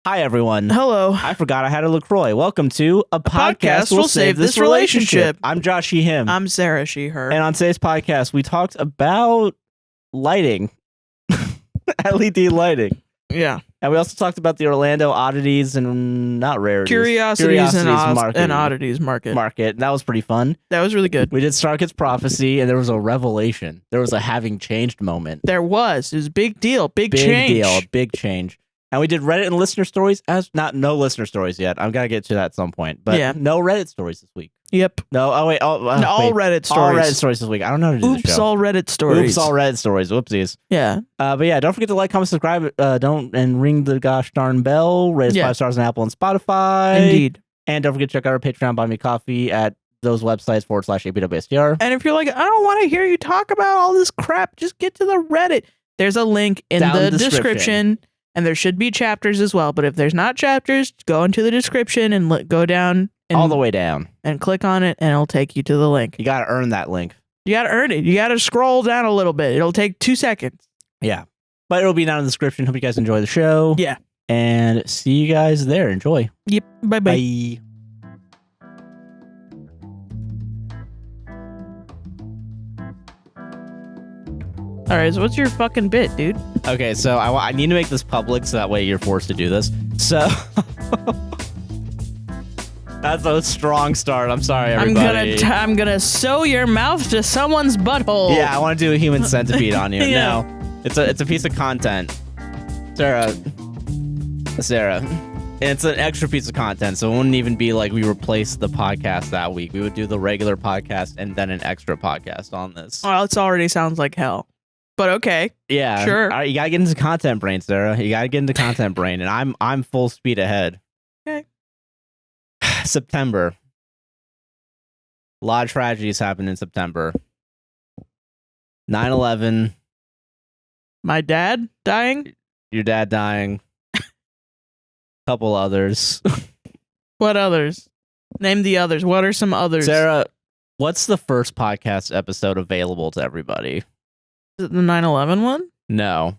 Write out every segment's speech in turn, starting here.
Hi, everyone. Hello. I forgot I had a LaCroix. Welcome to A Podcast Will Save This Relationship. I'm Josh, she, him. I'm Sarah, she, her. And on today's podcast, we talked about lighting. LED lighting. Yeah. And we also talked about the Orlando Oddities and not rarities. Curiosities and Oddities market. And that was pretty fun. That was really good. We did Starkit's prophecy, and there was a revelation. There was a having changed moment. There was. It was a big deal. Big change. Big change. And we did Reddit and listener stories. No listener stories yet. I'm going to get to that at some point. But yeah. No Reddit stories this week. Yep. No, all Reddit stories. All Reddit stories this week. I don't know how to do this show. All Reddit stories. Oops, all Reddit stories. Whoopsies. Yeah. But yeah, don't forget to like, comment, subscribe. And ring the gosh darn bell. Rate us 5 stars on Apple and Spotify. Indeed. And don't forget to check out our Patreon, Buy Me Coffee at those websites /APWSTR. And if you're like, I don't want to hear you talk about all this crap, just get to the Reddit. There's a link in the description. And there should be chapters as well. But if there's not chapters, go into the description and go down. All the way down. And click on it, and it'll take you to the link. You got to earn that link. You got to earn it. You got to scroll down a little bit. It'll take 2 seconds. Yeah. But it'll be down in the description. Hope you guys enjoy the show. Yeah. And see you guys there. Enjoy. Yep. Bye-bye. Bye. All right, so what's your fucking bit, dude? Okay, so I need to make this public so that way you're forced to do this. So that's a strong start. I'm sorry, everybody. I'm gonna sew your mouth to someone's butthole. Yeah, I want to do a human centipede on you. Yeah. No, it's a piece of content, Sarah. It's an extra piece of content, so it wouldn't even be like we replaced the podcast that week. We would do the regular podcast and then an extra podcast on this. Well, it already sounds like hell. But okay. Yeah. Sure. All right, you gotta get into content brain, Sarah. You gotta get into content brain, and I'm full speed ahead. Okay. September. A lot of tragedies happened in September. 9/11. My dad dying? Your dad dying. Couple others. What others? Name the others. What are some others? Sarah, what's the first podcast episode available to everybody? Is it the 9/11 one? No.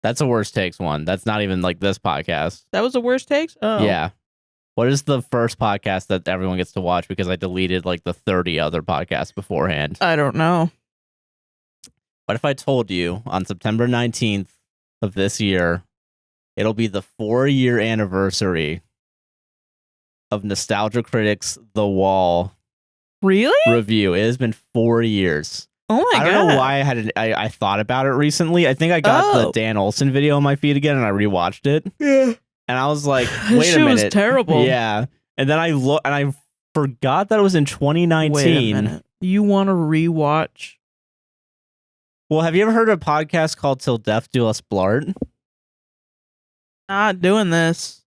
That's a worst takes one. That's not even like this podcast. That was the worst takes? Oh. Yeah. What is the first podcast that everyone gets to watch because I deleted like the 30 other podcasts beforehand? I don't know. What if I told you on September 19th of this year, it'll be the 4-year anniversary of Nostalgia Critics' The Wall review. It has been 4 years. Oh my God. I don't know why I thought about it recently. I think I got the Dan Olsen video on my feed again and I rewatched it. Yeah. And I was like, wait a minute. It was terrible. Yeah. And then I forgot that it was in 2019. Wait a minute. You want to rewatch? Well, have you ever heard of a podcast called Till Death Do Us Blart? Not doing this.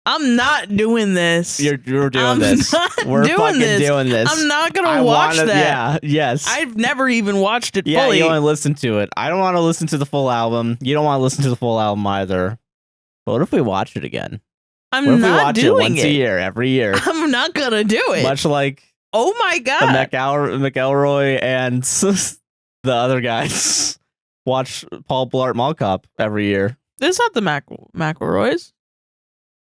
I'm not doing this. You're doing this. We're fucking doing this. I'm not going to watch that. Yeah, yes. I've never even watched it fully. Yeah, you want to listen to it. I don't want to listen to the full album. You don't want to listen to the full album either. But what if we watch it again? I'm what if not we watch doing it once a year, every year? I'm not going to do it. Much like oh my God. the McElroy and the other guys watch Paul Blart Mall Cop every year. It's not the McElroys.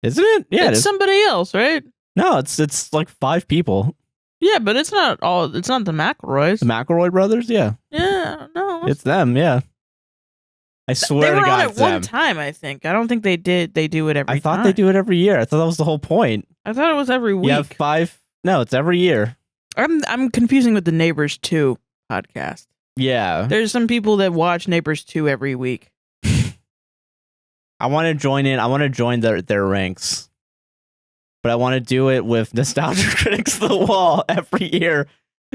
Isn't it? Yeah, it's somebody else, right? No, it's like 5 people. Yeah, but it's not the McElroys. The McElroy brothers, yeah. Yeah, no. It's them, yeah. I swear to God, they were on it one time, I think. I don't think they do it every time. I thought they do it every year. I thought that was the whole point. I thought it was every week. You have 5. No, it's every year. I'm confusing with the Neighbors 2 podcast. Yeah. There's some people that watch Neighbors 2 every week. I want to join in. I want to join their ranks. But I want to do it with Nostalgia Critics The Wall every year.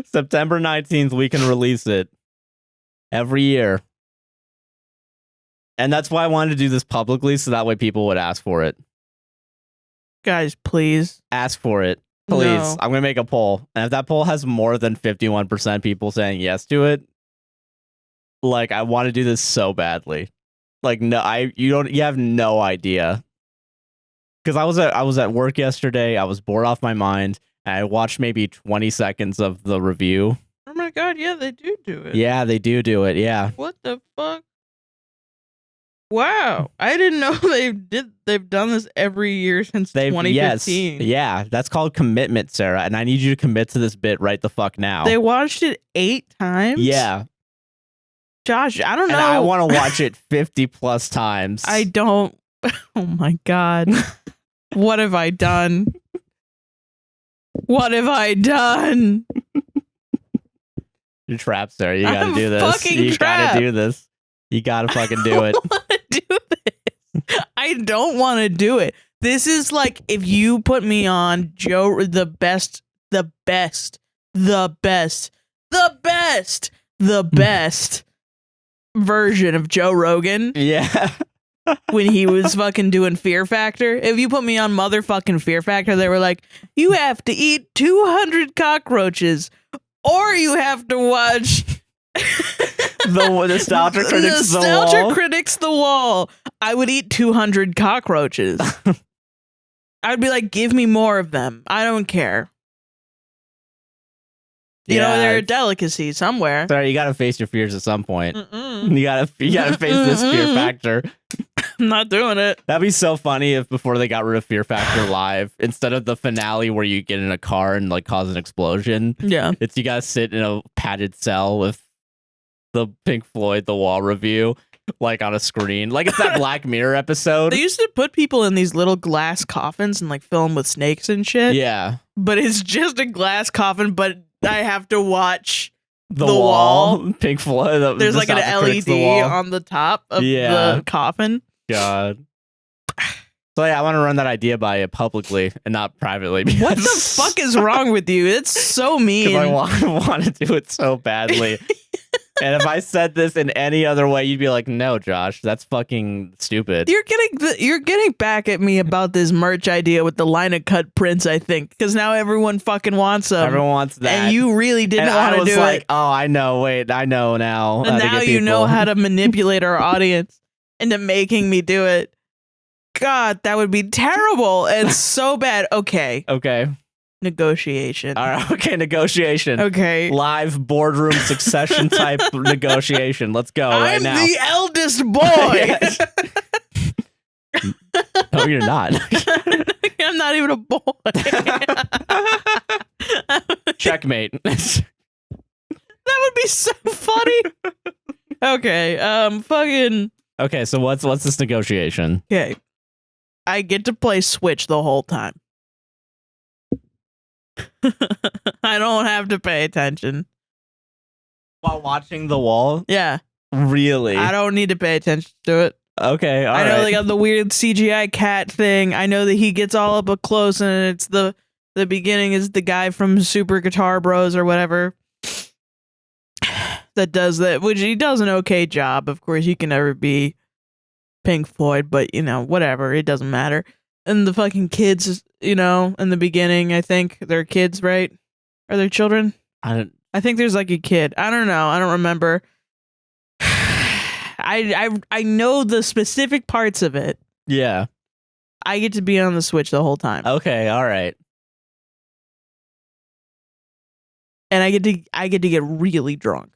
September 19th, we can release it. Every year. And that's why I wanted to do this publicly, so that way people would ask for it. Guys, please. Ask for it. Please. No. I'm going to make a poll. And if that poll has more than 51% people saying yes to it, like, I want to do this so badly. Like, no, you have no idea. Because I was at work yesterday. I was bored off my mind. And I watched maybe 20 seconds of the review. Oh my God, yeah, they do it. Yeah, they do it. Yeah. What the fuck? Wow, I didn't know they've done this every year since 2015. Yes, yeah, that's called commitment, Sarah, and I need you to commit to this bit right the fuck now. They watched it 8 times? Yeah. Josh, I don't know. And I want to watch it 50 plus times. I don't. Oh my God. What have I done? What have I done? You're trapped, Sarah. You gotta do this. Fucking You trapped. gotta do this. You gotta fucking do it. I don't want to do this. I don't want to do it. This is like if you put me on the best version of Joe Rogan. Yeah. When he was fucking doing Fear Factor. If you put me on motherfucking Fear Factor, they were like, you have to eat 200 cockroaches or you have to watch the Nostalgia Critics The Wall. Nostalgia Critics The Wall. I would eat 200 cockroaches. I'd be like, give me more of them. I don't care. You know, they're a delicacy somewhere. Sorry, you gotta face your fears at some point. You gotta face this Fear Factor. I'm not doing it. That'd be so funny if before they got rid of Fear Factor Live, instead of the finale where you get in a car and like cause an explosion, it's you guys sit in a padded cell with the Pink Floyd The Wall review like on a screen. Like it's that Black Mirror episode. They used to put people in these little glass coffins and like fill them with snakes and shit. Yeah. But it's just a glass coffin, but I have to watch the wall. Pink Floyd. There's like an LED on the top of the coffin. God. So yeah, I want to run that idea by you publicly and not privately. What the fuck is wrong with you? It's so mean. Because I want to do it so badly. And if I said this in any other way, you'd be like, "No, Josh, that's fucking stupid." You're getting back at me about this merch idea with the line of cut prints. I think because now everyone fucking wants them. Everyone wants that, and you really didn't want to do like, it. Oh, I know. Wait, I know now. And now you know how to manipulate our audience into making me do it. God, that would be terrible. It's so bad. Okay. Negotiation. All right. Okay. Negotiation. Okay. Live boardroom succession type negotiation. Let's go right now. I'm the eldest boy. No, you're not. I'm not even a boy. Checkmate. That would be so funny. Okay. Fucking. Okay. So what's this negotiation? Okay. I get to play Switch the whole time. I don't have to pay attention. While watching The Wall? Yeah. Really? I don't need to pay attention to it. Okay, all right. I know they got the weird CGI cat thing. I know that he gets all up close and it's the beginning is the guy from Super Guitar Bros or whatever that does that, which he does an okay job. Of course, he can never be Pink Floyd, but you know, whatever. It doesn't matter. And the fucking kids, you know, in the beginning, I think they're kids, right? Are they children? I think there's like a kid. I don't know. I don't remember. I know the specific parts of it. Yeah. I get to be on the Switch the whole time. Okay, all right. And I get to get really drunk.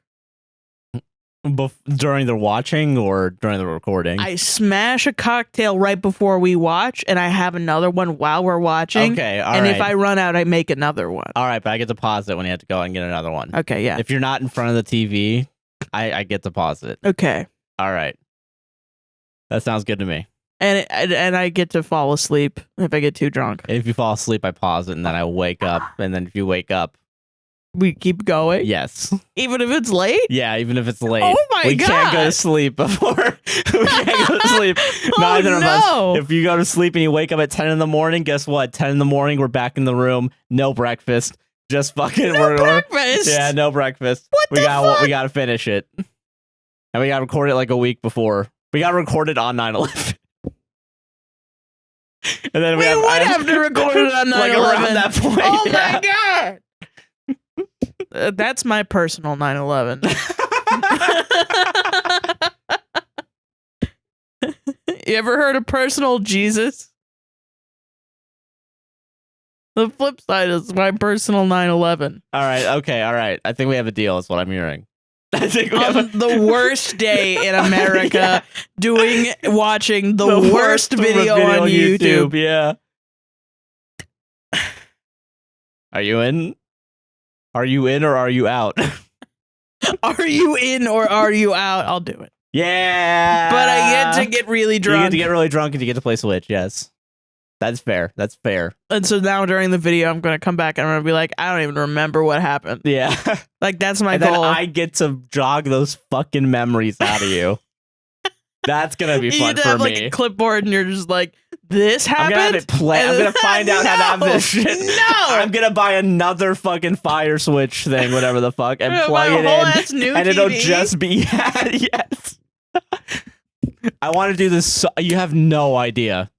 During the watching or during the recording? I smash a cocktail right before we watch, and I have another one while we're watching. Okay, all right. And right. if I run out, I make another one. All right, but I get to pause it when you have to go and get another one. Okay, yeah. If you're not in front of the TV, I get to pause it. Okay. All right. That sounds good to me. And I get to fall asleep if I get too drunk. If you fall asleep, I pause it, and then I wake up. And then if you wake up, we keep going? Yes. Even if it's late? Yeah, even if it's late. Oh my God. We can't go to sleep before. We can't go to sleep. Neither of us. If you go to sleep and you wake up at 10 in the morning, guess what? 10 in the morning, we're back in the room. No breakfast. Just fucking. No breakfast? Yeah, no breakfast. What the fuck? We gotta finish it. And we gotta record it like a week before. We gotta record it on 9/11. And then we would have to record it on 9/11. Like around that point. Oh my God. That's my personal 9/11. You ever heard of personal Jesus? The flip side is my personal 9/11. All right. Okay. All right. I think we have a deal. Is what I'm hearing. I think on the worst day in America, watching the worst video on YouTube. Yeah. Are you in? Are you in or are you out? Are you in or are you out? I'll do it. Yeah. But I get to get really drunk. You get to get really drunk and you get to play Switch. Yes. That's fair. That's fair. And so now during the video, I'm going to come back and I'm going to be like, I don't even remember what happened. Yeah. Like, that's my and goal. Then I get to jog those fucking memories out of you. That's going to be fun for me. You have like a clipboard and you're just like, this happened? I'm going to play. I'm going to find out how to have this shit. No! I'm going to buy another fucking Fire Switch thing, whatever the fuck, and plug it in. And it'll just be, yes. I want to do this. You have no idea.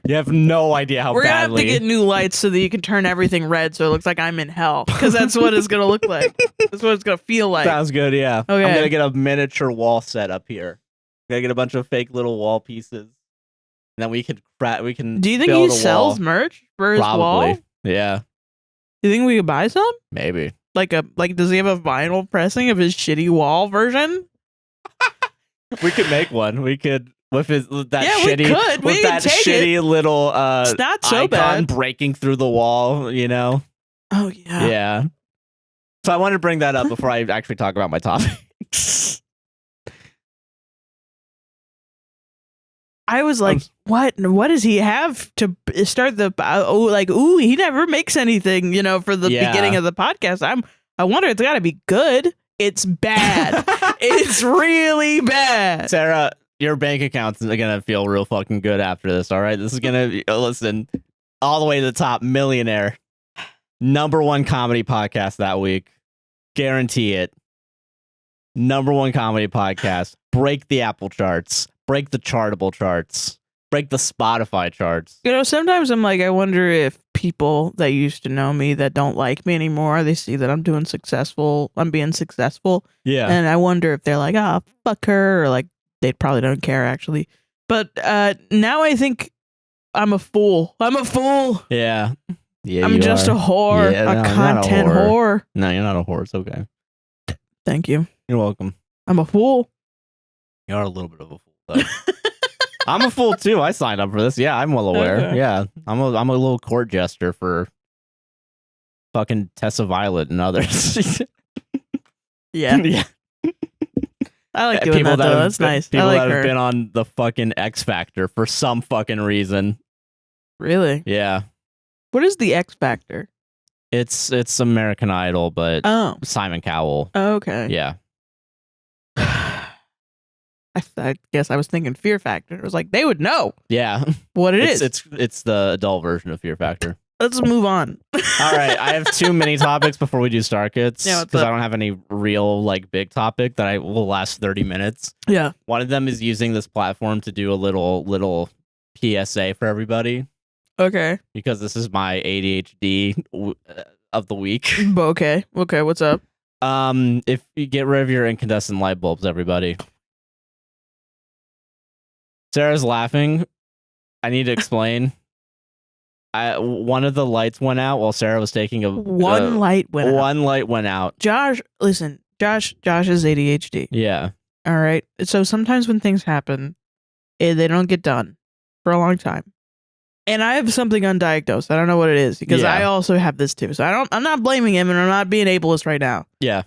You have no idea how We're badly. We're going to have to get new lights so that you can turn everything red so it looks like I'm in hell. Because that's what it's going to look like. That's what it's going to feel like. Sounds good, yeah. Okay. I'm going to get a miniature wall set up here. I'm going to get a bunch of fake little wall pieces. And then we can Do you think he sells merch for his wall? Yeah. Do you think we could buy some? Maybe. Like does he have a vinyl pressing of his shitty wall version? We could make one. We could with that shitty little it's not so icon bad. Breaking through the wall, you know. Oh yeah. Yeah. So I wanted to bring that up before I actually talk about my topics. I was like, what does he have to start the he never makes anything, for the beginning of the podcast. I wonder, it's got to be good. It's bad. It's really bad. Sarah, your bank account's gonna feel real fucking good after this, all right? This is gonna be, listen, all the way to the top, millionaire. #1 comedy podcast that week. Guarantee it. #1 comedy podcast. Break the Apple charts. Break the Chartable charts. Break the Spotify charts. Sometimes I'm like, I wonder if people that used to know me that don't like me anymore, they see that I'm being successful. Yeah. And I wonder if they're like, oh, fuck her, or like, they probably don't care, actually. But now I think I'm a fool. Yeah. Yeah. I'm just a whore. A content whore. No, you're not a whore. It's okay. Thank you. You're welcome. I'm a fool. You are a little bit of a fool, though. I'm a fool too. I signed up for this. Yeah, I'm well aware. Okay. Yeah, I'm a little court jester for fucking Tessa Violet and others. Yeah. Yeah. I like doing that though. That's nice. People I like that her. have been on the fucking X Factor for some fucking reason. Really? Yeah. What is the X Factor? It's American Idol, but Simon Cowell. Oh, okay. Yeah. I guess I was thinking Fear Factor. It was like, they would know. Yeah. What it is. It's the adult version of Fear Factor. Let's move on. All right. I have two mini topics before we do Starkits. Yeah, because I don't have any real big topic that will last 30 minutes. Yeah. One of them is using this platform to do a little PSA for everybody. Okay. Because this is my ADHD of the week. Okay. Okay. What's up? If you get rid of your incandescent light bulbs, everybody. Sarah's laughing. I need to explain. One of the lights went out while Sarah was taking One light went out. One light went out. Josh, listen. Josh is ADHD. Yeah. All right. So sometimes when things happen, they don't get done for a long time. And I have something undiagnosed. I don't know what it is because I also have this too. So I'm not blaming him and I'm not being ableist right now. Yeah.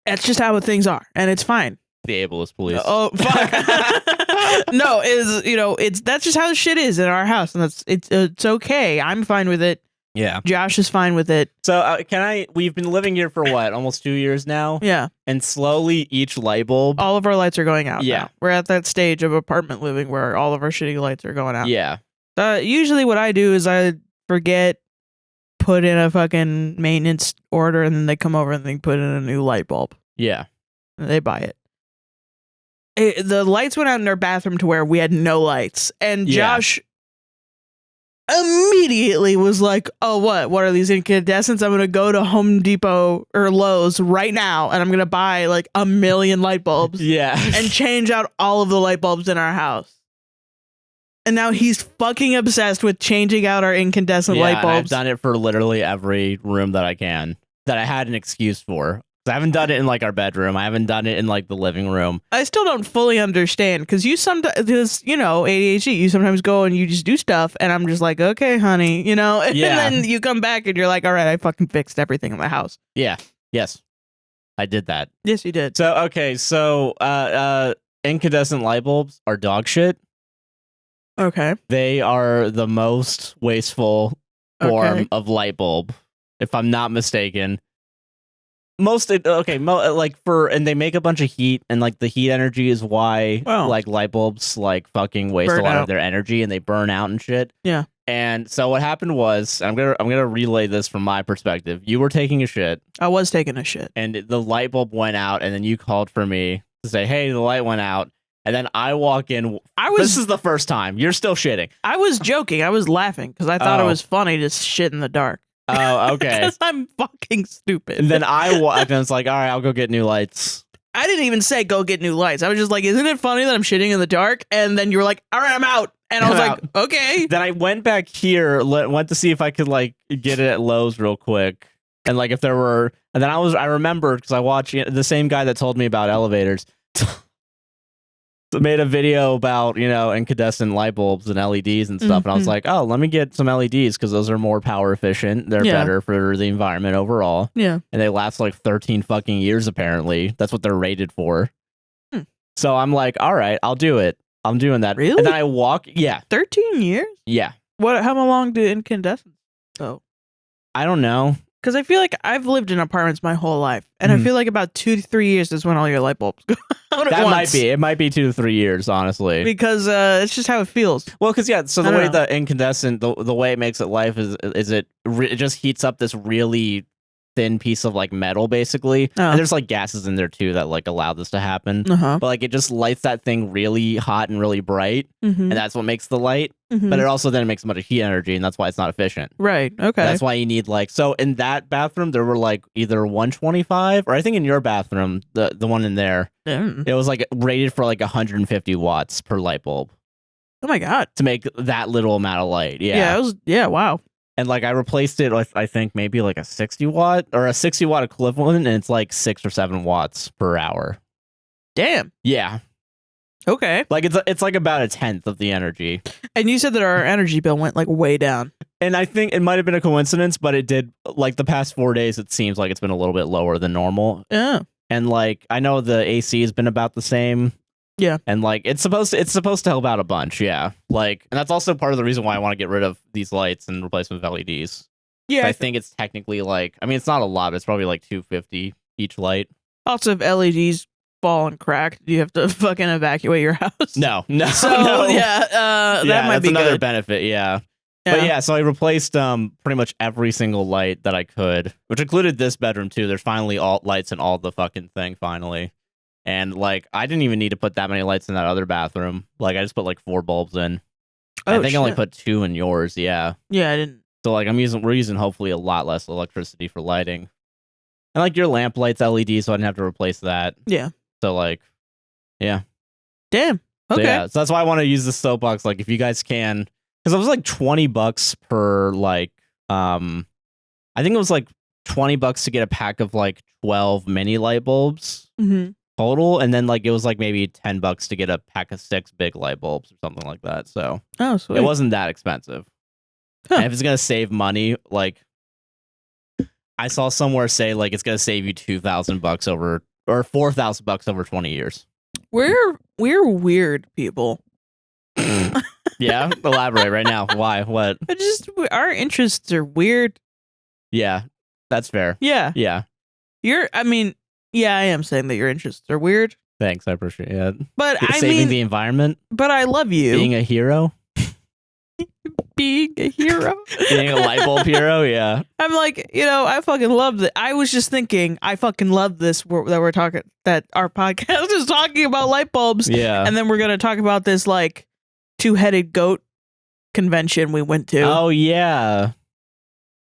That's just how things are. And it's fine. The ableist police. Oh, fuck. No, that's just how the shit is in our house. And it's okay. I'm fine with it. Yeah. Josh is fine with it. So we've been living here for what? Almost 2 years now? Yeah. And slowly each light bulb. All of our lights are going out. Yeah. Now. We're at that stage of apartment living where all of our shitty lights are going out. Yeah. Usually what I do is I forget, put in a fucking maintenance order, and then they come over and they put in a new light bulb. Yeah. And they buy it. The lights went out in our bathroom to where we had no lights. And Josh immediately was like, oh, what are these incandescents? I'm going to go to Home Depot or Lowe's right now, and I'm going to buy like 1 million light bulbs. Yeah. And change out all of the light bulbs in our house. And now he's fucking obsessed with changing out our incandescent light bulbs. I've done it for literally every room that I had an excuse for. I haven't done it in like our bedroom. I haven't done it in like the living room. I still don't fully understand because you sometimes, ADHD, you sometimes go and you just do stuff and I'm just like, okay, honey, and then you come back and you're like, all right, I fucking fixed everything in the house. Yeah. Yes. I did that. Yes, you did. So, incandescent light bulbs are dog shit. Okay. They are the most wasteful form of light bulb, if I'm not mistaken. And they make a bunch of heat, and like the heat energy is why like light bulbs like fucking waste a lot of their energy and they burn out and shit. Yeah. And so what happened was, I'm gonna relay this from my perspective. You were taking a shit. I was taking a shit. And the light bulb went out, and then you called for me to say, hey, the light went out. And then I walk in. This is the first time. You're still shitting. I was joking. I was laughing because I thought it was funny to shit in the dark. Oh, okay. Because I'm fucking stupid. And then I walked and it's like, all right, I'll go get new lights. I didn't even say go get new lights. I was just like, isn't it funny that I'm shitting in the dark? And then you were like, all right, I'm out. And I was like, okay. Then I went back here, went to see if I could like get it at Lowe's real quick. And like if there were, and then I remembered because I watched the same guy that told me about elevators. Made a video about incandescent light bulbs and LEDs and stuff, and I was like, oh, let me get some LEDs because those are more power efficient. They're better for the environment overall. Yeah, and they last like 13 fucking years apparently. That's what they're rated for. So I'm like, all right, I'll do it. I'm doing that. Really? And then I walk. Yeah, 13 years. Yeah. What? How long do incandescents go? I don't know. Because I feel like I've lived in apartments my whole life, and I feel like about 2 to 3 years is when all your light bulbs go out at once. It might be 2 to 3 years, honestly. Because it's just how it feels. Well, because so the way the incandescent, the way it makes it life is it just heats up this really thin piece of like metal, basically. And there's like gases in there too that like allow this to happen. But like it just lights that thing really hot and really bright, and that's what makes the light. But it also then makes a bunch of heat energy, and that's why it's not efficient. Right. Okay. That's why you need like, so in that bathroom there were like either 125, or I think in your bathroom, the one in there, it was like rated for like 150 watts per light bulb. Oh my god! To make that little amount of light. Yeah. Yeah. It was. Yeah. Wow. And like I replaced it with, I think maybe like a 60 watt or a 60 watt equivalent, and it's like 6 or 7 watts per hour. Damn. Yeah. Okay. Like it's like about a tenth of the energy. And you said that our energy bill went like way down. And I think it might have been a coincidence, but it did, like the past 4 days, it seems like it's been a little bit lower than normal. Yeah. And like I know the AC has been about the same. Yeah. And like it's supposed to help out a bunch. Yeah. Like, and that's also part of the reason why I want to get rid of these lights and replace them with LEDs. Yeah. I think it's technically like, I mean, it's not a lot, but it's probably like $250 each light. Also, if LEDs fall and crack, do you have to fucking evacuate your house? No. So, no. yeah, that might be another good. benefit. Yeah. But yeah, so I replaced pretty much every single light that I could, which included this bedroom too. There's finally all lights in all the fucking thing finally. And like I didn't even need to put that many lights in that other bathroom. Like I just put like 4 bulbs in. I think I only put 2 in yours. Yeah. Yeah, I didn't. So like we're using hopefully a lot less electricity for lighting. And like your lamp lights LED, so I didn't have to replace that. Yeah. So like, yeah. Damn. Okay. So, yeah. So that's why I want to use the soapbox. Like if you guys can, because it was like $20 per like, I think it was like $20 to get a pack of like 12 mini light bulbs. Total, and then like it was like maybe $10 to get a pack of 6 big light bulbs or something like that. So sweet. It wasn't that expensive. And if it's gonna save money, like I saw somewhere say like it's gonna save you $2,000 over or $4,000 over 20 years. We're weird people. Yeah, elaborate right now. Why? What? Our interests are weird. Yeah, that's fair. Yeah. Yeah. Yeah, I am saying that your interests are weird. Thanks, I appreciate it. But saving the environment. But I love you. Being a hero. Being a hero. Being a light bulb hero, yeah. I'm like, I fucking love that. I was just thinking, I fucking love this that we're talking, that our podcast is talking about light bulbs. Yeah. And then we're going to talk about this like 2-headed goat convention we went to. Oh, yeah.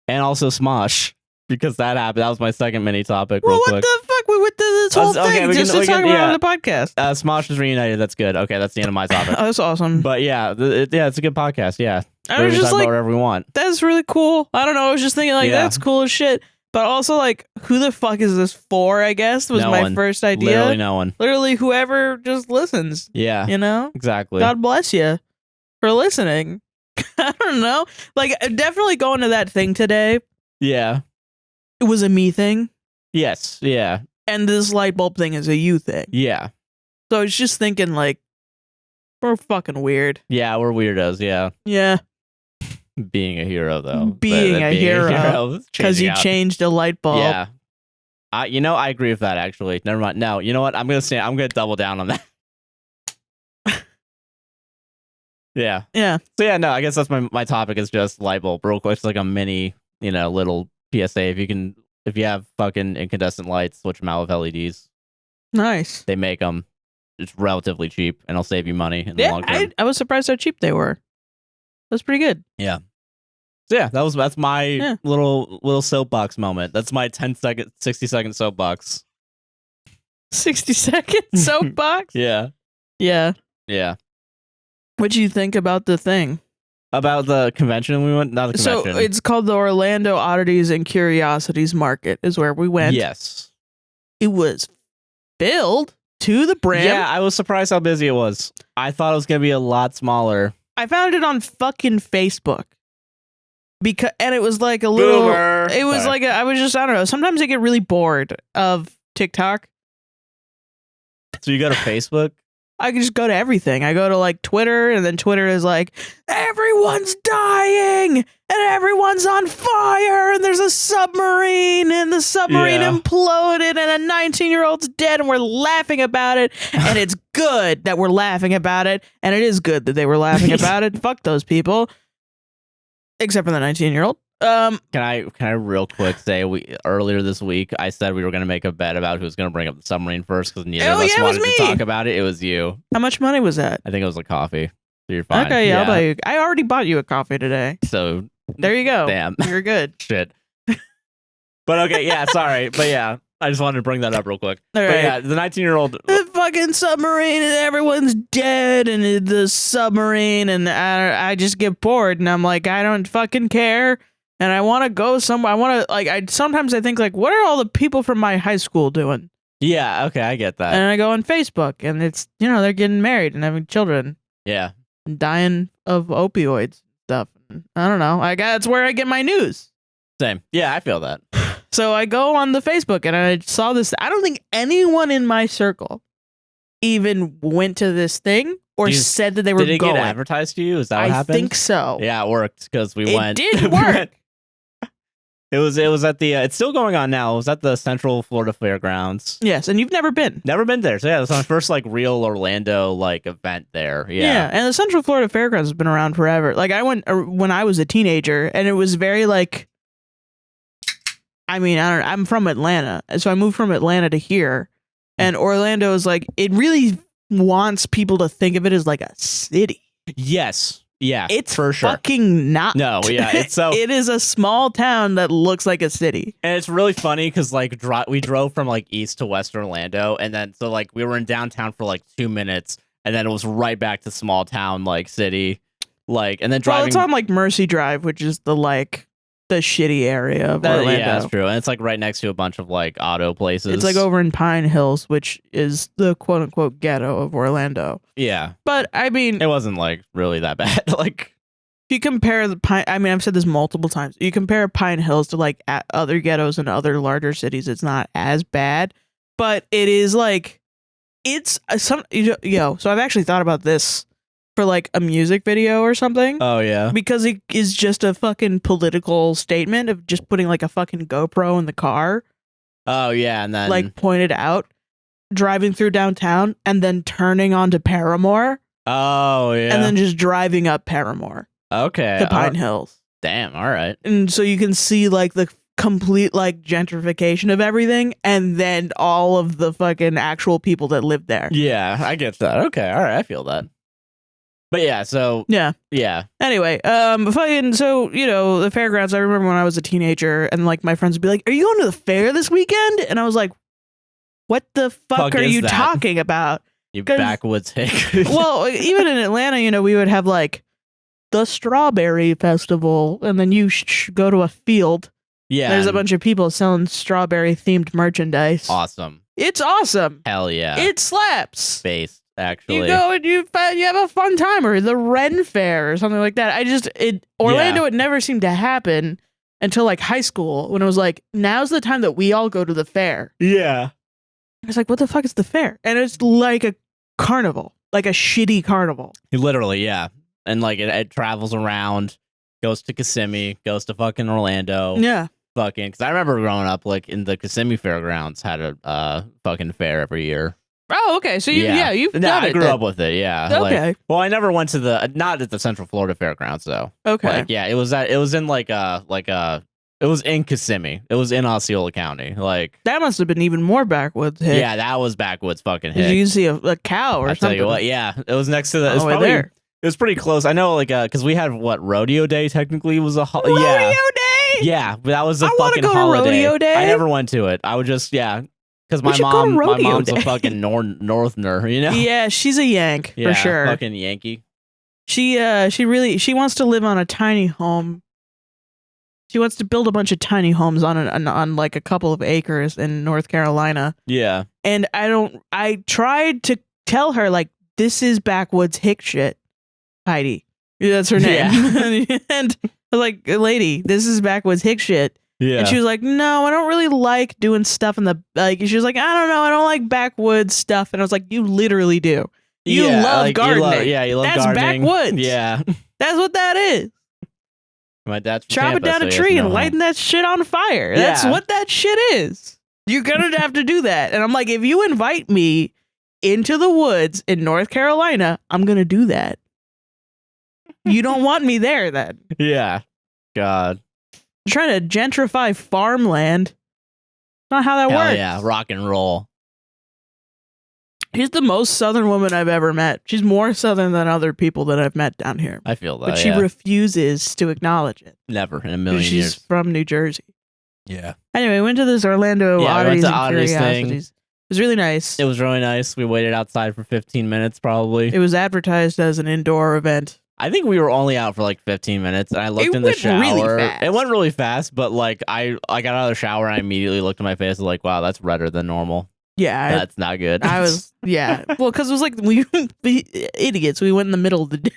And also Smosh. Because that happened. That was my second mini topic. Well, real what quick. the fuck? We went to this whole thing just to talk about it on the podcast. Smosh is reunited. That's good. Okay, that's the end of my topic. Oh, that's awesome. But yeah, it's a good podcast. Yeah, I was just talk like, about whatever we want. That's really cool. I don't know. I was just thinking like that's cool as shit. But also, like, who the fuck is this for, I guess, was my first idea. Literally no one. Literally whoever just listens. Yeah. You know? Exactly. God bless you for listening. I don't know. Like, definitely going to that thing today. Yeah. It was a me thing. Yes. Yeah. And this light bulb thing is a you thing. Yeah. So I was just thinking, like, we're fucking weird. Yeah, we're weirdos. Yeah. Yeah. Being a hero, though. Being a hero. Because you changed a light bulb. Yeah. I agree with that, actually. Never mind. No, you know what? I'm going to double down on that. Yeah. Yeah. So, yeah, no, I guess that's my topic is just light bulb. Real quick, it's like a mini, little PSA. If you have fucking incandescent lights, switch them out with LEDs. Nice. They make them. It's relatively cheap, and it'll save you money in the long term. I was surprised how cheap they were. That's pretty good. Yeah. So yeah, that's my little soapbox moment. That's my 60-second soapbox. 60-second soapbox? Yeah. Yeah. Yeah. What do you think about the thing? About the convention we went? Not the convention. So it's called the Orlando Oddities and Curiosities Market is where we went. Yes. It was filled to the brim. Yeah, I was surprised how busy it was. I thought it was going to be a lot smaller. I found it on fucking Facebook. And it was like a little Boomer. It was like I don't know. Sometimes I get really bored of TikTok. So you go to Facebook? I can just go to everything. I go to like Twitter, and then Twitter is like, everyone's dying and everyone's on fire and there's a submarine and the submarine imploded and a 19-year-old's dead and we're laughing about it. And it's good that we're laughing about it. And it is good that they were laughing about it. Fuck those people. Except for the 19-year-old. Can I real quick say earlier this week I said we were going to make a bet about who was going to bring up the submarine first because neither of us wanted to talk about it. It was you. How much money was that? I think it was a coffee. So you're fine. Okay, yeah, I'll buy you. I already bought you a coffee today. So there you go. Damn, you're good. Shit. But okay, yeah, sorry, but yeah. I just wanted to bring that up real quick. All right. But yeah, the 19-year-old... The fucking submarine and everyone's dead and the submarine and I just get bored and I'm like, I don't fucking care and I want to go somewhere. I want to, like, sometimes I think, like, what are all the people from my high school doing? Yeah, okay, I get that. And I go on Facebook and it's, they're getting married and having children. Yeah. And dying of opioids stuff. I don't know. That's where I get my news. Same. Yeah, I feel that. So I go on the Facebook and I saw this. I don't think anyone in my circle even went to this thing or said that they were going. Did it get advertised to you? Is that what happened? I think so. Yeah, it worked because we went. It did work. It was at the. It's still going on now. It was at the Central Florida Fairgrounds. Yes, and you've never been. Never been there. So yeah, it was my first like real Orlando like event there. Yeah, and the Central Florida Fairgrounds has been around forever. Like I went when I was a teenager, and it was very like. I mean, I don't know. I'm from Atlanta, so I moved from Atlanta to here, and Orlando is like, it really wants people to think of it as like a city. Yes. Yeah. It's for sure. Fucking not. No. Yeah. It's so. It is a small town that looks like a city. And it's really funny because like we drove from like east to west Orlando, and then so like we were in downtown for like 2 minutes, and then it was right back to small town like city, like, and then driving. Well, it's on like Mercy Drive, which is the shitty area of Orlando. Yeah, that's true. And it's like right next to a bunch of like auto places. It's like over in Pine Hills, which is the quote unquote ghetto of Orlando. Yeah. But I mean, it wasn't like really that bad. Like, if you compare I've said this multiple times. You compare Pine Hills to like other ghettos and other larger cities, it's not as bad. But it is like, it's so I've actually thought about this for like a music video or something. Oh yeah. Because it is just a fucking political statement of just putting like a fucking GoPro in the car. Oh yeah, and then like pointed out, driving through downtown and then turning onto Paramore. Oh yeah. And then just driving up Paramore. Okay. To Pine Hills. Damn, all right. And so you can see like the complete like gentrification of everything and then all of the fucking actual people that live there. Yeah, I get that. Okay, all right, I feel that. But yeah, so yeah. so Anyway, the fairgrounds. I remember when I was a teenager, and like my friends would be like, "Are you going to the fair this weekend?" And I was like, "What the fuck are you talking about?" You backwoods hick. Well, even in Atlanta, we would have like the Strawberry Festival, and then you go to a field Yeah. There's a bunch of people selling strawberry themed merchandise. Awesome. It's awesome. Hell yeah. It slaps. Based, actually. You go and you have a fun time, or the Ren Fair or something like that. Orlando, it never seemed to happen until like high school, when it was like, now's the time that we all go to the fair. Yeah. It's like, what the fuck is the fair? And it's like a carnival, like a shitty carnival. Literally, yeah. And like it travels around, goes to Kissimmee, goes to fucking Orlando. Yeah. Fucking, because I remember growing up, like in the Kissimmee Fairgrounds had a fucking fair every year. Oh, okay. So you've done it. I grew up with it. Yeah. Okay. Well, I never went to not at the Central Florida Fairgrounds though. Okay. Like, yeah, it was in Kissimmee. It was in Osceola County. Like, that must have been even more backwoods. Hick. Yeah, that was backwoods fucking hit. Did you see a cow or something? Tell you what, yeah, it was next to the. It was probably there. It was pretty close. I know, like, because we had rodeo day. Technically, was a rodeo day. Yeah, but that was a I fucking go holiday. To rodeo day. I never went to it. I would just because my mom's a fucking northerner, you know. Yeah, she's a Yank for sure. Fucking Yankee. She wants to live on a tiny home. She wants to build a bunch of tiny homes on like a couple of acres in North Carolina. Yeah. And I tried to tell her, like, this is backwoods hick shit. Heidi. That's her name. Yeah. And I was like, lady, this is backwoods hick shit. Yeah. And she was like, no, I don't really like doing stuff in the, like, she was like, I don't know, I don't like backwoods stuff. And I was like, you literally do. You love gardening. You love That's gardening. Backwoods. Yeah. That's what that is. My dad's from chopping Tampa, down a tree and lighting that shit on fire. Yeah. That's what that shit is. You're going to have to do that. And I'm like, if you invite me into the woods in North Carolina, I'm going to do that. You don't want me there then. Yeah. God. You're trying to gentrify farmland. Not how that works. Yeah, rock and roll. She's the most southern woman I've ever met. She's more southern than other people that I've met down here. I feel that. But she refuses to acknowledge it. Never in a million years. She's from New Jersey. Yeah. Anyway, we went to this Orlando Oddities and Oddities Curiosities. It was really nice. It was really nice. We waited outside for 15 minutes probably. It was advertised as an indoor event. I think we were only out for like 15 minutes, and I looked in the shower. Really fast. It went really fast, but like I got out of the shower and I immediately looked at my face and was like, wow, that's redder than normal. Yeah. That's not good. I was, yeah. Well, because it was like, we idiots. We went in the middle of the day.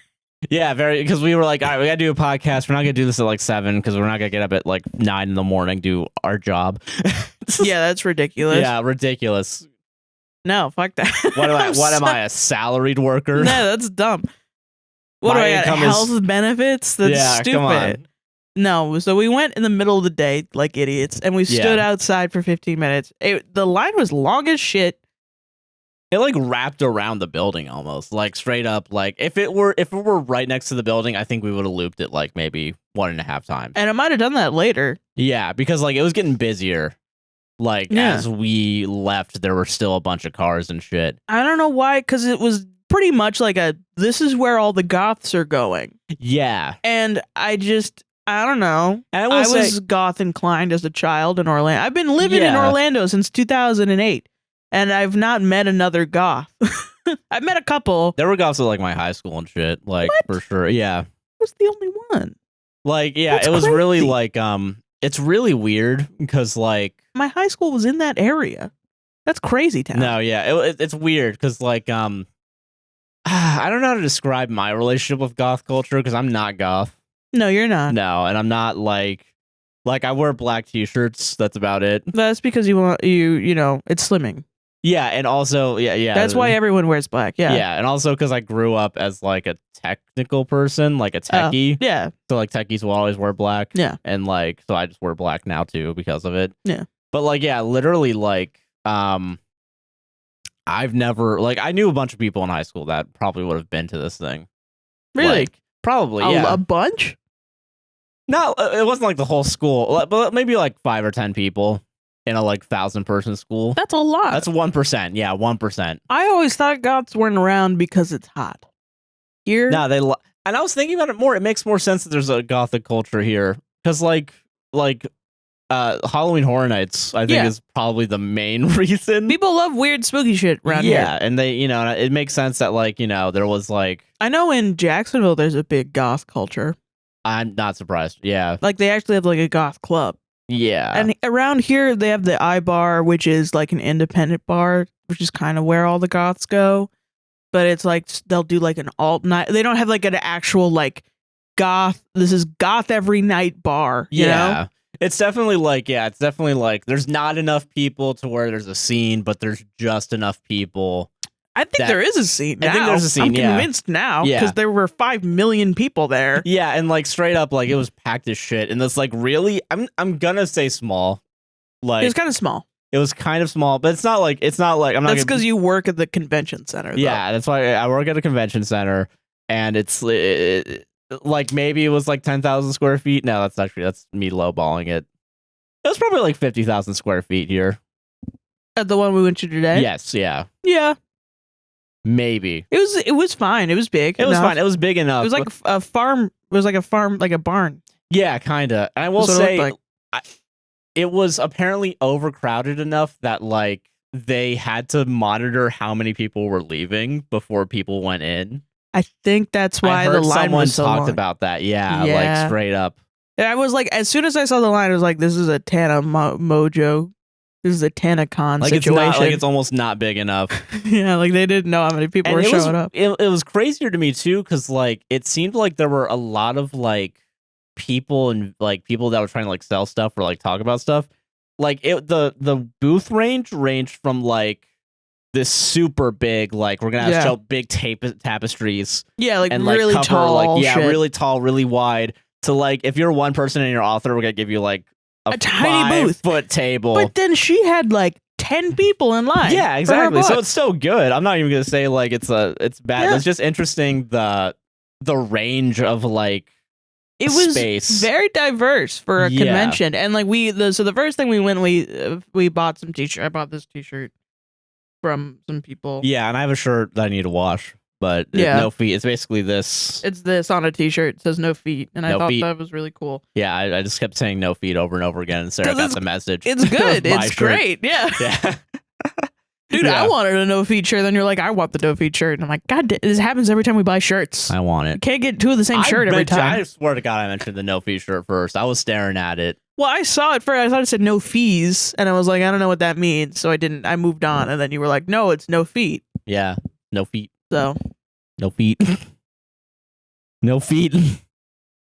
Yeah, because we were like, all right, we got to do a podcast. We're not going to do this at like 7 because we're not going to get up at like 9 in the morning, do our job. Yeah, that's ridiculous. Yeah, ridiculous. No, fuck that. What am I, a salaried worker? No, that's dumb. What do I got? Health benefits? That's stupid. Come on. No, so we went in the middle of the day like idiots, and we stood outside for 15 minutes. The line was long as shit. It like wrapped around the building almost, like straight up. Like if it were right next to the building, I think we would have looped it like maybe 1.5 times. And I might have done that later. Yeah, because like it was getting busier. Like as we left, there were still a bunch of cars and shit. I don't know why, because it was pretty much like this is where all the goths are going. Yeah. And I don't know. I was goth inclined as a child in Orlando. I've been living in Orlando since 2008, and I've not met another goth. I've met a couple. There were goths at like my high school and shit, like for sure. Yeah. I was the only one. Like, yeah, it was really like, it's really weird because like my high school was in that area. That's crazy town. No, yeah, it's weird because like, I don't know how to describe my relationship with goth culture because I'm not goth. No, you're not. No, and I'm not like I wear black t-shirts. That's about it. That's because you know, it's slimming. Yeah, and also, yeah. That's why everyone wears black. Yeah. Yeah, and also because I grew up as like a technical person, like a techie. Yeah. So like techies will always wear black. Yeah. And like, so I just wear black now too because of it. Yeah. But like, yeah, literally like, I've never I knew a bunch of people in high school that probably would have been to this thing. Really? Like, probably, yeah. A bunch? No, it wasn't like the whole school, but maybe like 5 or 10 people in a like 1,000-person school. That's a lot. That's 1%. Yeah, 1%. I always thought goths weren't around because it's hot. Here? No, and I was thinking about it more. It makes more sense that there's a gothic culture here because like Halloween Horror Nights, I think, is probably the main reason. People love weird, spooky shit around here. Yeah, and they, it makes sense that like, there was like, I know in Jacksonville there's a big goth culture. I'm not surprised. Yeah. Like they actually have like a goth club. Yeah. And around here, they have the iBar, which is like an independent bar, which is kind of where all the goths go. But it's like they'll do like an alt night. They don't have like an actual like goth. This is goth every night bar. You know? It's definitely like, there's not enough people to where there's a scene, but there's just enough people. I think there is a scene now. I think there's a scene, I'm convinced now because there were 5 million people there. Yeah, and like straight up, like it was packed as shit. And it's like really, I'm gonna say small. Like it was kind of small. It was kind of small, but it's not like I'm not. That's because you work at the convention center. Yeah, that's why I work at a convention center, and it's like maybe it was like 10,000 square feet. No, that's me lowballing it. It was probably like 50,000 square feet here. At the one we went to today? Yes, yeah. Yeah. Maybe. It was fine. It was big. It was fine. It was big enough. It was like a farm. It was like a farm, like a barn. Yeah, kinda. And I will say, it was apparently overcrowded enough that like they had to monitor how many people were leaving before people went in. I think that's why the line was so long. Someone talked about that. Yeah, like straight up. And I was like, as soon as I saw the line, I was like, this is a Tana Mojo. This is a TanaCon situation. It's almost not big enough. Yeah, like they didn't know how many people were showing up. It was crazier to me too, because like it seemed like there were a lot of like people and like people that were trying to like sell stuff or like talk about stuff. Like the booth ranged from like this super big, like we're gonna have show big tapestries. Yeah, like and really cover, tall. like shit. really tall, really wide. To like if you're one person and your author, we're gonna give you like a tiny booth, 5-foot table. But then she had like 10 people in line. Yeah, exactly. So it's so good. I'm not even gonna say like it's bad. Yeah. It's just interesting the range of like it was space. Very diverse for a convention. And like so the first thing we went, we bought some t-shirt. I bought this t-shirt from some people. Yeah, and I have a shirt that I need to wash. But no feet. It's basically this. It's this on a t-shirt. It says no feet. And I thought that was really cool. Yeah, I just kept saying no feet over and over again. And Sarah got the message. It's good. It's great. Yeah. Yeah. Dude, I wanted a no feet shirt. Then you're like, I want the no feet shirt. And I'm like, God, this happens every time we buy shirts. I want it. You can't get two of the same shirt every time. I swear to God, I mentioned the no feet shirt first. I was staring at it. Well, I saw it first. I thought it said no fees. And I was like, I don't know what that means. So I moved on. And then you were like, no, it's no feet. Yeah. No feet. So. No feet. No feet.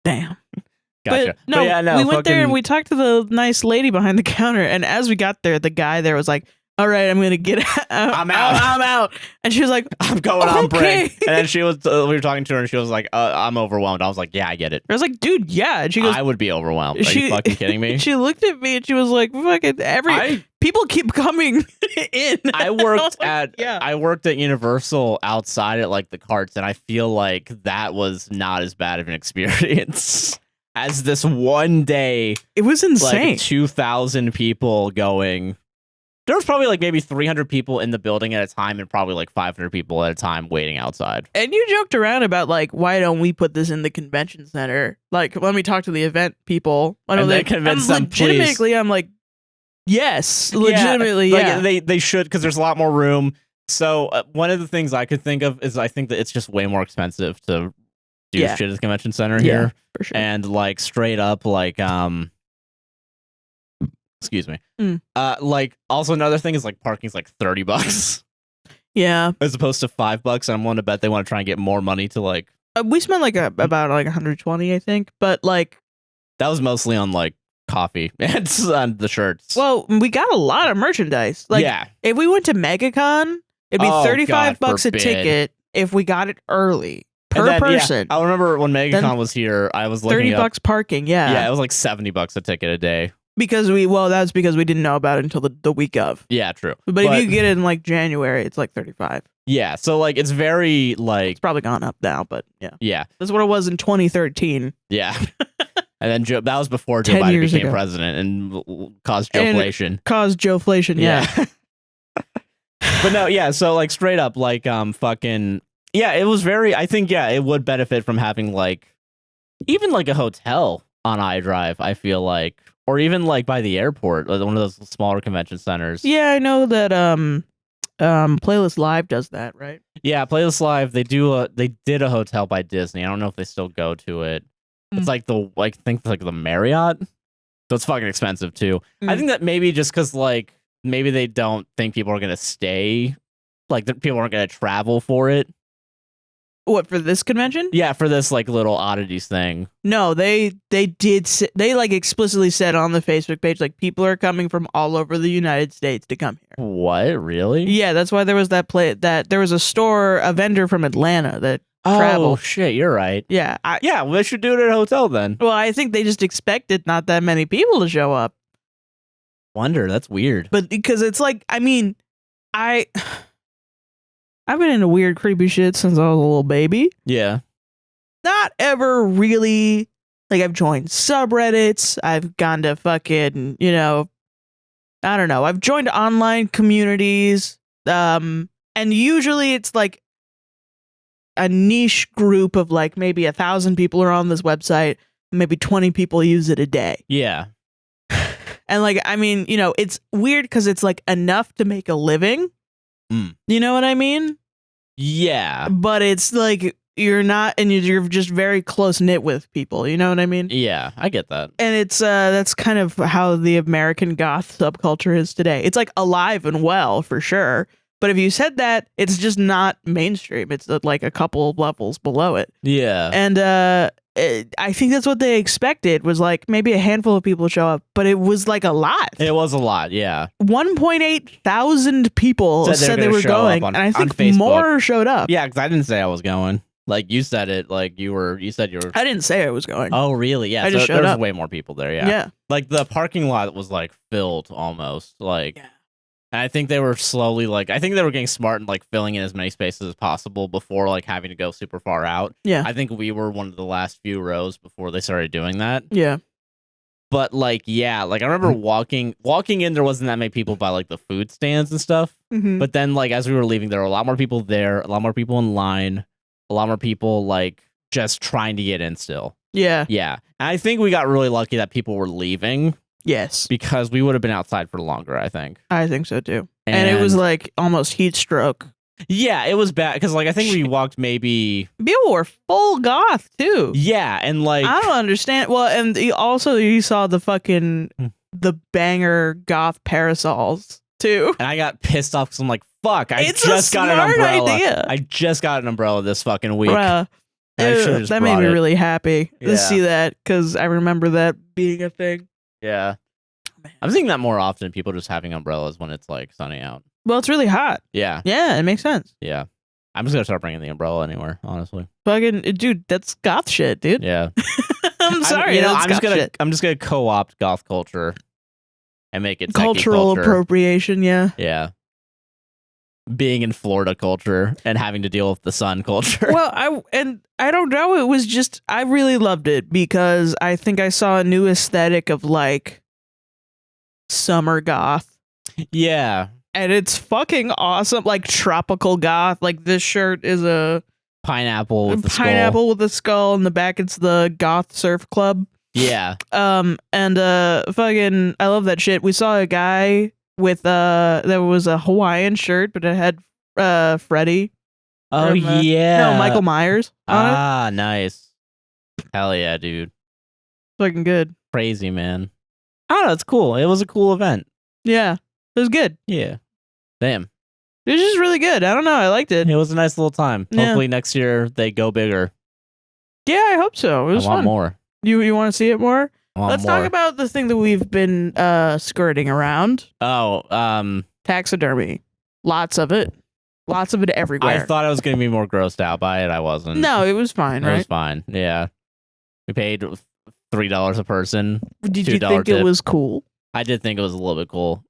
Damn. Gotcha. But we went there and we talked to the nice lady behind the counter. And as we got there, the guy there was like, all right, I'm going to get out. I'm out. And she was like, I'm going on break. And then we were talking to her and she was like, I'm overwhelmed. I was like, yeah, I get it. I was like, dude, yeah. And she goes, I would be overwhelmed. Are you fucking kidding me? She looked at me and she was like, fucking people keep coming in. I worked at Universal outside at like the carts, and I feel like that was not as bad of an experience as this one day. It was insane. Like 2,000 people going. There was probably like maybe 300 people in the building at a time and probably like 500 people at a time waiting outside. And you joked around about like, why don't we put this in the convention center? Like, let me talk to the event people. And they convince them, legitimately, please. I'm like, yes, legitimately, yeah. Like, they should, because there's a lot more room. So one of the things I could think of is I think that it's just way more expensive to do shit at the convention center here. For sure. And like straight up, like excuse me. Like also another thing is like parking's like $30. Yeah. As opposed to $5. And I'm willing to bet they want to try and get more money to like. We spent like about like 120, I think. But like. That was mostly on like coffee and on the shirts. Well, we got a lot of merchandise. Like, if we went to MegaCon, it'd be $35 a ticket if we got it early per person. I remember when MegaCon was here, I was looking $30 parking. Yeah, it was like $70 a ticket a day. Because that's because we didn't know about it until the week of. Yeah, true. But if you get it in like January, it's like 35. Yeah, so like it's very like it's probably gone up now, but yeah. Yeah. That's what it was in 2013. Yeah. And then that was before Joe Biden became president and caused Joe-flation. Caused Joe-flation, yeah. But no, yeah, so like straight up, like fucking it was very, I think it would benefit from having like even like a hotel on iDrive, I feel like. Or even like by the airport, like one of those smaller convention centers. Yeah, I know that Playlist Live does that, right? Yeah, Playlist Live, they did a hotel by Disney. I don't know if they still go to it. It's like I think it's like the Marriott. So it's fucking expensive too. I think that maybe just because like maybe they don't think people are gonna stay, like people aren't gonna travel for it. What, for this convention? Yeah, for this like little oddities thing. No, they did. They like explicitly said on the Facebook page like people are coming from all over the United States to come here. What, really? Yeah, that's why there was that there was a vendor from Atlanta that traveled. Oh shit, you're right. Yeah, Yeah, well, they should do it at a hotel then. well, I think they just expected not that many people to show up. Wonder, that's weird. But because it's like, I mean, I've been into weird, creepy shit since I was a little baby. Yeah. Not ever really, like, I've joined subreddits. I've gone to fucking, I don't know. I've joined online communities. And usually it's like a niche group of like maybe 1,000 people are on this website. Maybe 20 people use it a day. Yeah. And like, I mean, it's weird because it's like enough to make a living. You know what I mean? Yeah. But it's like you're not, and you're just very close knit with people. You know what I mean? Yeah, I get that. And it's that's kind of how the American goth subculture is today. It's like alive and well for sure. But if you said that, it's just not mainstream. It's like a couple of levels below it. Yeah. And I think that's what they expected, was like maybe a handful of people show up, but it was like a lot. It was a lot, yeah. 1.8 thousand people said they were going, and I think more showed up. Yeah, because I didn't say I was going. Like you said it, like you said you were. I didn't say I was going. Oh, really? Yeah. I just showed there's up. way more people there. Yeah. Yeah. Like the parking lot was like filled almost. Like, yeah. And I think they were slowly I think they were getting smart and like filling in as many spaces as possible before like having to go super far out. Yeah. I think we were one of the last few rows before they started doing that. Yeah. But like, yeah, like I remember walking in, there wasn't that many people by like the food stands and stuff. Mm-hmm. But then like as we were leaving, there were a lot more people there, a lot more people in line, a lot more people like just trying to get in still. Yeah. Yeah. And I think we got really lucky that people were leaving. Yes. Because we would have been outside for longer, I think. I think so too. And it was like almost heat stroke. Yeah, it was bad because like I think we walked maybe people were full goth too. Yeah, and like I don't understand. Well, and also you saw the fucking the banger goth parasols too. And I got pissed off because I'm like, fuck! I It's just a got an smart umbrella. idea. I just got an umbrella this fucking week. Bruh. That made me really happy to see that because I remember that being a thing. Yeah. Man. I'm seeing that more often. People just having umbrellas when it's like sunny out. Well, it's really hot. Yeah. Yeah, it makes sense. Yeah. I'm just gonna start bringing the umbrella anywhere, honestly. Fucking dude, that's goth shit, dude. Yeah. I'm sorry. I'm just gonna co-opt goth culture and make it cultural appropriation. Yeah. Yeah. Being in Florida culture and having to deal with the sun culture. Well, I don't know. It was just I really loved it because I think I saw a new aesthetic of like summer goth. Yeah. And it's fucking awesome. Like tropical goth. Like this shirt is a pineapple with a skull. In the back it's the Goth Surf Club. Yeah. And fucking I love that shit. We saw a guy with there was a Hawaiian shirt, but it had Freddy. Oh from, yeah. No, Michael Myers on it. Nice. Hell yeah, dude. Fucking good. Crazy, man. I don't know, it's cool. It was a cool event. Yeah. It was good. Yeah. Damn. It was just really good. I don't know. I liked it. It was a nice little time. Yeah. Hopefully next year they go bigger. Yeah, I hope so. It was I want fun. more. You want to see it more? Let's more. talk about the thing that we've been skirting around. Oh, taxidermy. Lots of it. Lots of it everywhere. I thought I was going to be more grossed out by it. I wasn't. No, it was fine, right? It was fine. Yeah. We paid $3 a person. Did you think tip. It was cool? I did think it was a little bit cool.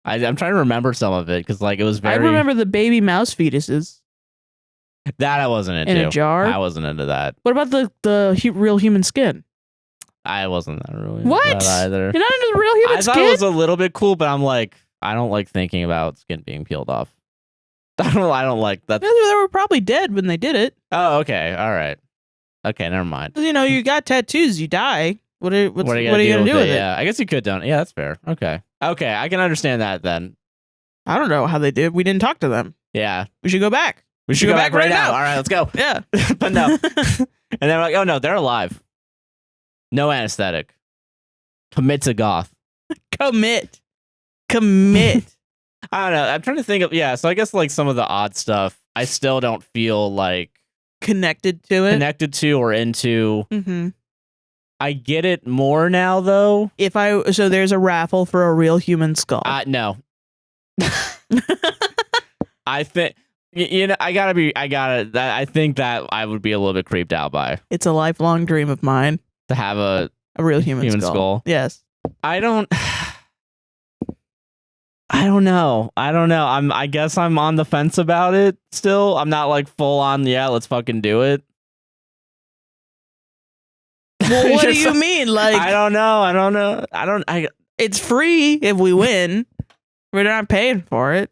I'm trying to remember some of it because like it was very. I remember the baby mouse fetuses. That I wasn't into. In a jar? I wasn't into that. What about the real human skin? I wasn't that really what? Into that either. You're not into the real human skin? I thought it was a little bit cool, but I'm like, I don't like thinking about skin being peeled off. I don't like that. They were probably dead when they did it. Oh, okay. All right. Okay, never mind. You know, you got tattoos, you die. What are you gonna do with it? Yeah, I guess you could don't. Yeah, that's fair. Okay, I can understand that then. I don't know how they did. We didn't talk to them. Yeah, we should go back. We should go back right now. All right, let's go. Yeah, but no. And then we're like, oh no, they're alive. No anesthetic. Commit to goth. Commit. I don't know. I'm trying to think of so I guess like some of the odd stuff I still don't feel like connected to or into. Mm-hmm. I get it more now though. So there's a raffle for a real human skull. No. I think I think that I would be a little bit creeped out by. It's a lifelong dream of mine to have a real human skull. Yes. I don't know. I guess I'm on the fence about it still. I'm not like full on, let's fucking do it. Well, what do you mean? Like, I don't know. It's free if we win. We're not paying for it.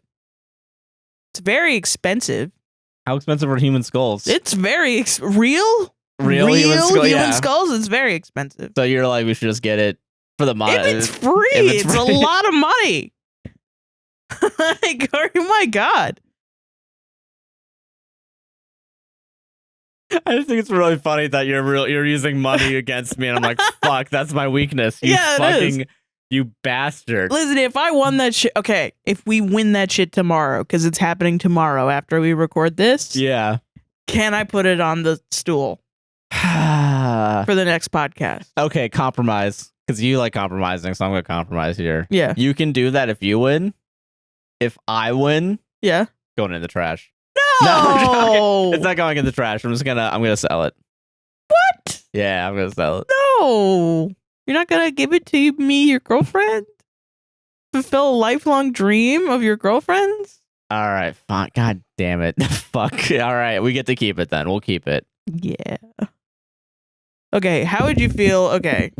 It's very expensive. How expensive are human skulls? It's very real human skulls. It's very expensive. So you're like, we should just get it for the money. If it's free, it's a lot of money. Like, oh my god. I just think it's really funny that you're using money against me, and I'm like, fuck, that's my weakness. You bastard. Listen, if I won that shit, okay, if we win that shit tomorrow, because it's happening tomorrow after we record this, can I put it on the stool for the next podcast? Okay, compromise, because you like compromising, so I'm going to compromise here. Yeah. You can do that if you win. If I win, going in the trash. No, it's not going in the trash. I'm gonna sell it. What? Yeah, I'm gonna sell it. No, you're not gonna give it to me, your girlfriend. Fulfill a lifelong dream of your girlfriends. All right, fine. God damn it. Fuck. All right, we get to keep it then. We'll keep it. Yeah. Okay, how would you feel? Okay.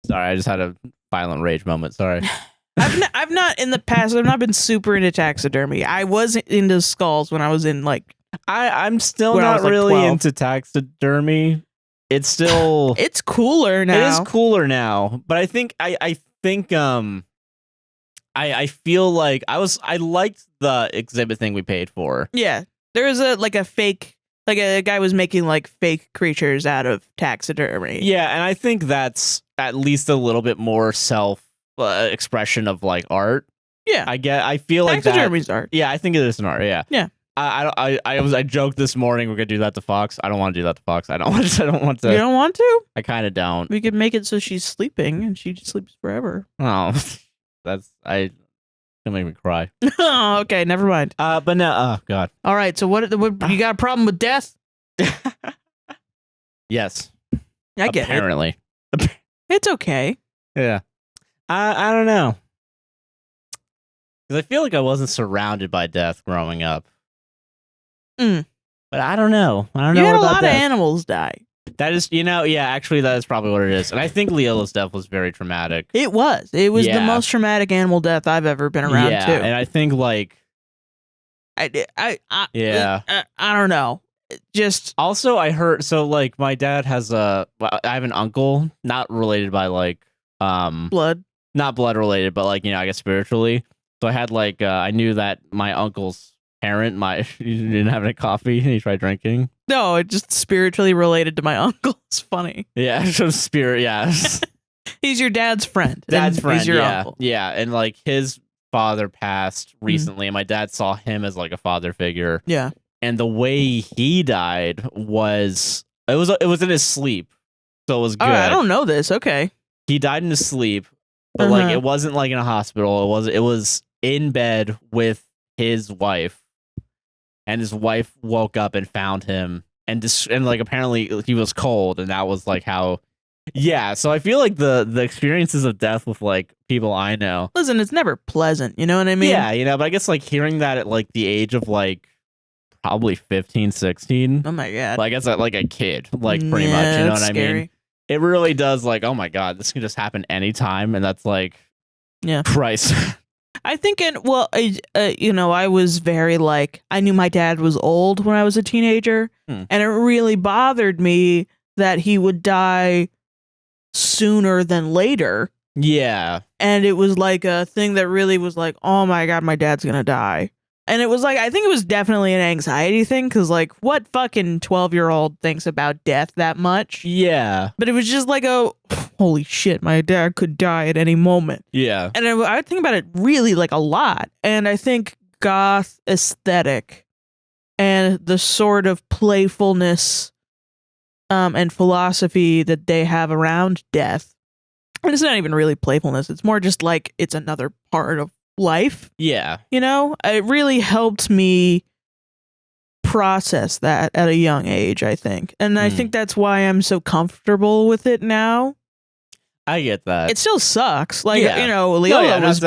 Sorry, I just had a violent rage moment. Sorry. I've not in the past. I've not been super into taxidermy. I was into skulls when I was in like. I'm still not really 12. into taxidermy. It's still. It's cooler now. It is cooler now, but I think I feel like I liked the exhibit thing we paid for. Yeah, there was a fake, like a guy was making like fake creatures out of taxidermy. Yeah, and I think that's at least a little bit more self. Expression of like art. Yeah, I feel like taxidermy's art. Yeah, I think it is an art. Yeah. Yeah. I joked this morning we're gonna do that to Fox. I don't want to do that to Fox. I don't want to. You don't want to? I kind of don't. We could make it so she's sleeping and she just sleeps forever. Oh, gonna make me cry. Oh, okay, never mind. But no. Oh God. All right. So what you got a problem with death? Yes. I get it. Apparently. It's okay. Yeah. I don't know. Because I feel like I wasn't surrounded by death growing up. But I don't know. I don't know. You had a about lot death. of animals die. That is, actually, that is probably what it is. And I think Leola's death was very traumatic. It was. It was the most traumatic animal death I've ever been around to. And I think like, I don't know. Just also I heard, so like my dad has I have an uncle, not related by like blood. Not blood related, but like, I guess spiritually. So I had like, I knew that my uncle's parent, he didn't have any coffee and he tried drinking. No, it just spiritually related to my uncle. It's funny. Yeah, so spirit, yeah. He's your dad's friend. Dad's friend, he's your uncle. Yeah, and like his father passed recently and my dad saw him as like a father figure. Yeah. And the way he died was in his sleep. So it was good. All right, I don't know this. Okay. He died in his sleep. But like it wasn't like in a hospital. It was in bed with his wife, and his wife woke up and found him, and like apparently he was cold, and that was like how. Yeah, so I feel like the experiences of death with like people I know. Listen, it's never pleasant. You know what I mean? Yeah, but I guess like hearing that at like the age of like probably 15, 16. Oh my god! Like it's like a kid, like pretty much. You know what I mean? It really does, like, oh my god, this can just happen anytime, and that's like, Christ. I think, I was very like, I knew my dad was old when I was a teenager, and it really bothered me that he would die sooner than later. Yeah. And it was like a thing that really was like, oh my god, my dad's gonna die. And it was like, I think it was definitely an anxiety thing, because like, what fucking 12-year-old thinks about death that much? Yeah. But it was just like, holy shit, my dad could die at any moment. Yeah. And I think about it really like a lot. And I think goth aesthetic and the sort of playfulness and philosophy that they have around death. And it's not even really playfulness. It's more just like it's another part of life. Yeah. You know, it really helped me process that at a young age, I think. And I think that's why I'm so comfortable with it now. I get that. It still sucks. Like, you know, Leola was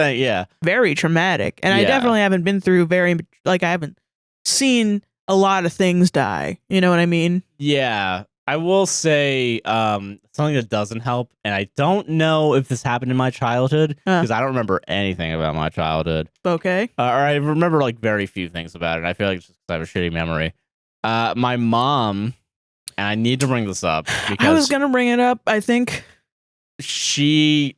very traumatic. And I definitely haven't been through I haven't seen a lot of things die. You know what I mean? Yeah. I will say something that doesn't help, and I don't know if this happened in my childhood, because I don't remember anything about my childhood. Okay. Or I remember like very few things about it, and I feel like it's just because I have a shitty memory. My mom, and I need to bring this up because I was going to bring it up, I think. She,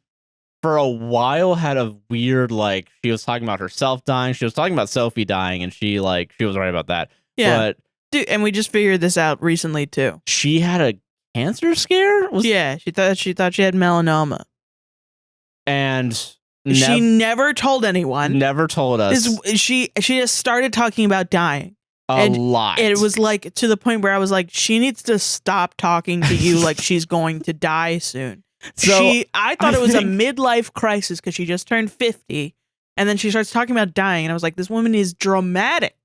for a while, had a weird, like, she was talking about herself dying. She was talking about Sophie dying, and she was right about that. Yeah. But dude, and we just figured this out recently too. She had a cancer scare? Yeah, she thought she had melanoma. And she never told anyone. Never told us. She just started talking about dying. A lot. It was like to the point where I was like, she needs to stop talking to you like she's going to die soon. So I thought it was a midlife crisis because she just turned 50, and then she starts talking about dying, and I was like, this woman is dramatic.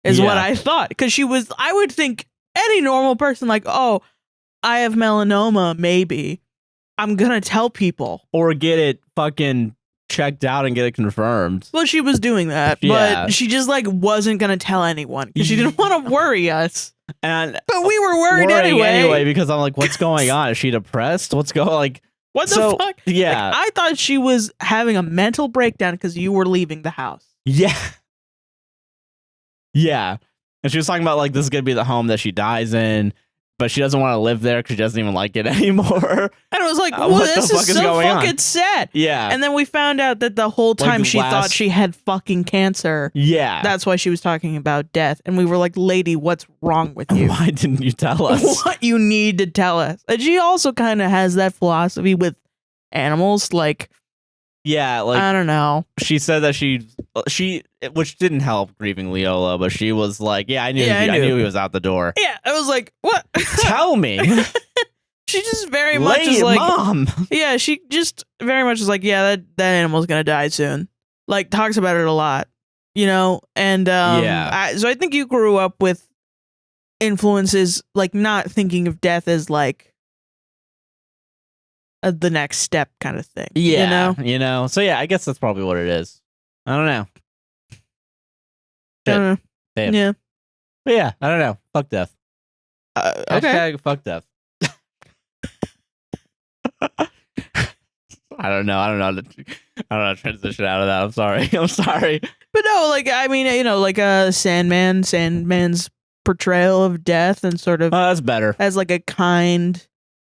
Is what I thought. Because I would think any normal person, like, oh, I have melanoma, maybe. I'm going to tell people. Or get it fucking checked out and get it confirmed. Well, she was doing that, but she just, like, wasn't going to tell anyone. Because she didn't want to worry us. But we were worried anyway. Because I'm like, what's going on? Is she depressed? What's going like? What the fuck? Yeah. Like, I thought she was having a mental breakdown because you were leaving the house. Yeah. Yeah. And she was talking about, like, this is going to be the home that she dies in, but she doesn't want to live there because she doesn't even like it anymore. And I was like, well, this is so fucking sad. Yeah. And then we found out that the whole time she thought she had fucking cancer. Yeah. That's why she was talking about death. And we were like, lady, what's wrong with you? Why didn't you tell us? What you need to tell us. And she also kind of has that philosophy with animals, like, yeah, like, I don't know. She said that she, which didn't help grieving Leola, but she was like, yeah, I knew he was out the door. Yeah, I was like, what? Tell me. She just very much is like, Mom. Yeah, she just very much is like, yeah, that animal's gonna die soon. Like, talks about it a lot, you know? And so I think you grew up with influences, like, not thinking of death as like the next step kind of thing. Yeah, you know? So yeah, I guess that's probably what it is. I don't know. Damn. Yeah. But yeah, I don't know. Fuck death. Okay. Hashtag fuck death. I don't know how to transition out of that. I'm sorry. But no, like, I mean, you know, like Sandman's portrayal of death and sort of that's better. As like a kind,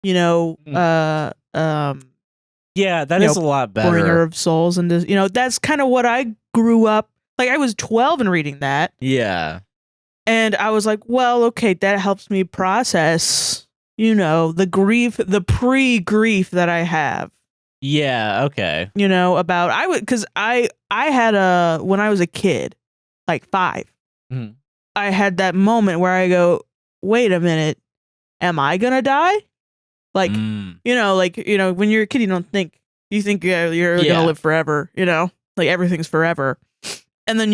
you know, yeah, that is a lot better. Bringer of souls, and you know, that's kind of what I grew up. Like, I was 12 and reading that. Yeah. And I was like, well, okay, that helps me process, you know, the grief, the pre-grief that I have. Yeah, okay. You know, because I had when I was a kid, like 5, I had that moment where I go, wait a minute, am I gonna die? Like, you know, when you're a kid, you think you're gonna live forever, you know, like everything's forever. And then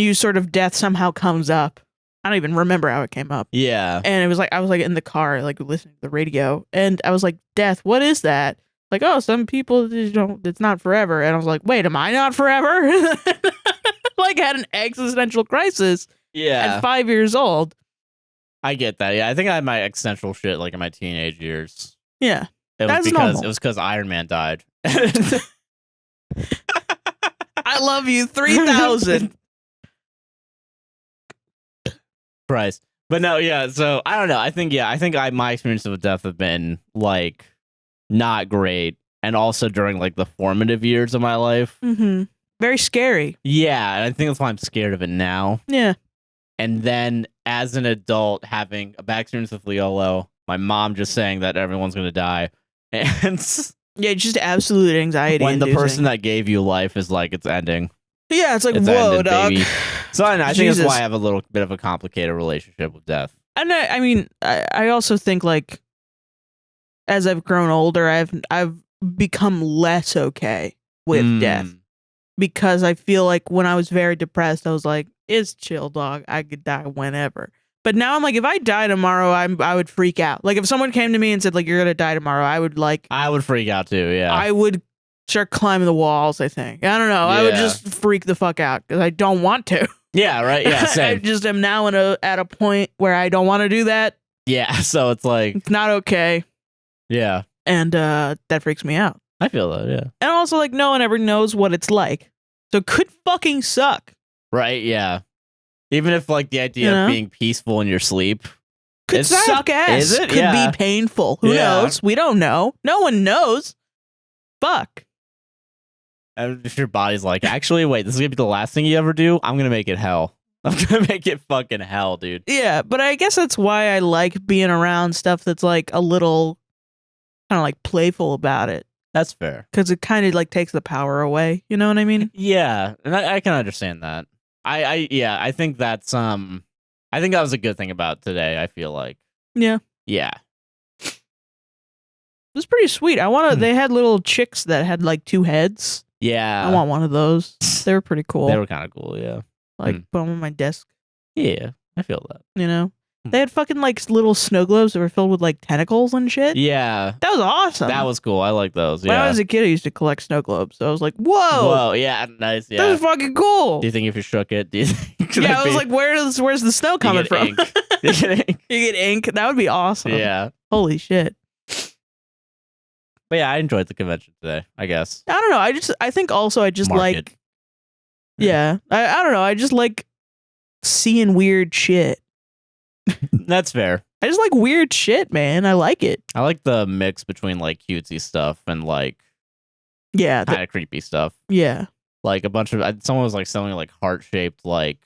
death somehow comes up. I don't even remember how it came up. Yeah. And it was like, I was like in the car, like listening to the radio, and I was like, death, what is that? Like, oh, some people it's not forever. And I was like, wait, am I not forever? Like, had an existential crisis. Yeah. At 5 years old. I get that. Yeah. I think I had my existential shit like in my teenage years. Yeah. It was because Iron Man died. I love you 3,000. Bryce. But no, yeah, so I don't know. I think my experiences with death have been like not great, and also during like the formative years of my life. Mm-hmm. very scary. Yeah, and I think that's why I'm scared of it now. Yeah. And then as an adult, having a bad experience with Leolo, my mom just saying that everyone's going to die. And yeah, just absolute anxiety. When the person that gave you life is like, it's ending. Yeah, it's like, it's whoa, ended, dog. Baby. So I think that's why I have a little bit of a complicated relationship with death. And I mean, I also think like, as I've grown older, I've become less okay with death. Because I feel like when I was very depressed, I was like, it's chill, dog. I could die whenever. But now I'm like, if I die tomorrow, I would freak out. Like if someone came to me and said like, you're going to die tomorrow, I would freak out too. Yeah. I would start climbing the walls, I think. I don't know. Yeah. I would just freak the fuck out because I don't want to. Yeah, right. Yeah, same. I just am now at a point where I don't want to do that. Yeah, so it's like, it's not okay. Yeah. And that freaks me out. I feel that, yeah. And also, like, no one ever knows what it's like. So it could fucking suck. Right, yeah. Even if, like, the idea of being peaceful in your sleep could suck ass. Is it? Could be painful. Who knows? We don't know. No one knows. Fuck. And if your body's like, actually, wait, this is going to be the last thing you ever do, I'm going to make it hell. I'm going to make it fucking hell, dude. Yeah, but I guess that's why I like being around stuff that's, like, a little kind of, like, playful about it. That's fair. Because it kind of like takes the power away. You know what I mean? Yeah, and I can understand that. I think that's I think that was a good thing about today. I feel like. Yeah. Yeah. It was pretty sweet. They had little chicks that had like 2 heads. Yeah. I want one of those. They were pretty cool. They were kind of cool. Yeah. Like put them on my desk. Yeah, I feel that. You know. They had fucking like little snow globes that were filled with like tentacles and shit. Yeah. That was awesome. That was cool. I like those. Yeah. When I was a kid, I used to collect snow globes. So I was like, whoa. Whoa. Yeah. Nice. Yeah. That was fucking cool. Do you think if you shook it, do you think I was like, where's the snow coming from? Ink. You get ink. You get ink. That would be awesome. Yeah. Holy shit. But yeah, I enjoyed the convention today, I guess. I don't know. I think also I just like. Yeah. I don't know. I just like seeing weird shit. That's fair. I just like weird shit, man. I like it. I like the mix between like cutesy stuff and like kind of creepy stuff. Yeah. Like a bunch of someone was like selling like heart-shaped like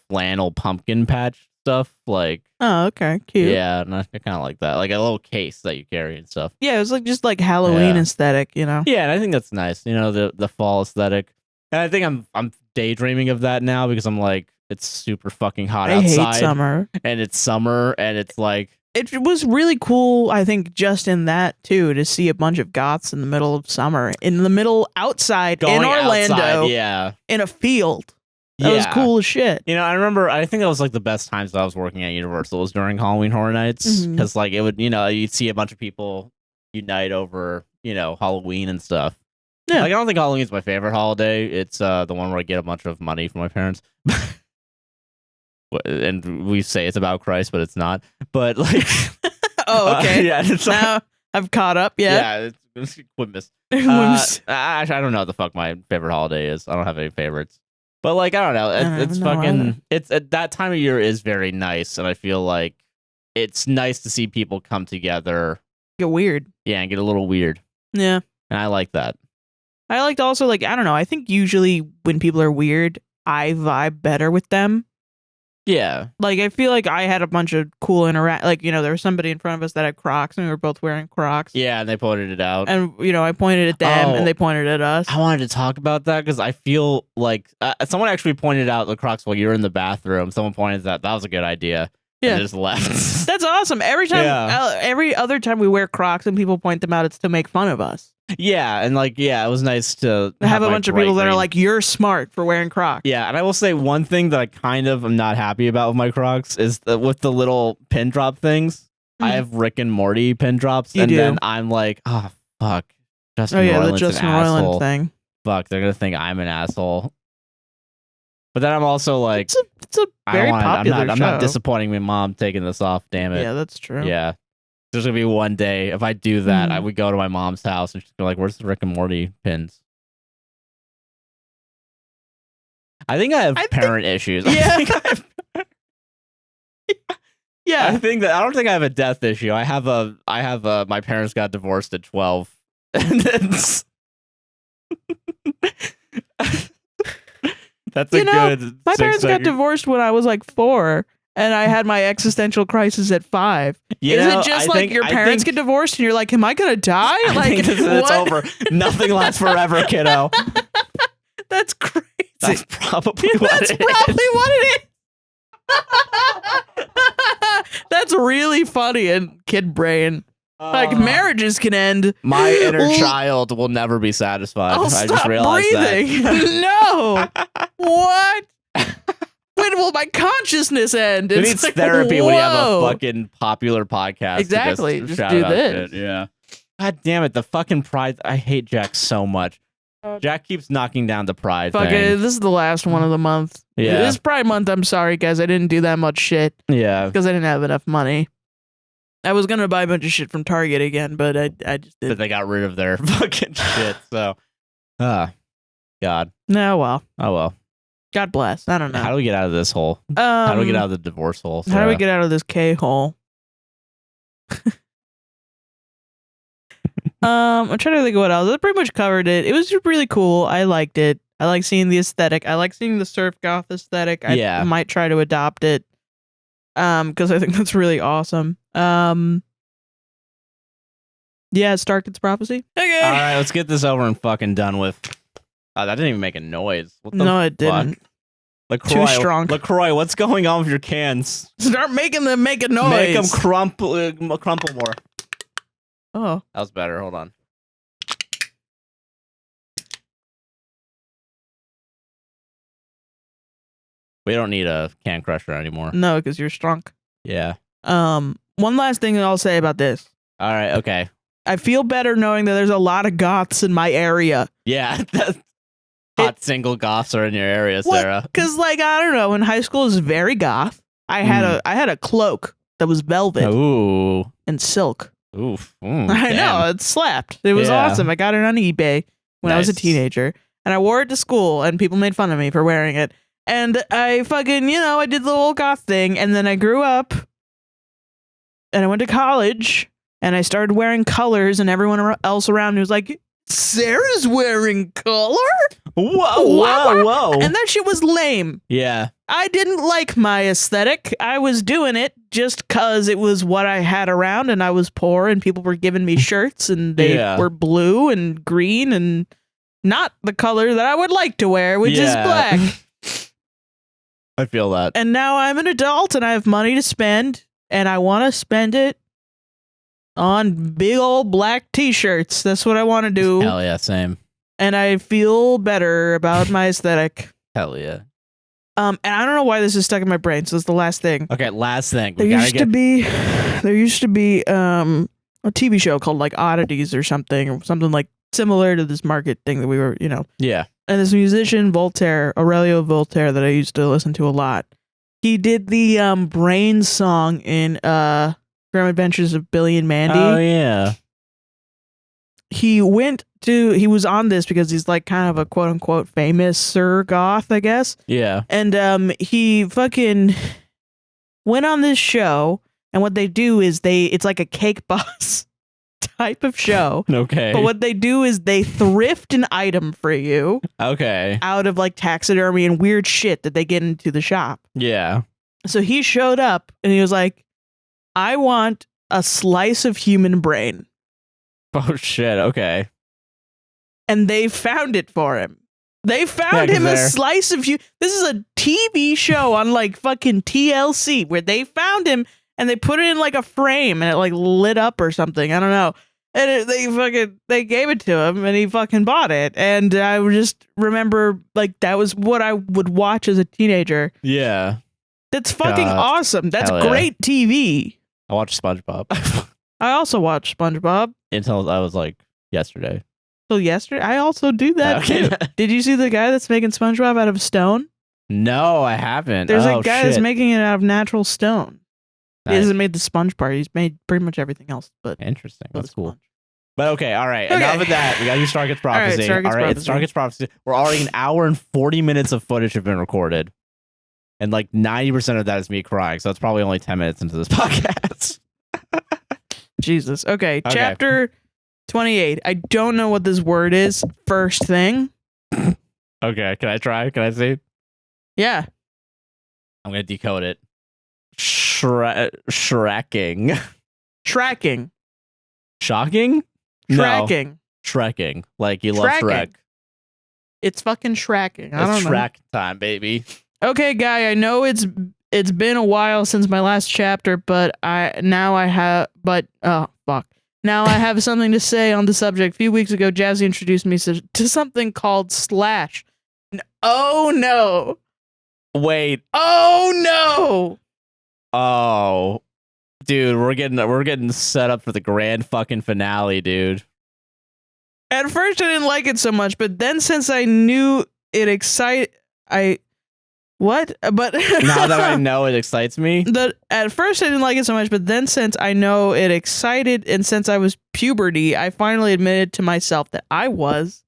flannel pumpkin patch stuff. Like okay, cute. Yeah, and I kind of like that. Like a little case that you carry and stuff. Yeah, it was like just like Halloween aesthetic, you know. Yeah, and I think that's nice. You know, the fall aesthetic. And I think I'm daydreaming of that now because I'm like, it's super fucking hot outside. I hate summer. And it's summer, and it's like... It was really cool, I think, just in that, too, to see a bunch of goths in the middle of summer. In the middle, outside, in Orlando. Outside, in a field. That was cool as shit. You know, I think that was like the best times that I was working at Universal was during Halloween Horror Nights. Because, like, it would, you know, you'd see a bunch of people unite over, you know, Halloween and stuff. Yeah. Like, I don't think Halloween is my favorite holiday. It's the one where I get a bunch of money from my parents. And we say it's about Christ, but it's not. But like, oh, okay. Yeah, it's now I've caught up. Yeah, it's Quimbus. I don't know what the fuck my favorite holiday is. I don't have any favorites. But like, I don't know. It's fucking. It's that time of year is very nice, and I feel like it's nice to see people come together. Get weird. Yeah, and get a little weird. Yeah, and I like that. I liked also like I don't know. I think usually when people are weird, I vibe better with them. Yeah. Like, I feel like I had a bunch of cool like, you know, there was somebody in front of us that had Crocs, and we were both wearing Crocs. Yeah, and they pointed it out. And, you know, I pointed at them, and they pointed at us. I wanted to talk about that, because I feel like someone actually pointed out the Crocs while you were in the bathroom. Someone pointed that was a good idea. Yeah. And just left. That's awesome. Every time, every other time we wear Crocs and people point them out, it's to make fun of us. Yeah, and like, yeah, it was nice to have a bunch of people that are like, you're smart for wearing Crocs. Yeah, and I will say one thing that I kind of am not happy about with my Crocs is with the little pin drop things. I have Rick and Morty pin drops, then I'm like, oh, fuck. Justin Roiland's the Justin Roiland thing. Fuck, they're going to think I'm an asshole. But then I'm also like, it's a very popular show. I'm not disappointing my mom taking this off, damn it. Yeah, that's true. Yeah. There's going to be one day, if I do that, I would go to my mom's house and she's going to be like, where's the Rick and Morty pins? I think I have parent issues. Yeah. Yeah. I don't think I have a death issue. I have my parents got divorced at 12. And That's a good. My parents got divorced when I was like 4. And I had my existential crisis at 5. Is it just your parents get divorced and you're like, am I going to die? I think it's over. Nothing lasts forever, kiddo. That's crazy. That's probably what That's probably what it is. That's really funny in kid brain. Marriages can end. My inner child will never be satisfied. I just realized breathing. No. What? When will my consciousness end? It needs therapy when you have a fucking popular podcast. Exactly. Just do this. Shit. Yeah. God damn it. The fucking pride. I hate Jack so much. Jack keeps knocking down the pride thing. This is the last one of the month. Yeah. This Pride month, I'm sorry, guys. I didn't do that much shit. Yeah. Because I didn't have enough money. I was going to buy a bunch of shit from Target again, but I just didn't. But they got rid of their fucking shit, so. God. No, well. Oh, well. God bless. I don't know. How do we get out of this hole? How do we get out of the divorce hole? Sarah? How do we get out of this K-hole? I'm trying to think of what else. I pretty much covered it. It was really cool. I liked it. I like seeing the aesthetic. I like seeing the surf goth aesthetic. I might try to adopt it. Because I think that's really awesome. Yeah, Starkit's prophecy. Okay. All right, let's get this over and fucking done with. That didn't even make a noise. What the No, it didn't. LaCroix, Too strong. LaCroix, what's going on with your cans? Start making them make a noise. Make them crumple more. Oh. That was better. Hold on. We don't need a can crusher anymore. No, because you're strong. Yeah. One last thing that I'll say about this. All right. Okay. I feel better knowing that there's a lot of goths in my area. Yeah. Hot single goths are in your area, Sarah. Because, I don't know, in high school it was very goth. I had a cloak that was velvet and silk. Oof. I know, it slapped. It was awesome. I got it on eBay when I was a teenager. And I wore it to school, and people made fun of me for wearing it. And I fucking, I did the whole goth thing. And then I grew up, and I went to college, and I started wearing colors, and everyone else around me was like, Sarah's wearing color? Whoa. And that shit was lame. Yeah. I didn't like my aesthetic. I was doing it just because it was what I had around, and I was poor, and people were giving me shirts, and they were blue and green and not the color that I would like to wear, which is black. I feel that. And now I'm an adult, and I have money to spend, and I want to spend it on big old black t-shirts. That's what I want to do. Hell yeah, same. And I feel better about my aesthetic. Hell yeah. And I don't know why this is stuck in my brain, so it's the last thing. Okay, last thing. There used to be a TV show called Oddities or something like similar to this market thing that we were, Yeah. And this musician Aurelio Voltaire, that I used to listen to a lot. He did the Brain song in Grim Adventures of Billy and Mandy. Oh yeah. He was on this because he's kind of a quote unquote famous Sir Goth, I guess. Yeah. And he fucking went on this show, and what they do is it's like a Cake Boss type of show. Okay. But what they do is they thrift an item for you. Okay. Out of taxidermy and weird shit that they get into the shop. Yeah. So he showed up and he was like, I want a slice of human brain. Oh shit, okay. And they found it for him. They found him a slice of This is a TV show on fucking TLC where they found him and they put it in a frame and it lit up or something. I don't know. And they gave it to him and he fucking bought it. And I just remember that was what I would watch as a teenager. Yeah. That's fucking awesome. That's great TV. I watched SpongeBob. I also watched SpongeBob. Until I was yesterday. Till yesterday? I also do that too. Did you see the guy that's making SpongeBob out of stone? No, I haven't. There's a guy that's making it out of natural stone. Nice. He hasn't made the sponge part. He's made pretty much everything else. But interesting. That's cool. But okay, all right. Enough of that. We got to do Starkit's prophecy. All right, it's Starkit's prophecy. We're already an hour and 40 minutes of footage have been recorded. And 90% of that is me crying. So it's probably only 10 minutes into this podcast. Jesus. Okay. Chapter 28. I don't know what this word is. First thing. Okay. Can I try? Can I see? Yeah. I'm going to decode it. Shrekking. Tracking. Shocking? Tracking. No. Shrekking. Like you love Shrek. It's fucking tracking. I don't know. Shrek time, baby. Okay, guy, I know it's been a while since my last chapter, but now I have something to say on the subject. A few weeks ago, Jazzy introduced me to something called Slash. Oh no. Wait. Oh no. Oh. Dude, we're getting set up for the grand fucking finale, dude. At first I didn't like it so much, but then since I knew it But now that I know it excites me. At first I didn't like it so much, but then since I know it excited and since I was puberty, I finally admitted to myself that I was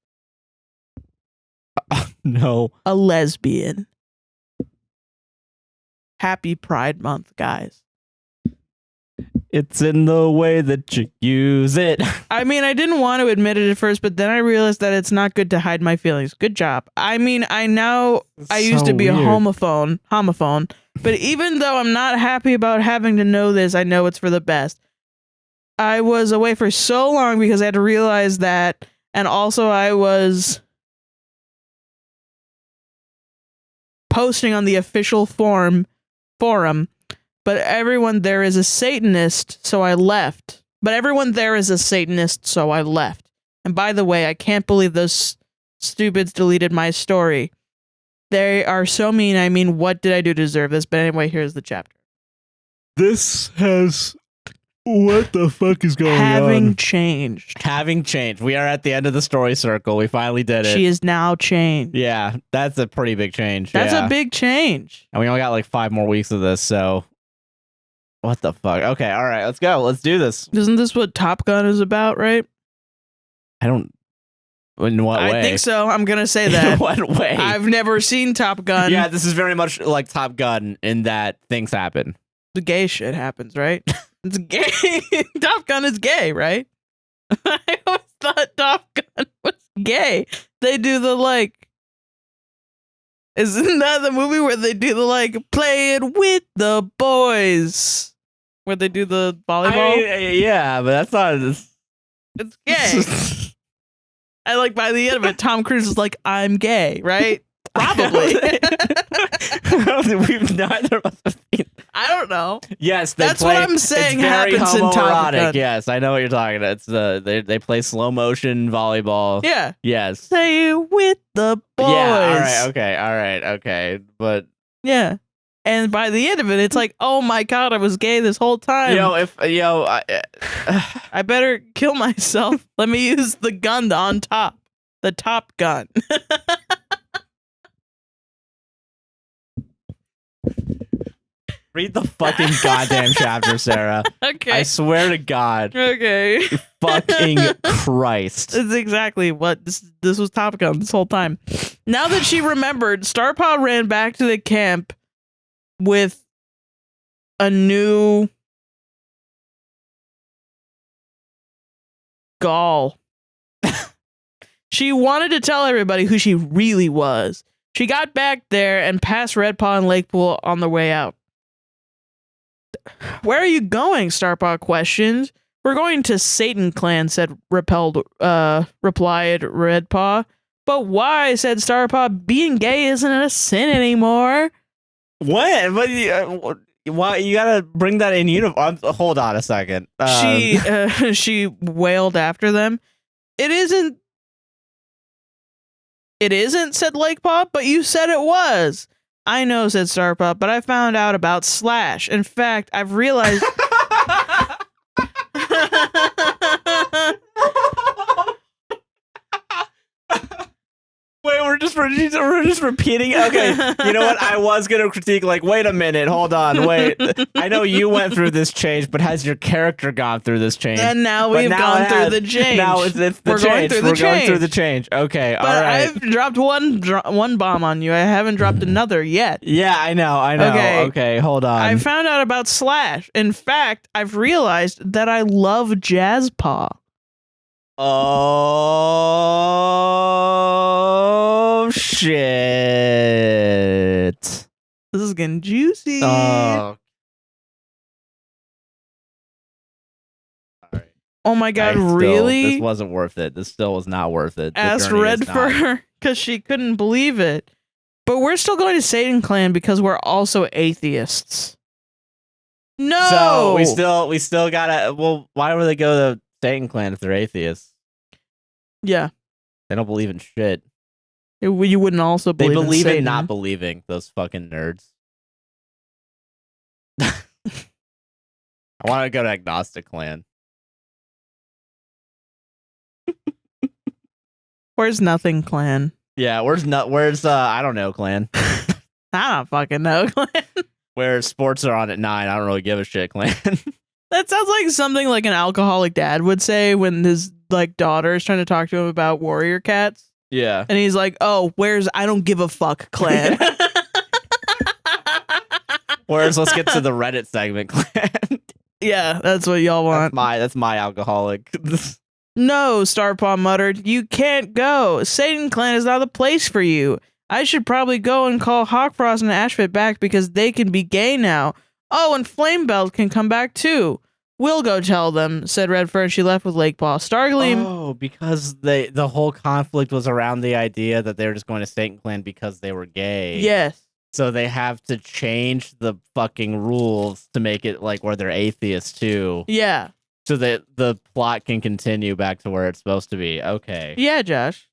no, a lesbian. Happy Pride Month, guys. It's in the way that you use it. I mean, I didn't want to admit it at first, but then I realized that it's not good to hide my feelings. Good job. I mean, I used to be a homophone, but even though I'm not happy about having to know this, I know it's for the best. I was away for so long because I had to realize that, and also I was posting on the official forum, but everyone there is a Satanist, so I left. And by the way, I can't believe those stupids deleted my story. They are so mean. I mean, what did I do to deserve this? But anyway, here's the chapter. What the fuck is going on? Having changed. We are at the end of the story circle. We finally did it. She is now changed. Yeah, that's a pretty big change. That's a big change. And we only got like 5 more weeks of this, so... What the fuck? Okay, all right, let's go. Let's do this. Isn't this what Top Gun is about, right? I don't... In what way? I think so. I'm going to say that. In what way? I've never seen Top Gun. Yeah, this is very much like Top Gun in that things happen. The gay shit happens, right? It's gay. Top Gun is gay, right? I always thought Top Gun was gay. They do the like... Isn't that the movie where they do the like, playing with the boys? Where they do the volleyball? Yeah, but that's not... It's gay. I like by the end of it, Tom Cruise is like, I'm gay, right? Probably. We've neither of us seen. I don't know. Yes, that's what I'm saying happens in Top Gun. Yes, I know what you're talking about. It's they play slow motion volleyball. Yeah. Yes. Play with the boys. Yeah. All right. Okay. But yeah. And by the end of it, it's like, oh my god, I was gay this whole time. I better kill myself. Let me use the gun on top, the Top Gun. Read the fucking goddamn chapter, Sarah. Okay. I swear to God. Okay. Fucking Christ. That's exactly what this was Top Gun this whole time. Now that she remembered, Starpaw ran back to the camp with a new gall. She wanted to tell everybody who she really was. She got back there and passed Redpaw and Lakepool on the way out. Where are you going? Starpaw questioned. We're going to Satan Clan, replied Redpaw. But why? Said Starpaw. Being gay isn't a sin anymore. What? But why you gotta bring that in uniform? Hold on a second. She wailed after them. It isn't, said Lakepaw, but you said it was. I know, said Starpaw, but I found out about Slash. In fact, I've realized... Wait, we're just repeating. Okay, you know what? I was gonna critique. Like, wait a minute, hold on, wait. I know you went through this change, but has your character gone through this change? And now we've gone through the change. Now it's the change. We're going through the change. Okay, all right. I've dropped one bomb on you. I haven't dropped another yet. Yeah, I know. Okay, hold on. I found out about Slash. In fact, I've realized that I love Jazzpaw. Oh shit. is getting juicy. Oh. Sorry. Oh my god, really? This wasn't worth it. This still was not worth it. Asked Redfur because she couldn't believe it. But we're still going to Satan Clan because we're also atheists. No. So we still gotta. Well, why would they go to Satan Clan if they're atheists? Yeah. They don't believe in shit. You wouldn't also believe They believe in Satan. not believing, those fucking nerds. I want to go to Agnostic Clan. Where's Nothing Clan? Yeah, where's I don't know Clan. I don't fucking know Clan. Where sports are on at 9, I don't really give a shit Clan. That sounds like something like an alcoholic dad would say when his like daughter is trying to talk to him about warrior cats. Yeah. And he's like, "Oh, where's I don't give a fuck Clan." Whereas let's get to the Reddit segment Clan. Yeah, that's what y'all want. That's my alcoholic. No, Starpaw muttered. You can't go. Satan Clan is not the place for you. I should probably go and call Hawkfrost and Ashfit back because they can be gay now. Oh, and Flamebelt can come back too. We'll go tell them, said Redfur, and she left with Lakepaw. Stargleam. Oh, because the whole conflict was around the idea that they were just going to Satan Clan because they were gay. Yes. So they have to change the fucking rules to make it like where they're atheists too. Yeah. So that the plot can continue back to where it's supposed to be. Okay. Yeah, Josh.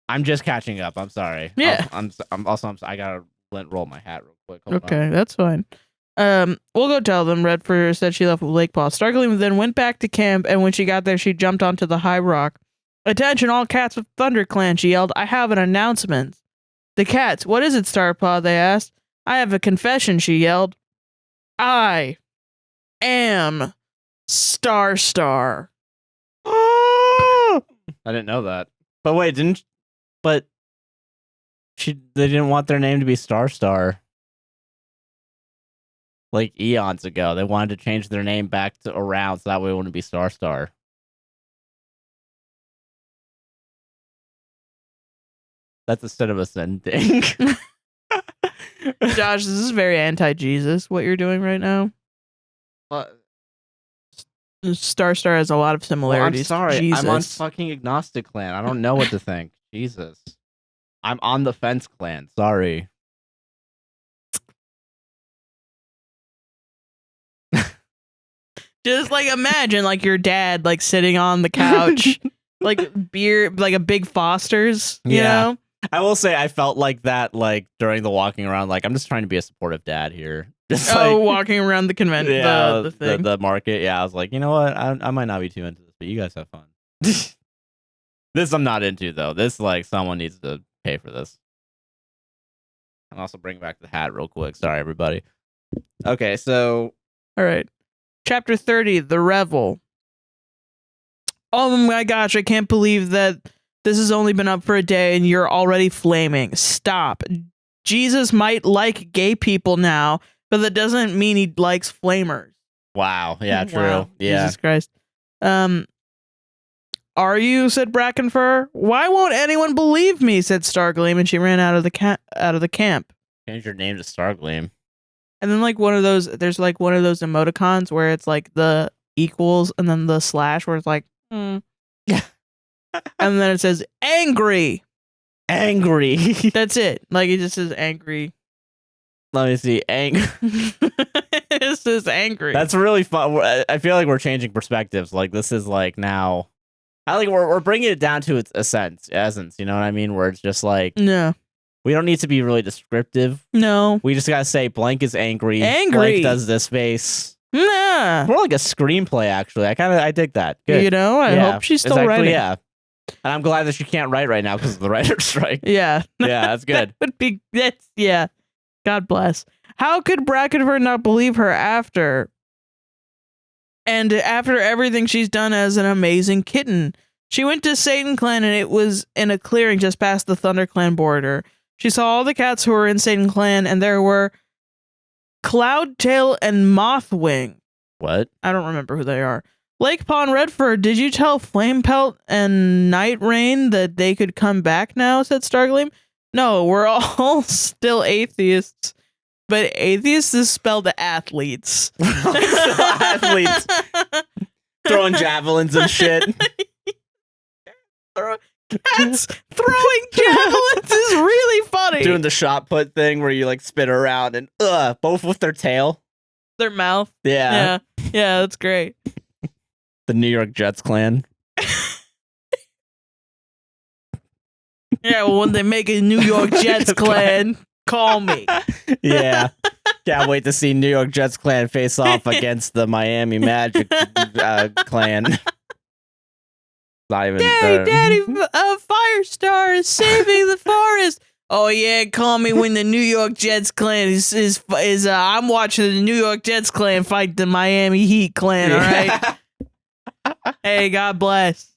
I'm just catching up. I'm sorry. Yeah. I gotta roll my hat real quick. Hold Okay, on. that's fine. We'll go tell them. Redfur said she left with Lakepaw. Stargleam then went back to camp, and when she got there, she jumped onto the high rock. Attention, all cats of ThunderClan, she yelled. I have an announcement. The cats, what is it, Starpaw? They asked. I have a confession, she yelled. I am Star. I didn't know that. But wait, they didn't want their name to be Star. Like eons ago. They wanted to change their name back to around so that way it wouldn't be Star. That's instead of a thing. Josh, this is very anti-Jesus, what you're doing right now. Star has a lot of similarities. Well, I'm sorry. Jesus. I'm on fucking Agnostic Clan. I don't know what to think. Jesus. I'm on the Fence Clan. Sorry. Just like imagine like your dad like sitting on the couch, like beer, like a big Foster's, you know? I will say I felt like that like during the walking around, like I'm just trying to be a supportive dad here. Just walking around the convention, the thing. The market. Yeah, I was like, you know what? I might not be too into this, but you guys have fun. This I'm not into though. This like someone needs to pay for this. I'll also bring back the hat real quick. Sorry, everybody. Okay, so all right. Chapter 30, The Revel. Oh my gosh, I can't believe that this has only been up for a day and you're already flaming. Stop. Jesus might like gay people now, but that doesn't mean he likes flamers. Wow. Yeah, true. Wow. Yeah. Jesus Christ. Are you? Said Brackenfur. Why won't anyone believe me? Said Stargleam, and she ran out of the camp. Change your name to Stargleam. And then like there's like one of those emoticons where it's like the equals and then the slash where it's like, and then it says angry. That's it. Like it just says angry. Let me see. It says angry. That's really fun. I feel like we're changing perspectives. Like this is like now, I like we're bringing it down to its essence. You know what I mean? Where it's just like no. We don't need to be really descriptive. No. We just gotta say blank is angry. Angry. Blank does this face. Nah. More like a screenplay, actually. I dig that. Good. You know, I hope she's still writing. Yeah. And I'm glad that she can't write right now because of the writer's strike. Yeah. Yeah, that's good. Yeah. God bless. How could Brackenfur not believe her after everything she's done as an amazing kitten? She went to Satan Clan and it was in a clearing just past the ThunderClan border. She saw all the cats who were in Satan Clan, and there were Cloudtail and Mothwing. What? I don't remember who they are. Lakepaw and Redfur, did you tell Flamepelt and Night Rain that they could come back now? Said Stargleam. No, we're all still atheists. But atheists is spelled athletes. Athletes throwing javelins and shit. Cats throwing javelins is really funny. Doing the shot put thing where you like spin around and both with their tail. Their mouth. Yeah. Yeah, that's great. The New York Jets clan. Yeah, well, when they make a New York Jets clan, call me. Yeah. Can't wait to see New York Jets clan face off against the Miami Magic clan. Not even Daddy, Firestar is saving the forest. Oh yeah, call me when the New York Jets clan is I'm watching the New York Jets clan fight the Miami Heat clan. All right. Hey, God bless.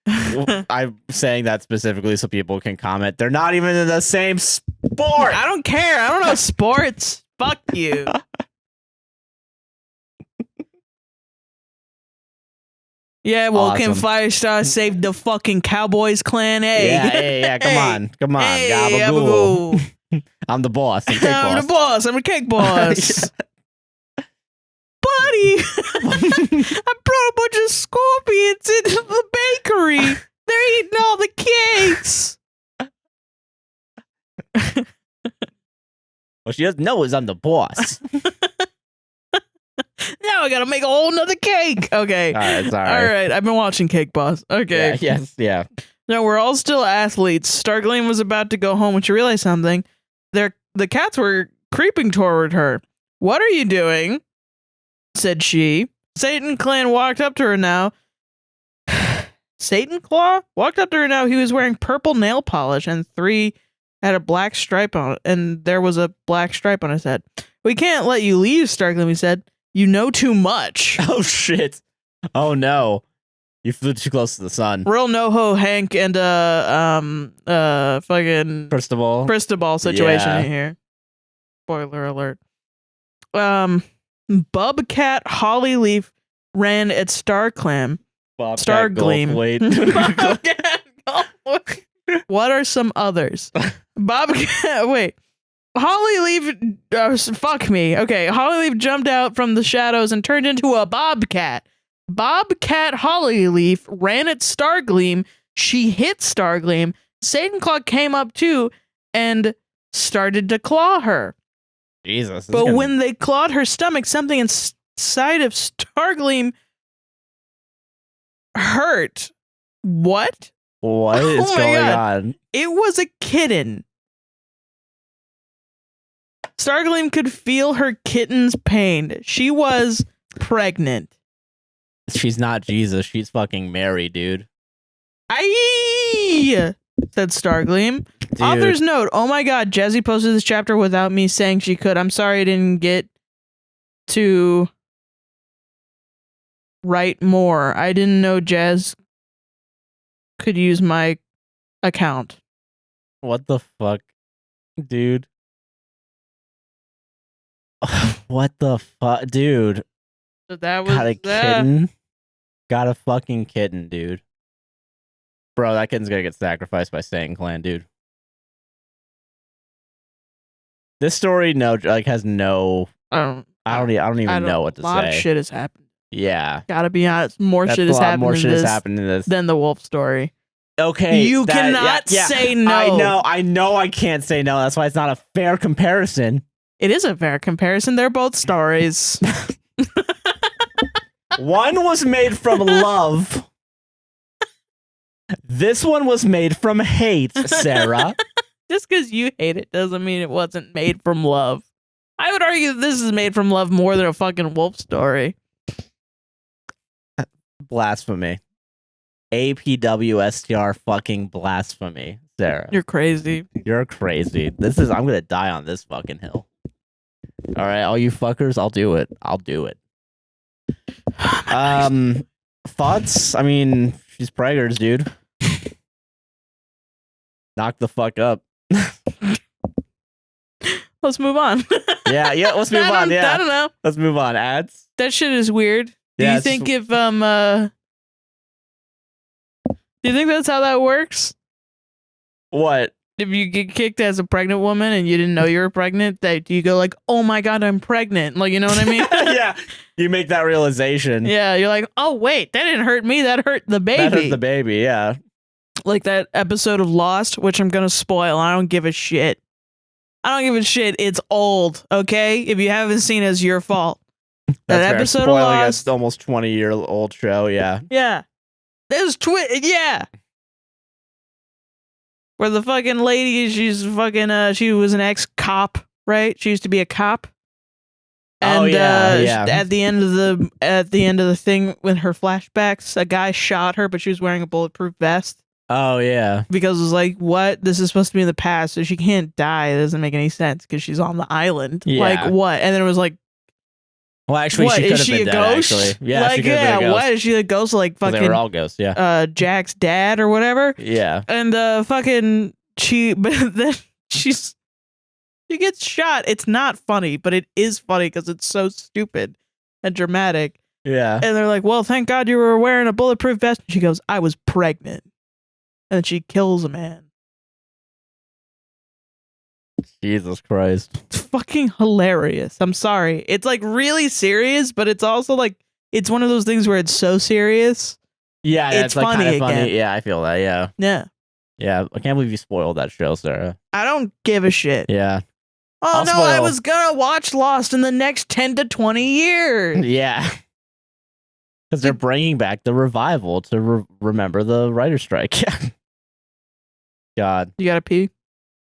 I'm saying that specifically so people can comment. They're not even in the same sport. I don't care. I don't know sports. Fuck you. Yeah, well, Awesome. can Firestar save the fucking Cowboys clan? Hey. Yeah. Come on. Hey, Gabagool. I'm the boss. I'm the boss. I'm the cake boss. Buddy, I brought a bunch of scorpions into the bakery. They're eating all the cakes. Well, she doesn't know I'm the boss. Now I gotta make a whole nother cake. Okay. All right, sorry. All right. I've been watching Cake Boss. Okay. Yeah. No, we're all still athletes. Stargleam was about to go home when she realized something. The cats were creeping toward her. What are you doing? Said she. Satan Clan walked up to her now. Satan Claw walked up to her now. He was wearing purple nail polish and 3 had a black stripe on it. And there was a black stripe on his head. We can't let you leave, Stargleam, he said. You know too much. Oh, shit. Oh, no. You flew too close to the sun. Real NoHo Hank and fucking Cristobal situation here. Spoiler alert. Bubcat Hollyleaf ran at Stargleam. What are some others? Bobcat. Wait. Hollyleaf. Fuck me. Okay. Hollyleaf jumped out from the shadows and turned into a bobcat. Bobcat Hollyleaf ran at Stargleam. She hit Stargleam. Satan Claw came up too and started to claw her. Jesus. But when they clawed her stomach, something inside of Stargleam hurt. What? What is going on? It was a kitten. Stargleam could feel her kitten's pain. She was pregnant. She's not Jesus. She's fucking Mary, dude. Aye, said Stargleam. Dude. Author's note. Oh my god, Jazzy posted this chapter without me saying she could. I'm sorry I didn't get to write more. I didn't know Jazz could use my account. What the fuck, dude? What the fuck, dude? So that was got a kitten. Got a fucking kitten, dude. Bro, that kitten's gonna get sacrificed by Satan Clan, dude. This story, has no. I don't even know what to say. A lot of shit has happened. Yeah, gotta be honest. More shit has happened in this than the wolf story. Okay, you cannot say no. I know. I can't say no. That's why it's not a fair comparison. It is a fair comparison. They're both stories. One was made from love. This one was made from hate, Sarah. Just because you hate it doesn't mean it wasn't made from love. I would argue that this is made from love more than a fucking wolf story. Blasphemy. APWSTR fucking blasphemy, Sarah. You're crazy. You're crazy. I'm gonna die on this fucking hill. All right, all you fuckers, I'll do it. Thoughts? I mean, she's preggers, dude. Knock the fuck up. Let's move on. Yeah, let's move on. Yeah. I don't know. Let's move on. Ads? That shit is weird. Do you think if do you think that's how that works? What? if you get kicked as a pregnant woman and you didn't know you were pregnant, that you go like, oh my God, I'm pregnant. Like, you know what I mean? Yeah. You make that realization. Yeah. You're like, oh, wait, that didn't hurt me. That hurt the baby. That hurt the baby. Yeah. Like that episode of Lost, which I'm going to spoil. I don't give a shit. I don't give a shit. It's old. Okay. If you haven't seen it, it's your fault. That episode of Lost. Almost 20-year-old show. Yeah. Yeah. There's yeah. Where the fucking lady, she's fucking, she was an ex-cop, right? She used to be a cop. And yeah. at the end of the thing with her flashbacks, a guy shot her, but she was wearing a bulletproof vest. Oh yeah. Because it was like, what? This is supposed to be in the past, so she can't die. It doesn't make any sense because she's on the island. Yeah. Like what? And then it was like, well, actually, what, she could is have she been a dead, ghost? actually. Yeah, like, she could have been a ghost. What is she a ghost? Like fucking. They were all ghosts. Yeah. Jack's dad or whatever. Yeah. And fucking but then she gets shot. It's not funny, but it is funny because it's so stupid and dramatic. Yeah. And they're like, well, thank God you were wearing a bulletproof vest. And she goes, I was pregnant. And then she kills a man. Jesus Christ. It's fucking hilarious. I'm sorry. It's like really serious, but it's also like, it's one of those things where it's so serious. Yeah, it's like funny kind again. of funny. Yeah, I feel that. Yeah. Yeah. Yeah. I can't believe you spoiled that show, Sarah. I don't give a shit. Yeah. Oh, no, I was going to watch Lost in the next 10 to 20 years. Yeah. Because they're bringing back the revival to remember the writer's strike. God. You got to pee?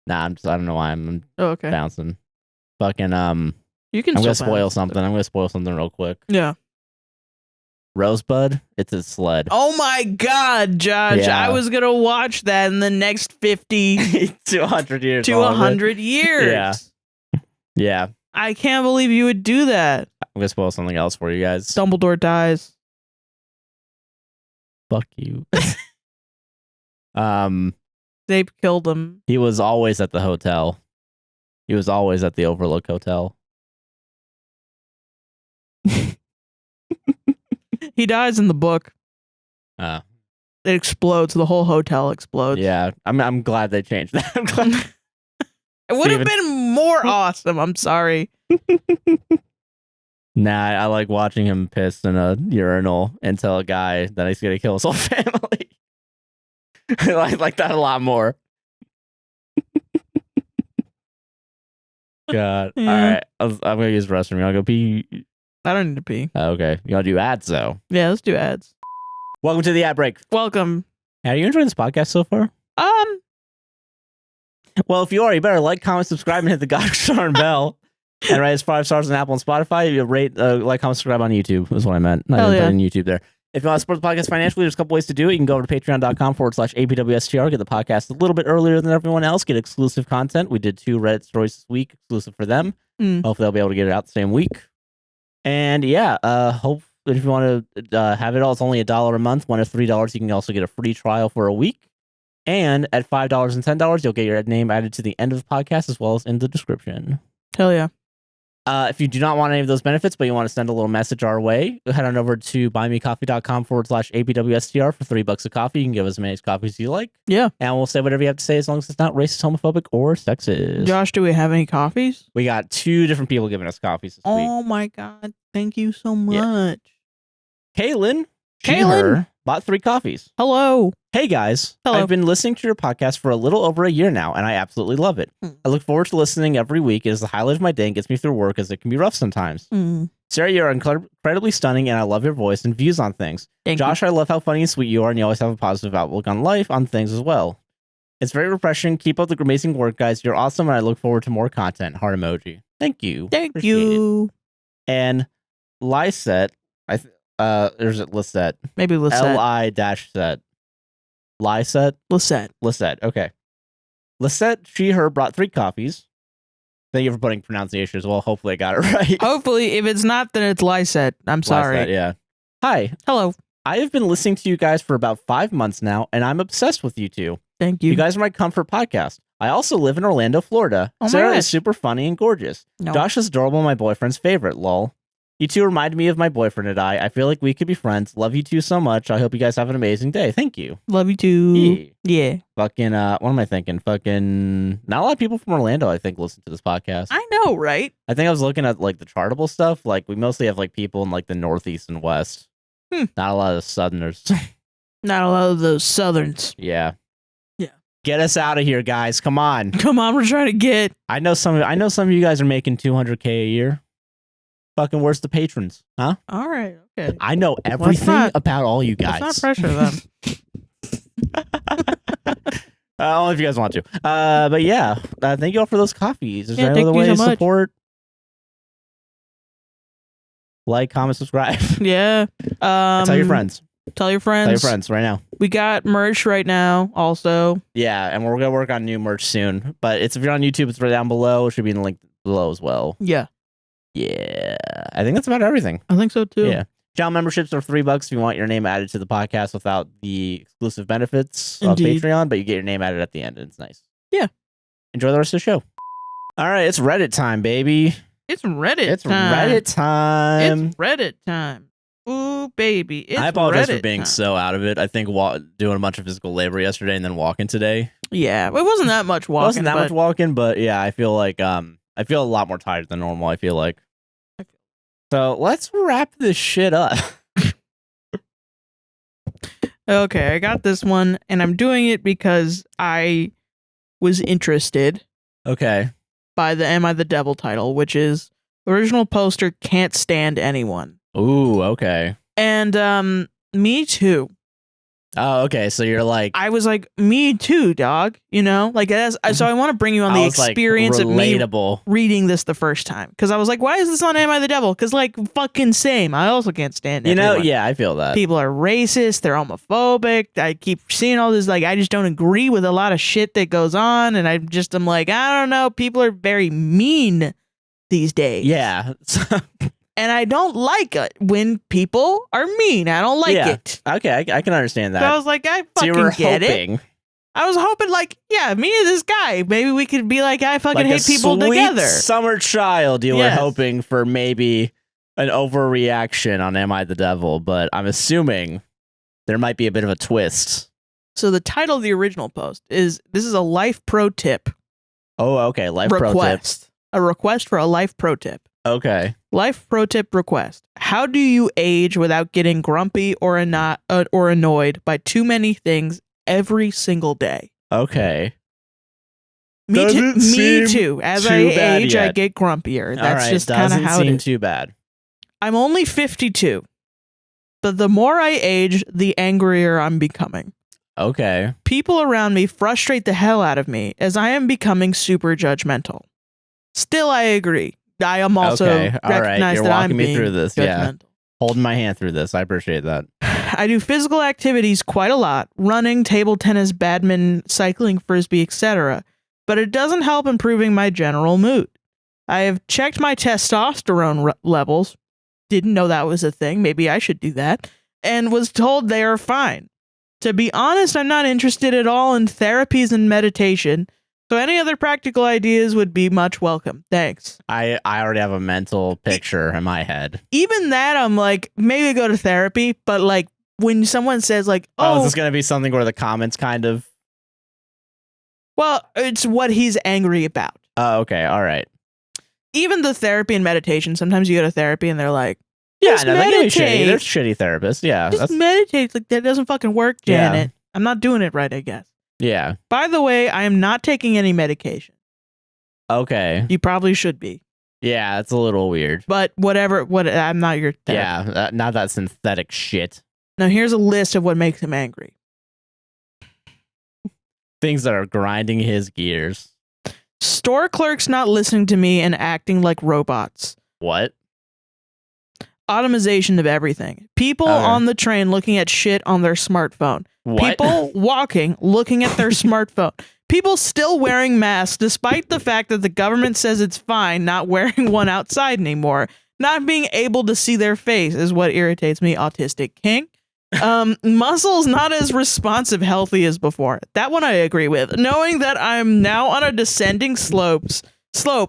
Nah, I don't know why I'm okay. bouncing. Fucking, you can I'm going to spoil something. I'm going to spoil something real quick. Yeah. Rosebud, it's a sled. Oh my God, Josh. Yeah. I was going to watch that in the next 50 to 100 years. To 100 years. Yeah. Yeah. I can't believe you would do that. I'm going to spoil something else for you guys. Dumbledore dies. Fuck you. They killed him. He was always at the hotel. He was always at the Overlook Hotel. He dies in the book. It explodes. The whole hotel explodes. Yeah, I'm glad they changed that. I'm glad. It would have been more awesome. I'm sorry. Nah, I like watching him piss in a urinal and tell a guy that he's gonna kill his whole family. I like that a lot more. God. Yeah. All right. I'm gonna use the restroom. You wanna go pee? I don't need to pee. Okay. You wanna do ads though? Yeah, let's do ads. Welcome to the ad break. Welcome. Are you enjoying this podcast so far? Well, if you are, you better like, comment, subscribe, and hit the darn bell. And rate us 5 stars on Apple and Spotify. You rate, like, comment, subscribe on YouTube is what I meant. I didn't put in YouTube there. If you want to support the podcast financially, there's a couple ways to do it. You can go over to patreon.com/APWSTR, get the podcast a little bit earlier than everyone else, get exclusive content. We did 2 Reddit stories this week, exclusive for them. Hopefully they'll be able to get it out the same week. And yeah, hope if you want to have it all, it's only $1 a month. $1 to $3, you can also get a free trial for a week. And at $5 and $10, you'll get your name added to the end of the podcast as well as in the description. Hell yeah. If you do not want any of those benefits, but you want to send a little message our way, head on over to buymecoffee.com/APWSTR for $3 a coffee. You can give us as many coffees as you like. Yeah. And we'll say whatever you have to say as long as it's not racist, homophobic, or sexist. Josh, do we have any coffees? We got 2 different people giving us coffees this week. Oh my God. Thank you so much. Kaylin, her, bought 3 coffees. Hello. Hey guys, Hello. I've been listening to your podcast for a little over a year now, and I absolutely love it. I look forward to listening every week. It is the highlight of my day and gets me through work as it can be rough sometimes. Sarah, you're incredibly stunning, and I love your voice and views on things. Thank Josh, you. I love how funny and sweet you are, and you always have a positive outlook on life, on things as well. It's very refreshing. Keep up the amazing work, guys. You're awesome, and I look forward to more content. Heart emoji. Thank you. Thank Appreciate you. it. And Lysette, there's Lisette. Maybe Lisette. L-I-set. Lysette? Lisette, okay. Lisette, she, her, brought 3 coffees. Thank you for putting pronunciation as well. Hopefully I got it right. Hopefully, if it's not, then it's Lysette. I'm sorry. Lysette, yeah. Hi. Hello. I have been listening to you guys for about 5 months now, and I'm obsessed with you 2. Thank you. You guys are my comfort podcast. I also live in Orlando, Florida. Oh my Sarah God. is super funny and gorgeous. No. Josh is adorable, my boyfriend's favorite, lol. You two reminded me of my boyfriend and I. I feel like we could be friends. Love you two so much. I hope you guys have an amazing day. Thank you. Love you too. Yeah. Fucking, what am I thinking? Fucking, not a lot of people from Orlando, I think, listen to this podcast. I know, right? I think I was looking at, like, the chartable stuff. Like, we mostly have, like, people in, like, the Northeast and West. Not a lot of Southerners. Not a lot of those Southerns. Yeah. Get us out of here, guys. Come on. Come on, we're trying to get. I know some of you guys are making $200K a year. Fucking where's the patrons? Huh? All right. Okay. I know everything about all you guys. Let's not pressure them. Only if you guys want to. But yeah, thank you all for those coffees. Is there any other way so to much. support? Like, comment, subscribe. Yeah. Tell your friends. Tell your friends. Tell your friends right now. We got merch right now also. Yeah, and we're gonna work on new merch soon. But if you're on YouTube, it's right down below. It should be in the link below as well. Yeah. Yeah. I think that's about everything. I think so too. Yeah. Channel memberships are $3 if you want your name added to the podcast without the exclusive benefits of Patreon, but you get your name added at the end and it's nice. Yeah. Enjoy the rest of the show. All right, it's Reddit time, baby. It's Reddit It's time. Reddit time. It's Reddit time. Ooh, baby. It's I apologize Reddit for being time. so out of it. I think doing a bunch of physical labor yesterday and then walking today. Yeah, it wasn't that much walking. It wasn't that much walking, but yeah, I feel like I feel a lot more tired than normal, I feel like. So let's wrap this shit up. Okay, I got this one, and I'm doing it because I was interested Okay. by the Am I the Devil title, which is original poster can't stand anyone. Ooh, okay. And me too. Oh, okay. So you're like, I was like, me too, dog. You know, like so I want to bring you on the experience of me reading this the first time, because I was like, why is this on Am I the Devil? Because like fucking same. I also can't stand it. Yeah, I feel that. People are racist. They're homophobic. I keep seeing all this. Like, I just don't agree with a lot of shit that goes on, and I'm like, I don't know. People are very mean these days. Yeah. And I don't like it when people are mean. I don't like it. Okay, I can understand that. So I was like, I fucking get it. I was hoping, like, yeah, me and this guy, maybe we could be like, I fucking hate people together. Summer child, you were hoping for maybe an overreaction on Am I the Devil, but I'm assuming there might be a bit of a twist. So the title of the original post is, this is a life pro tip. Oh, okay, life pro tip. A request for a life pro tip. Okay. Life pro tip request. How do you age without getting grumpy or annoyed by too many things every single day? Okay. Me too. As I age, I get grumpier. That's just kind of how it is. Doesn't seem too bad. I'm only 52, but the more I age, the angrier I'm becoming. Okay. People around me frustrate the hell out of me as I am becoming super judgmental. Still, I agree. I am also recognize You're that walking I'm me being through this. judgmental. Yeah. Holding my hand through this. I appreciate that. I do physical activities quite a lot, running, table tennis, badminton, cycling, frisbee, etc. But it doesn't help improving my general mood. I have checked my testosterone levels. Didn't know that was a thing. Maybe I should do that. And was told they are fine. To be honest, I'm not interested at all in therapies and meditation. So any other practical ideas would be much welcome. Thanks. I already have a mental picture in my head. Even that, I'm like, maybe go to therapy. But like when someone says like, is this going to be something where the comments kind of... Well, it's what he's angry about. Oh, okay. All right. Even the therapy and meditation, sometimes you go to therapy and they're like, yeah, no, they give me shitty. There's shitty therapists. Yeah. Just meditate. Like, that doesn't fucking work, Janet. Yeah. I'm not doing it right, I guess. Yeah. By the way, I am not taking any medication. Okay. You probably should be. Yeah, it's a little weird. But whatever. I'm not your therapist. Yeah, not that synthetic shit. Now, here's a list of what makes him angry. Things that are grinding his gears. Store clerks not listening to me and acting like robots. What? Automation of everything. People on the train looking at shit on their smartphone. What? People walking, looking at their smartphone. People still wearing masks despite the fact that the government says it's fine not wearing one outside anymore. Not being able to see their face is what irritates me, autistic king. Muscles not as responsive, healthy as before. That one I agree with. Knowing that I'm now on a descending slope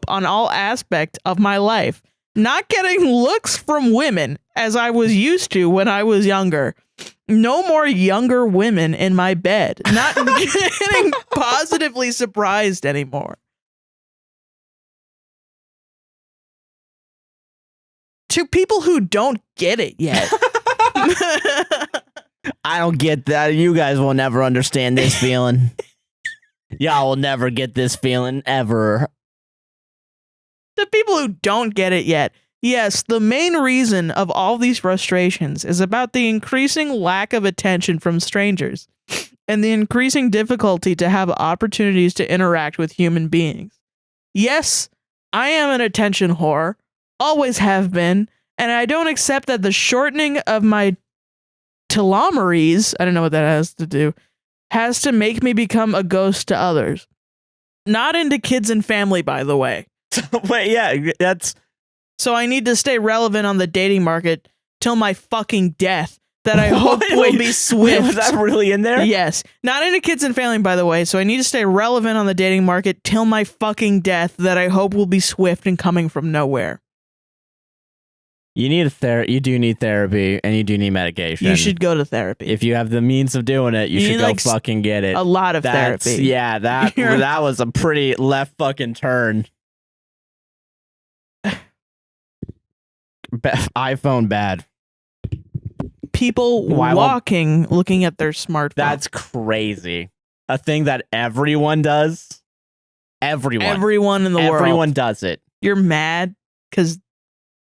on all aspect of my life. Not getting looks from women as I was used to when I was younger. No more younger women in my bed. Not getting positively surprised anymore. To people who don't get it yet. I don't get that. You guys will never understand this feeling. Y'all will never get this feeling ever. To people who don't get it yet. Yes, the main reason of all these frustrations is about the increasing lack of attention from strangers and the increasing difficulty to have opportunities to interact with human beings. Yes, I am an attention whore, always have been, and I don't accept that the shortening of my telomeres, I don't know what that has to do, has to make me become a ghost to others. Not into kids and family, by the way. Wait, yeah, that's... So I need to stay relevant on the dating market till my fucking death that I hope will be swift. Was that really in there? Yes. Not into kids and family, by the way. So I need to stay relevant on the dating market till my fucking death that I hope will be swift and coming from nowhere. You need you do need therapy, and you do need medication. You should go to therapy. If you have the means of doing it, you should go fucking get it. A lot of therapy. Yeah, that was a pretty left fucking turn. iPhone bad. People walking, looking at their smartphone. That's crazy. A thing that everyone does. Everyone in the world. Everyone does it. You're mad because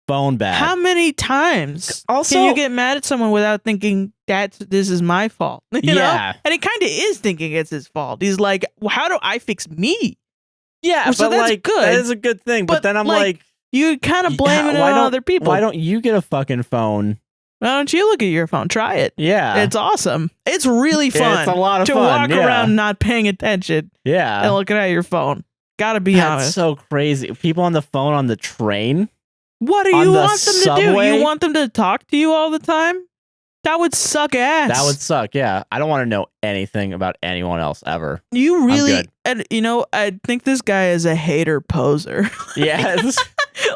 phone bad. How many times can you get mad at someone without thinking this is my fault? You know? And he kind of is thinking it's his fault. He's like, well, how do I fix me? Yeah, well, so but that's good. That is a good thing. But then I'm like you kind of blaming it on other people. Why don't you get a fucking phone? Why don't you look at your phone? Try it. Yeah. It's awesome. It's really fun. It's a lot of fun. To walk around not paying attention. Yeah. And looking at your phone. Gotta be honest. That's so crazy. People on the phone on the train. What do you want them to do? You want them to talk to you all the time? That would suck ass. That would suck, yeah. I don't want to know anything about anyone else ever. You really, and you know, I think this guy is a hater poser. Yes.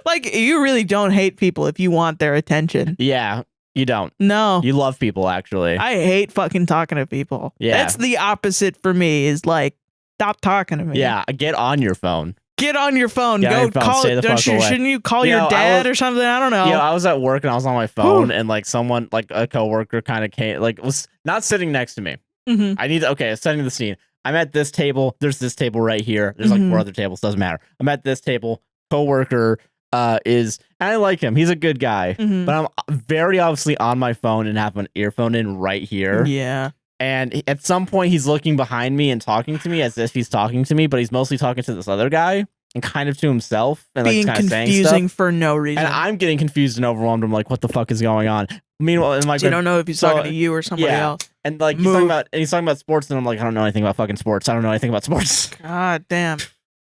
Like, you really don't hate people if you want their attention. Yeah, you don't. No. You love people, actually. I hate fucking talking to people. Yeah. That's the opposite for me, is like, stop talking to me. Yeah, get on your phone. Get on your phone. Get Go on your phone. call Stay it. the fuck away. Shouldn't you call your dad or something? I don't know. Yeah, I was at work and I was on my phone and like someone, like a coworker kind of came, like was not sitting next to me. I need to, setting the scene. I'm at this table. There's this table right here. There's like 4 other tables. Doesn't matter. I'm at this table. Coworker and I like him. He's a good guy. But I'm very obviously on my phone and have an earphone in right here. Yeah. And at some point he's looking behind me and talking to me as if he's talking to me, but he's mostly talking to this other guy. And kind of to himself and being like kind of saying confusing stuff. For no reason. And I'm getting confused and overwhelmed. I'm like, what the fuck is going on? Meanwhile, and like, you don't know if he's talking to you or somebody else. And like he's talking about sports, and I'm like, I don't know anything about fucking sports. I don't know anything about sports. God damn.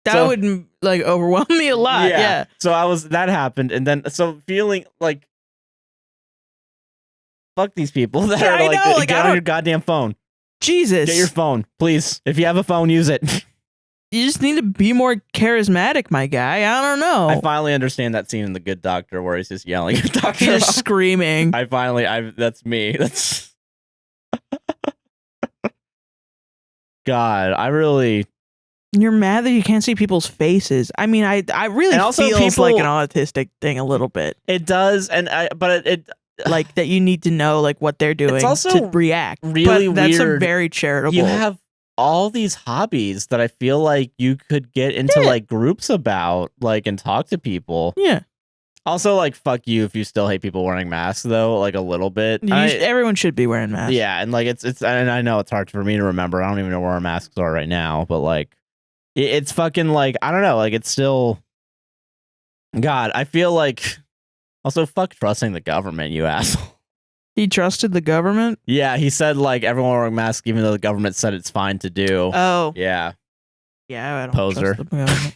That would like overwhelm me a lot. Yeah. So that happened, and then feeling like fuck these people that are like get on your goddamn phone. Jesus. Get your phone, please. If you have a phone, use it. You just need to be more charismatic, my guy. I don't know. I finally understand that scene in The Good Doctor where he's just yelling at Doctor. He's just screaming. That's me. That's God, I really. You're mad that you can't see people's faces. I mean, I really feels like an autistic thing a little bit. It does, but it like that you need to know like what they're doing to react. Really but that's weird. A very charitable. You have all these hobbies that I feel like you could get into like groups about, like, and talk to people. Yeah. Also, like, fuck you if you still hate people wearing masks, though, like a little bit. Everyone should be wearing masks. Yeah, and like it's and I know it's hard for me to remember. I don't even know where our masks are right now, but like it's fucking like I don't know, like it's still. God, I feel like also fuck trusting the government, you asshole. He trusted the government? Yeah, he said like everyone wearing masks, even though the government said it's fine to do. Oh. Yeah. Yeah, I don't Poser. trust the government.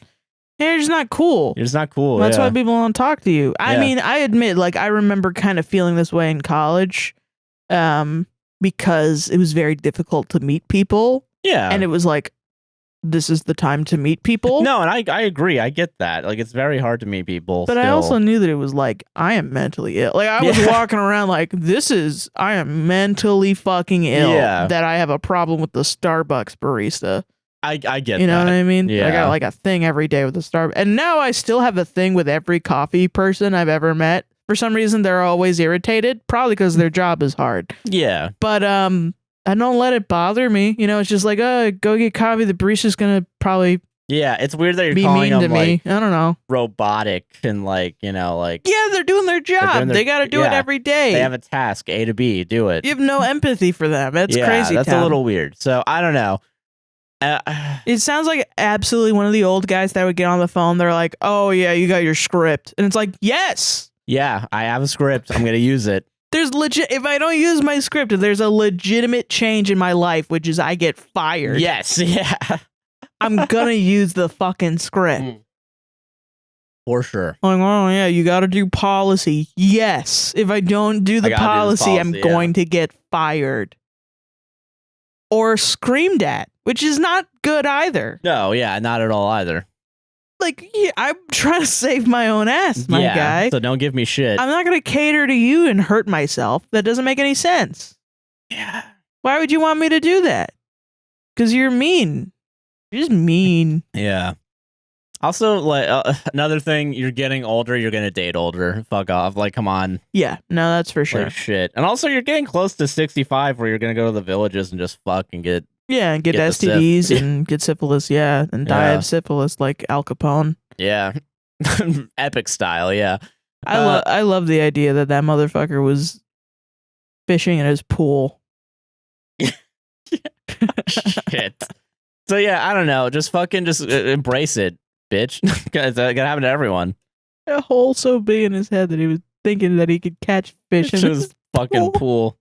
You're just not cool. You're just not cool. That's why people don't talk to you. I mean, I admit, like, I remember kind of feeling this way in college, because it was very difficult to meet people. Yeah. And it was like this is the time to meet people. No, and I agree. I get that. Like, it's very hard to meet people. But still. I also knew that it was like, I am mentally ill. Like, I was walking around like, I am mentally fucking ill. Yeah. That I have a problem with the Starbucks barista. I get that. You know what I mean? Yeah. I got like a thing every day with the Starbucks. And now I still have a thing with every coffee person I've ever met. For some reason, they're always irritated. Probably because their job is hard. Yeah. But, I don't let it bother me. You know, it's just like, go get coffee. The barista's gonna probably it's weird that you're be calling mean them to me. like I don't know. robotic and like, you know, like They're doing their job. They got to do it every day. They have a task, A to B, do it. You have no empathy for them. That's crazy. That's a little weird. So I don't know. It sounds like absolutely one of the old guys that would get on the phone. They're like, "Oh yeah, you got your script," and it's like, "Yes, yeah, I have a script. I'm gonna use it." There's legit. If I don't use my script, there's a legitimate change in my life, which is I get fired. Yes, yeah. I'm gonna use the fucking script. For sure. Like, oh yeah, you got to do policy. Yes. If I don't do the policy, I'm going to get fired. Or screamed at, which is not good either. No, yeah, not at all either. Like, I'm trying to save my own ass, my guy. So don't give me shit. I'm not going to cater to you and hurt myself. That doesn't make any sense. Yeah. Why would you want me to do that? Because you're mean. You're just mean. Yeah. Also, like another thing, you're getting older. You're gonna date older. Fuck off. Like, come on. Yeah. No, that's for sure. Like, shit. And also, you're getting close to 65, where you're gonna go to the villages and just fuck and get. Yeah, and get STDs and get syphilis. Yeah, and die of syphilis like Al Capone. Yeah. Epic style. Yeah. I love the idea that motherfucker was fishing in his pool. Shit. So yeah, I don't know. Just fucking embrace it, bitch. It's gonna happen to everyone. A hole so big in his head that he was thinking that he could catch fish in his fucking pool.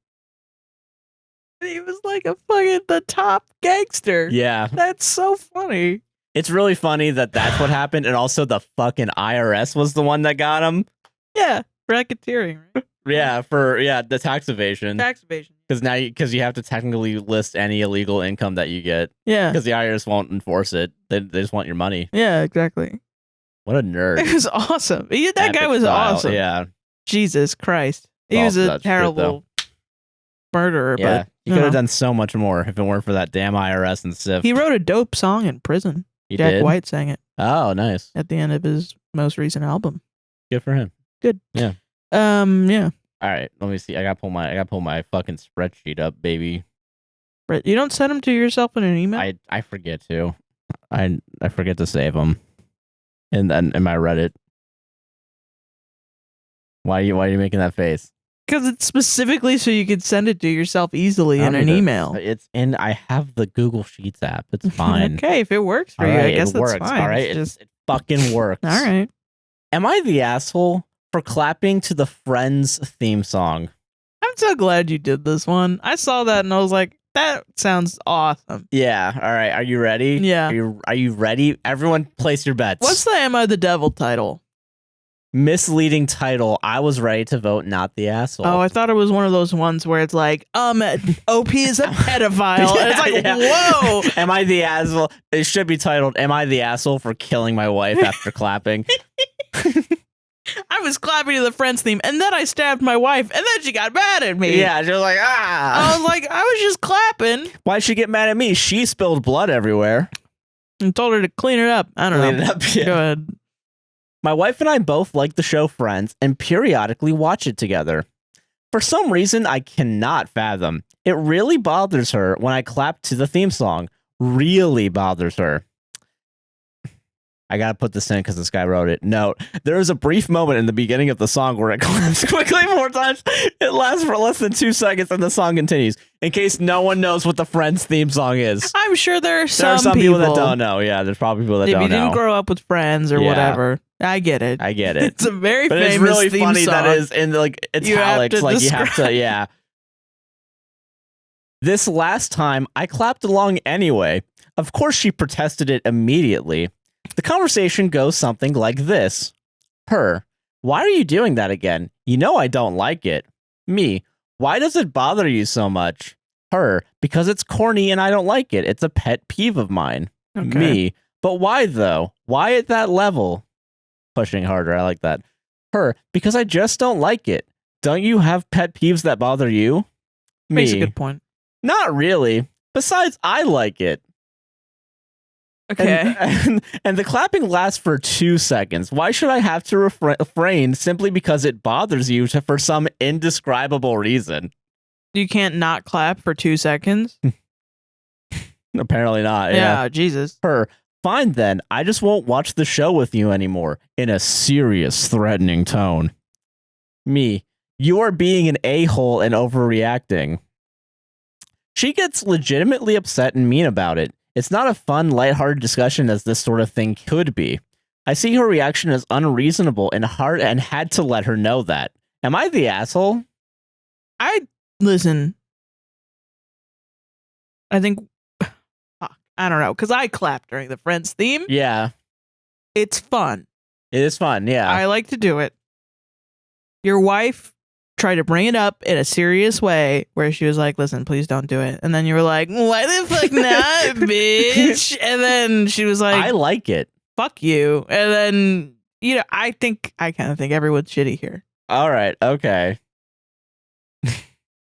He was like a fucking the top gangster. Yeah. That's so funny. It's really funny that that's what happened, and also the fucking IRS was the one that got him. Yeah, racketeering, right? Yeah, the tax evasion. Tax evasion. Because you have to technically list any illegal income that you get. Yeah. Because the IRS won't enforce it. They just want your money. Yeah, exactly. What a nerd. It was awesome. That guy was awesome. Yeah. Jesus Christ. He was a terrible murderer. Yeah. But he could have done so much more if it weren't for that damn IRS and SIF. He wrote a dope song in prison. Jack White sang it. Oh, nice. At the end of his most recent album. Good for him. Good. Yeah. Yeah. All right, let me see. I gotta pull my fucking spreadsheet up, baby. Britt, you don't send them to yourself in an email? I forget to. I forget to save them. And then in my Reddit. Why are you making that face? Because it's specifically so you could send it to yourself easily in an email. I have the Google Sheets app. It's fine. Okay, if it works for you, I guess that's fine. All right, it fucking works. All right. Am I the asshole for clapping to the Friends theme song? I'm so glad you did this one. I saw that and I was like, that sounds awesome. Yeah. All right. Are you ready? Yeah. Are you ready? Everyone place your bets. What's the Am I the Devil title? Misleading title. I was ready to vote not the asshole. Oh, I thought it was one of those ones where it's like, OP is a pedophile. And it's like, whoa. Am I the asshole? It should be titled, Am I the asshole for killing my wife after clapping? I was clapping to the Friends theme, and then I stabbed my wife, and then she got mad at me. Yeah, she was like, I was like, I was just clapping. Why'd she get mad at me? She spilled blood everywhere. And told her to clean it up. I don't know. Clean it up, yeah. Go ahead. My wife and I both like the show Friends and periodically watch it together. For some reason I cannot fathom, it really bothers her when I clap to the theme song. Really bothers her. I gotta put this in because this guy wrote it. Note, there is a brief moment in the beginning of the song where it claps quickly 4 times. It lasts for less than 2 seconds and the song continues. In case no one knows what the Friends theme song is. I'm sure there are some people that don't know. Yeah, there's probably people that don't know. If you didn't grow up with Friends or whatever, I get it. It's a very famous theme song. But it's really funny that is in like italics. Like you have to, yeah. This last time, I clapped along anyway. Of course, she protested it immediately. The conversation goes something like this. Her, why are you doing that again? You know I don't like it. Me, why does it bother you so much? Her, because it's corny and I don't like it. It's a pet peeve of mine. Okay. Me. But why though? Why at that level? Pushing harder. I like that. Her. Because I just don't like it. Don't you have pet peeves that bother you? Makes a Me. good point. Not really. Besides, I like it. Okay. And the clapping lasts for 2 seconds. Why should I have to refrain simply because it bothers you for some indescribable reason? You can't not clap for 2 seconds? Apparently not. Yeah, Jesus. Her. Fine then. I just won't watch the show with you anymore. In a serious, threatening tone. Me. You are being an a-hole and overreacting. She gets legitimately upset and mean about it. It's not a fun, lighthearted discussion as this sort of thing could be. I see her reaction as unreasonable and hard and had to let her know that. Am I the asshole? Listen. I think... I don't know, because I clap during the Friends theme. Yeah. It's fun. It is fun, yeah. I like to do it. Your wife tried to bring it up in a serious way where she was like, listen, please don't do it. And then you were like, why the fuck not, bitch? And then she was like, I like it. Fuck you. And then, I kind of think everyone's shitty here. All right, okay.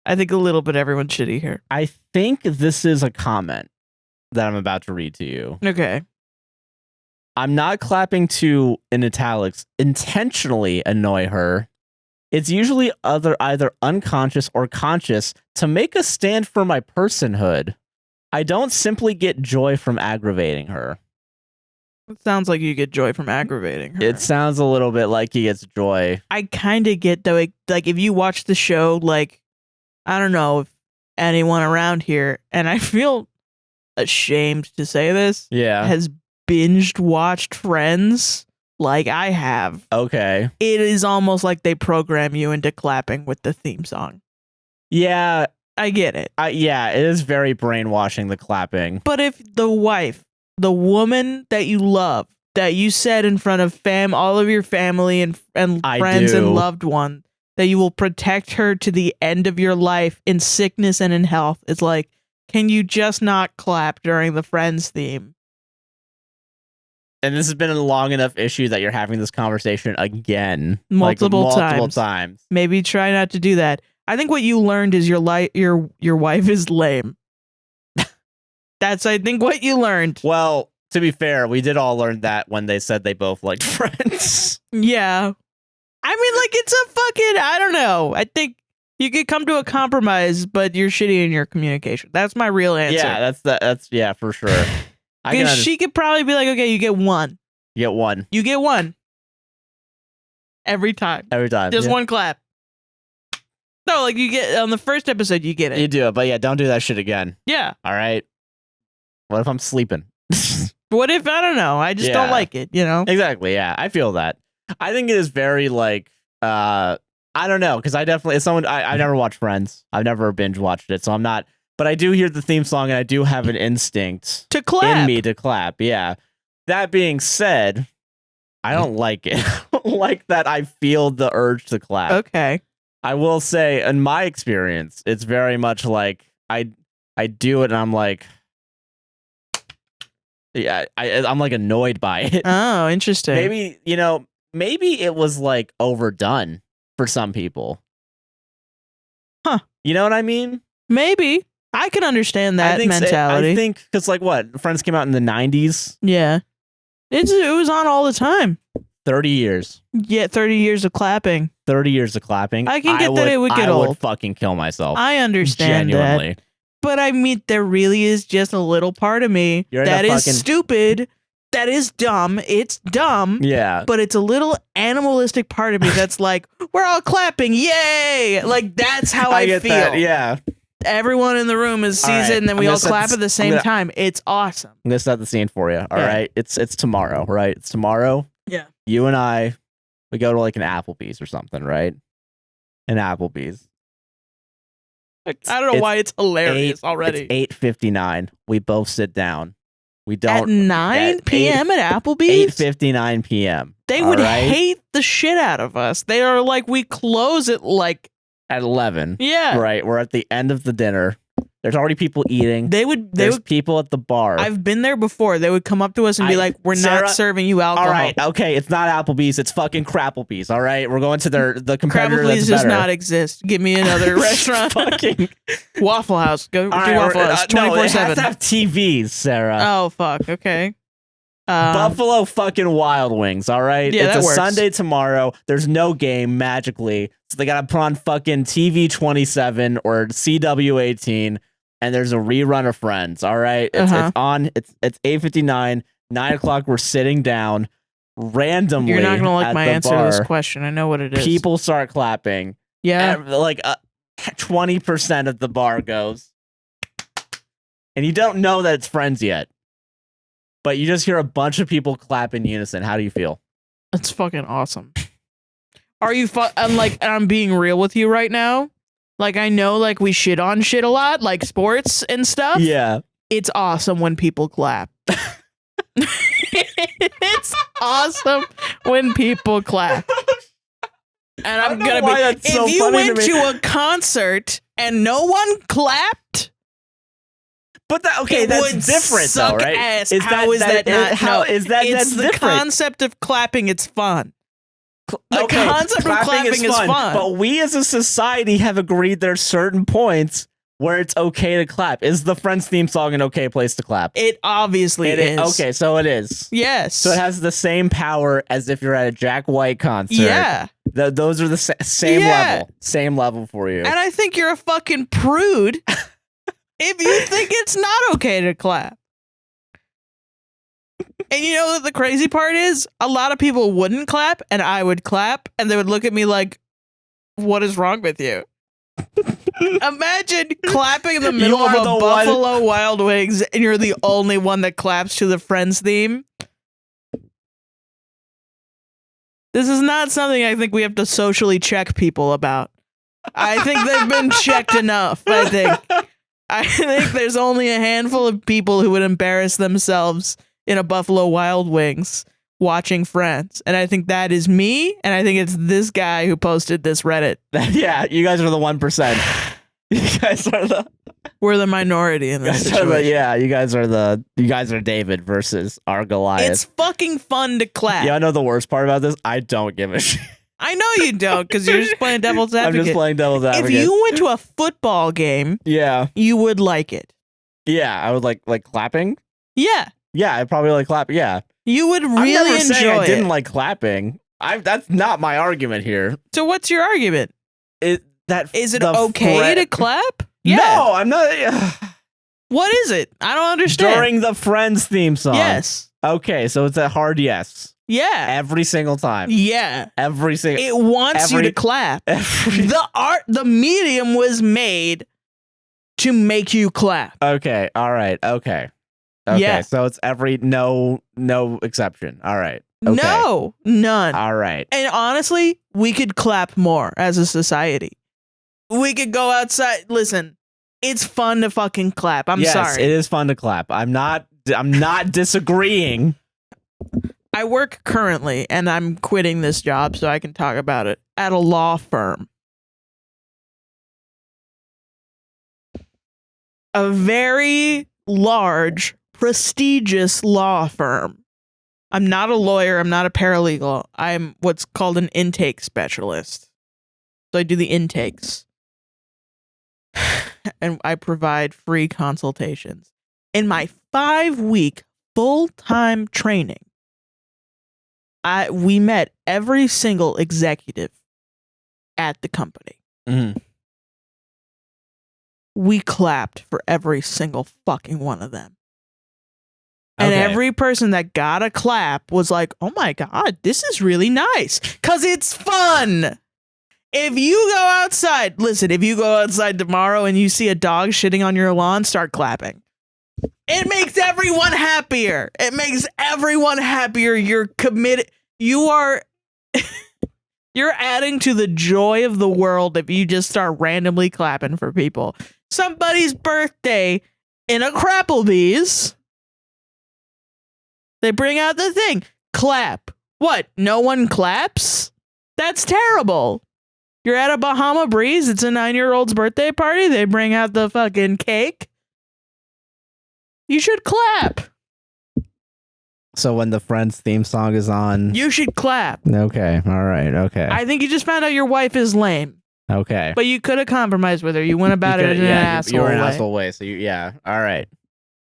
I think a little bit everyone's shitty here. I think this is a comment that I'm about to read to you. Okay. I'm not clapping to, in italics, intentionally annoy her. It's usually either unconscious or conscious to make a stand for my personhood. I don't simply get joy from aggravating her. It sounds like you get joy from aggravating her. It sounds a little bit like he gets joy. I kind of get, though, like if you watch the show, like, I don't know if anyone around here, and I feel ashamed to say this, has binged watched Friends like I have. Okay. It is almost like they program you into clapping with the theme song. Yeah. I get it. Yeah, it is very brainwashing, the clapping. But if the wife, the woman that you love, that you said in front of all of your family and friends and loved ones, that you will protect her to the end of your life in sickness and in health, it's like, can you just not clap during the Friends theme? And this has been a long enough issue that you're having this conversation again. Multiple times. Maybe try not to do that. I think what you learned is your wife is lame. That's, I think, what you learned. Well, to be fair, we did all learn that when they said they both liked Friends. Yeah. I mean, like, it's a fucking, I don't know. I think you could come to a compromise, but you're shitty in your communication. That's my real answer. Yeah, that's yeah, for sure. Because she could probably be like, okay, you get one. You get one. You get one. Every time. Just one clap. No, like you get, on the first episode, you get it. You do it, but yeah, don't do that shit again. Yeah. All right? What if I'm sleeping? What if, I don't know, I just don't like it, Exactly, yeah. I feel that. I think it is very, like, I don't know, because I definitely, as someone, I've never watched Friends. I've never binge watched it, so I'm not, but I do hear the theme song, and I do have an instinct to clap. In me to clap, yeah. That being said, I don't like it. I don't like that I feel the urge to clap. Okay. I will say, in my experience, it's very much like, I do it, and I'm like, yeah, I'm like annoyed by it. Oh, interesting. Maybe it was like overdone for some people. Huh. You know what I mean? Maybe. I can understand that mentality. I think, because like what? Friends came out in the 90s? Yeah. It was on all the time. 30 years. Yeah, 30 years of clapping. 30 years of clapping. I can get that it would get old. I would fucking kill myself. I understand genuinely. That. But I mean, there really is just a little part of me that is stupid, that is dumb. It's dumb. Yeah. But it's a little animalistic part of me that's like, we're all clapping. Yay. Like, that's how I feel. That, yeah. Everyone in the room sees it, and then we all clap at the same time. It's awesome. I'm going to set the scene for you. All right. It's tomorrow, right? It's tomorrow. Yeah. You and I, we go to like an Applebee's or something, right? An Applebee's. I don't know why it's hilarious already. It's 8:59. We both sit down. We don't at 9 p.m. at Applebee's. 8:59 p.m. They would hate the shit out of us. They are like, we close it like at 11. Yeah. Right. We're at the end of the dinner. There's already people eating. There's people at the bar. I've been there before. They would come up to us and be like, "We're not serving you alcohol." All right, okay, it's not Applebee's. It's fucking Crapplebee's. All right, we're going to the competitor. Crapplebee's does not exist. Give me another restaurant. Fucking Waffle House. Go do Waffle House 24/7. No, it has to have TVs, Sarah. Oh fuck. Okay. Buffalo fucking Wild Wings, all right? Yeah, it's that a works. Sunday tomorrow. There's no game magically. So they got to put on fucking TV 27 or CW 18, and there's a rerun of Friends, all right? It's on. It's 8:59, 9 o'clock. We're sitting down randomly. You're not going to like my answer bar. to this question. I know what it is. People start clapping. Yeah. Like 20% of the bar goes. And you don't know that it's Friends yet. But you just hear a bunch of people clap in unison. How do you feel? That's fucking awesome. Are you I'm being real with you right now. Like, I know, like, we shit on shit a lot, like sports and stuff. Yeah. It's awesome when people clap. It's awesome when people clap. And I'm gonna be. If you went to a concert and no one clapped. But that's different, though, right? Ass. Is that the concept of clapping. It's fun. The concept of clapping is fun. But we as a society have agreed there's certain points where it's okay to clap. Is the Friends theme song an okay place to clap? It obviously is. Okay, so it is. Yes. So it has the same power as if you're at a Jack White concert. Yeah. Those are the same level. Same level for you. And I think you're a fucking prude if you think it's not okay to clap. And you know what the crazy part is? A lot of people wouldn't clap, and I would clap, and they would look at me like, what is wrong with you? Imagine clapping in the middle of a Buffalo Wild Wings, and you're the only one that claps to the Friends theme. This is not something I think we have to socially check people about. I think they've been checked enough, I think there's only a handful of people who would embarrass themselves in a Buffalo Wild Wings watching Friends. And I think that is me, and I think it's this guy who posted this Reddit. Yeah, you guys are the 1%. You guys are we're the minority in this situation. You guys are David versus our Goliath. It's fucking fun to clap. Yeah, I know the worst part about this. I don't give a shit. I know you don't, because you're just playing devil's advocate. I'm just playing devil's advocate. If you went to a football game, you would like it. Yeah, I would like clapping. Yeah. Yeah, I probably like clapping. Yeah. You would really I'm never enjoy saying I it. didn't like clapping. That's not my argument here. So what's your argument? Is it okay to clap? Yeah. No, I'm not. What is it? I don't understand. During the Friends theme song. Yes. Okay, so it's a hard yes. Yeah. Every single time. Yeah. Every single. It wants you to clap. The medium was made to make you clap. Okay. All right. Okay. Yeah. So it's no exception. All right. Okay. No, none. All right. And honestly, we could clap more as a society. We could go outside. Listen, it's fun to fucking clap. I'm sorry. It is fun to clap. I'm not disagreeing. I work currently, and I'm quitting this job so I can talk about it, at a law firm. A very large, prestigious law firm. I'm not a lawyer. I'm not a paralegal. I'm what's called an intake specialist. So I do the intakes. And I provide free consultations. In my 5-week full-time training, we met every single executive at the company. Mm-hmm. We clapped for every single fucking one of them. And every person that got a clap was like, oh my God, this is really nice. Because it's fun. If you go outside, listen, if you go outside tomorrow and you see a dog shitting on your lawn, start clapping. It makes everyone happier. It makes everyone happier. You're committed. You're adding to the joy of the world if you just start randomly clapping for people. Somebody's birthday in a Crapplebee's. They bring out the thing. Clap. What? No one claps? That's terrible. You're at a Bahama Breeze. It's a 9-year-old's birthday party. They bring out the fucking cake. You should clap. So when the Friends theme song is on, you should clap. Okay. All right. Okay. I think you just found out your wife is lame. Okay. But you could have compromised with her. You went about it in an asshole way. You were an asshole way. So all right.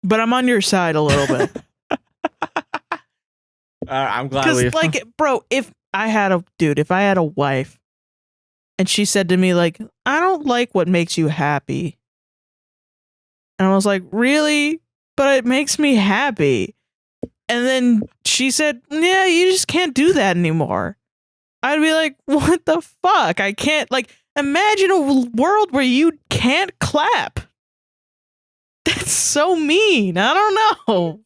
But I'm on your side a little bit. I'm glad because, like, bro, if I had a wife, and she said to me, like, I don't like what makes you happy, and I was like, really? But it makes me happy. And then she said, yeah, you just can't do that anymore. I'd be like, what the fuck? I can't, like, imagine a world where you can't clap. That's so mean. I don't know.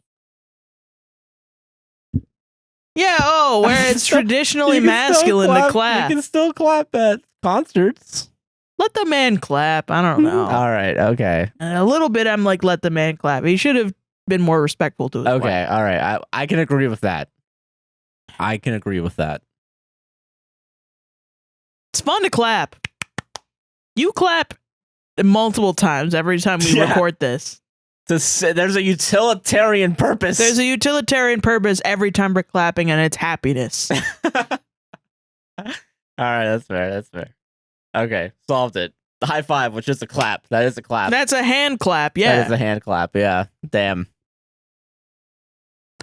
Yeah, where it's traditionally masculine to clap. You can still clap at concerts. Let the man clap. I don't know. All right, okay. And a little bit, I'm like, let the man clap. He should have been more respectful to his wife. Okay, all right. I can agree with that. It's fun to clap. You clap multiple times every time we record this. There's a utilitarian purpose. There's a utilitarian purpose every time we're clapping, and it's happiness. All right, that's fair. Okay, solved it. The high five, which is a clap. That is a clap. That's a hand clap, yeah. That is a hand clap, yeah. Damn.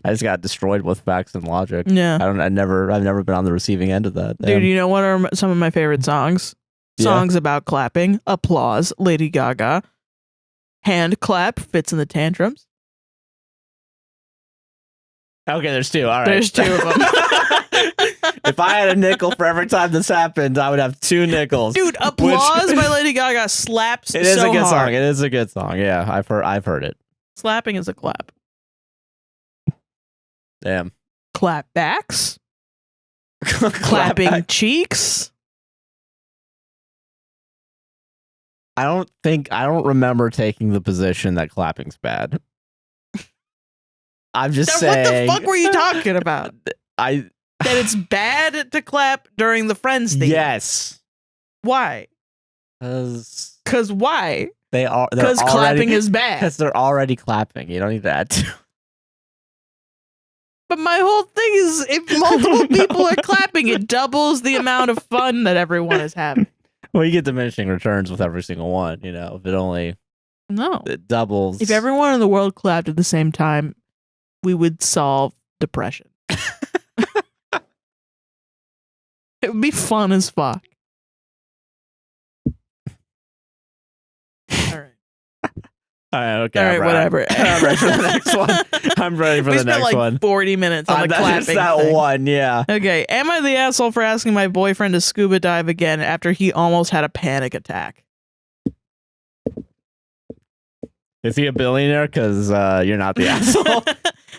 I just got destroyed with facts and logic. Yeah. I've never been on the receiving end of that. Damn. Dude, you know what are some of my favorite songs? Songs about clapping. Applause, Lady Gaga. Hand clap, Fits in the Tantrums. Okay, there's two. All right. There's two of them. If I had a nickel for every time this happened, I would have 2 nickels. Dude, Applause by Lady Gaga slaps. It is a good song. It is a good song. Yeah, I've heard it. Slapping is a clap. Damn. Clap backs. Clapping cheeks. I don't remember taking the position that clapping's bad. I'm just saying. What the fuck were you talking about? That it's bad to clap during the Friends thing. Yes. Why? Because why? Because clapping is bad. Because they're already clapping. You don't need that. But my whole thing is, if multiple people are clapping, it doubles the amount of fun that everyone is having. Well, you get diminishing returns with every single one. You know, if it doubles. If everyone in the world clapped at the same time, we would solve depression. It would be fun as fuck. All right. All right, okay. All right, whatever. I'm ready for the next one. I'm ready for the next one. We spent like 40 minutes on the clapping that thing. one, yeah. Okay, am I the asshole for asking my boyfriend to scuba dive again after he almost had a panic attack? Is he a billionaire? Because you're not the asshole.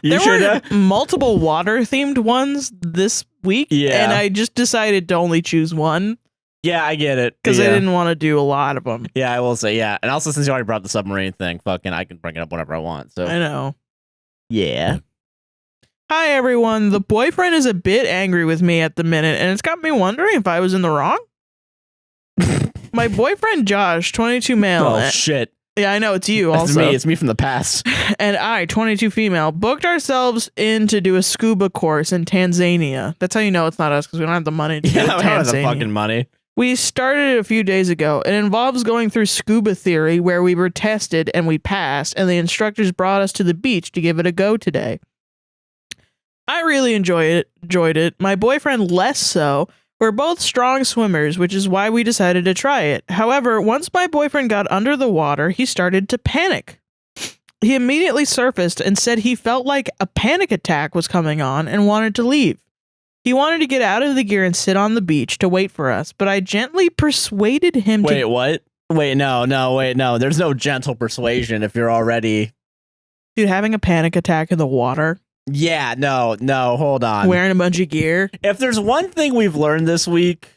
There were multiple water-themed ones this week, and I just decided to only choose one. Yeah, I get it. Because I didn't want to do a lot of them. Yeah, I will say, yeah. And also, since you already brought the submarine thing, fucking, I can bring it up whenever I want. So I know. Yeah. Hi, everyone. The boyfriend is a bit angry with me at the minute, and it's got me wondering if I was in the wrong. My boyfriend, Josh, 22 male. Oh, shit. Yeah, I know. It's you also. It's me. It's me from the past. And I, 22 female, booked ourselves in to do a scuba course in Tanzania. That's how you know it's not us, because we don't have the money to do Tanzania. We don't have the fucking money. We started it a few days ago. It involves going through scuba theory, where we were tested and we passed, and the instructors brought us to the beach to give it a go today. I really enjoyed it. My boyfriend less so. We're both strong swimmers, which is why we decided to try it. However, once my boyfriend got under the water, he started to panic. He immediately surfaced and said he felt like a panic attack was coming on and wanted to leave. He wanted to get out of the gear and sit on the beach to wait for us, but I gently persuaded him to... Wait, what? Wait, no. There's no gentle persuasion if you're already... Dude, having a panic attack in the water? Yeah, no, hold on. Wearing a bunch of gear? If there's one thing we've learned this week,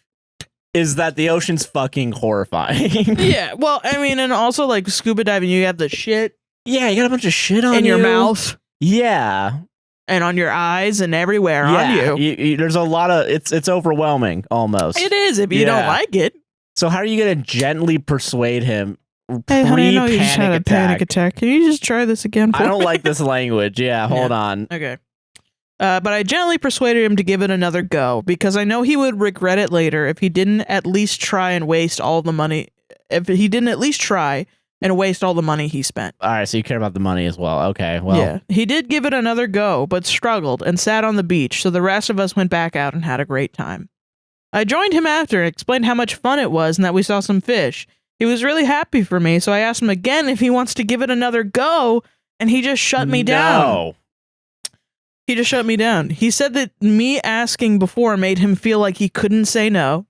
is that the ocean's fucking horrifying. Yeah, well, I mean, and also, like, scuba diving, you have the shit... Yeah, you got a bunch of shit on your mouth. Yeah. And on your eyes and everywhere on you. There's a lot of... It's overwhelming, almost. It is, if you don't like it. So how are you gonna gently persuade him? Hey, honey, I know you just had a panic attack. Can you just try this again? I don't like this language. Yeah, hold on. Okay. But I gently persuaded him to give it another go because I know he would regret it later if he didn't at least try and waste all the money. If he didn't at least try and waste all the money he spent. All right, so you care about the money as well. Okay, well. Yeah, he did give it another go, but struggled and sat on the beach, so the rest of us went back out and had a great time. I joined him after and explained how much fun it was and that we saw some fish. He was really happy for me, so I asked him again if he wants to give it another go, and he just shut me down. He just shut me down. He said that me asking before made him feel like he couldn't say no,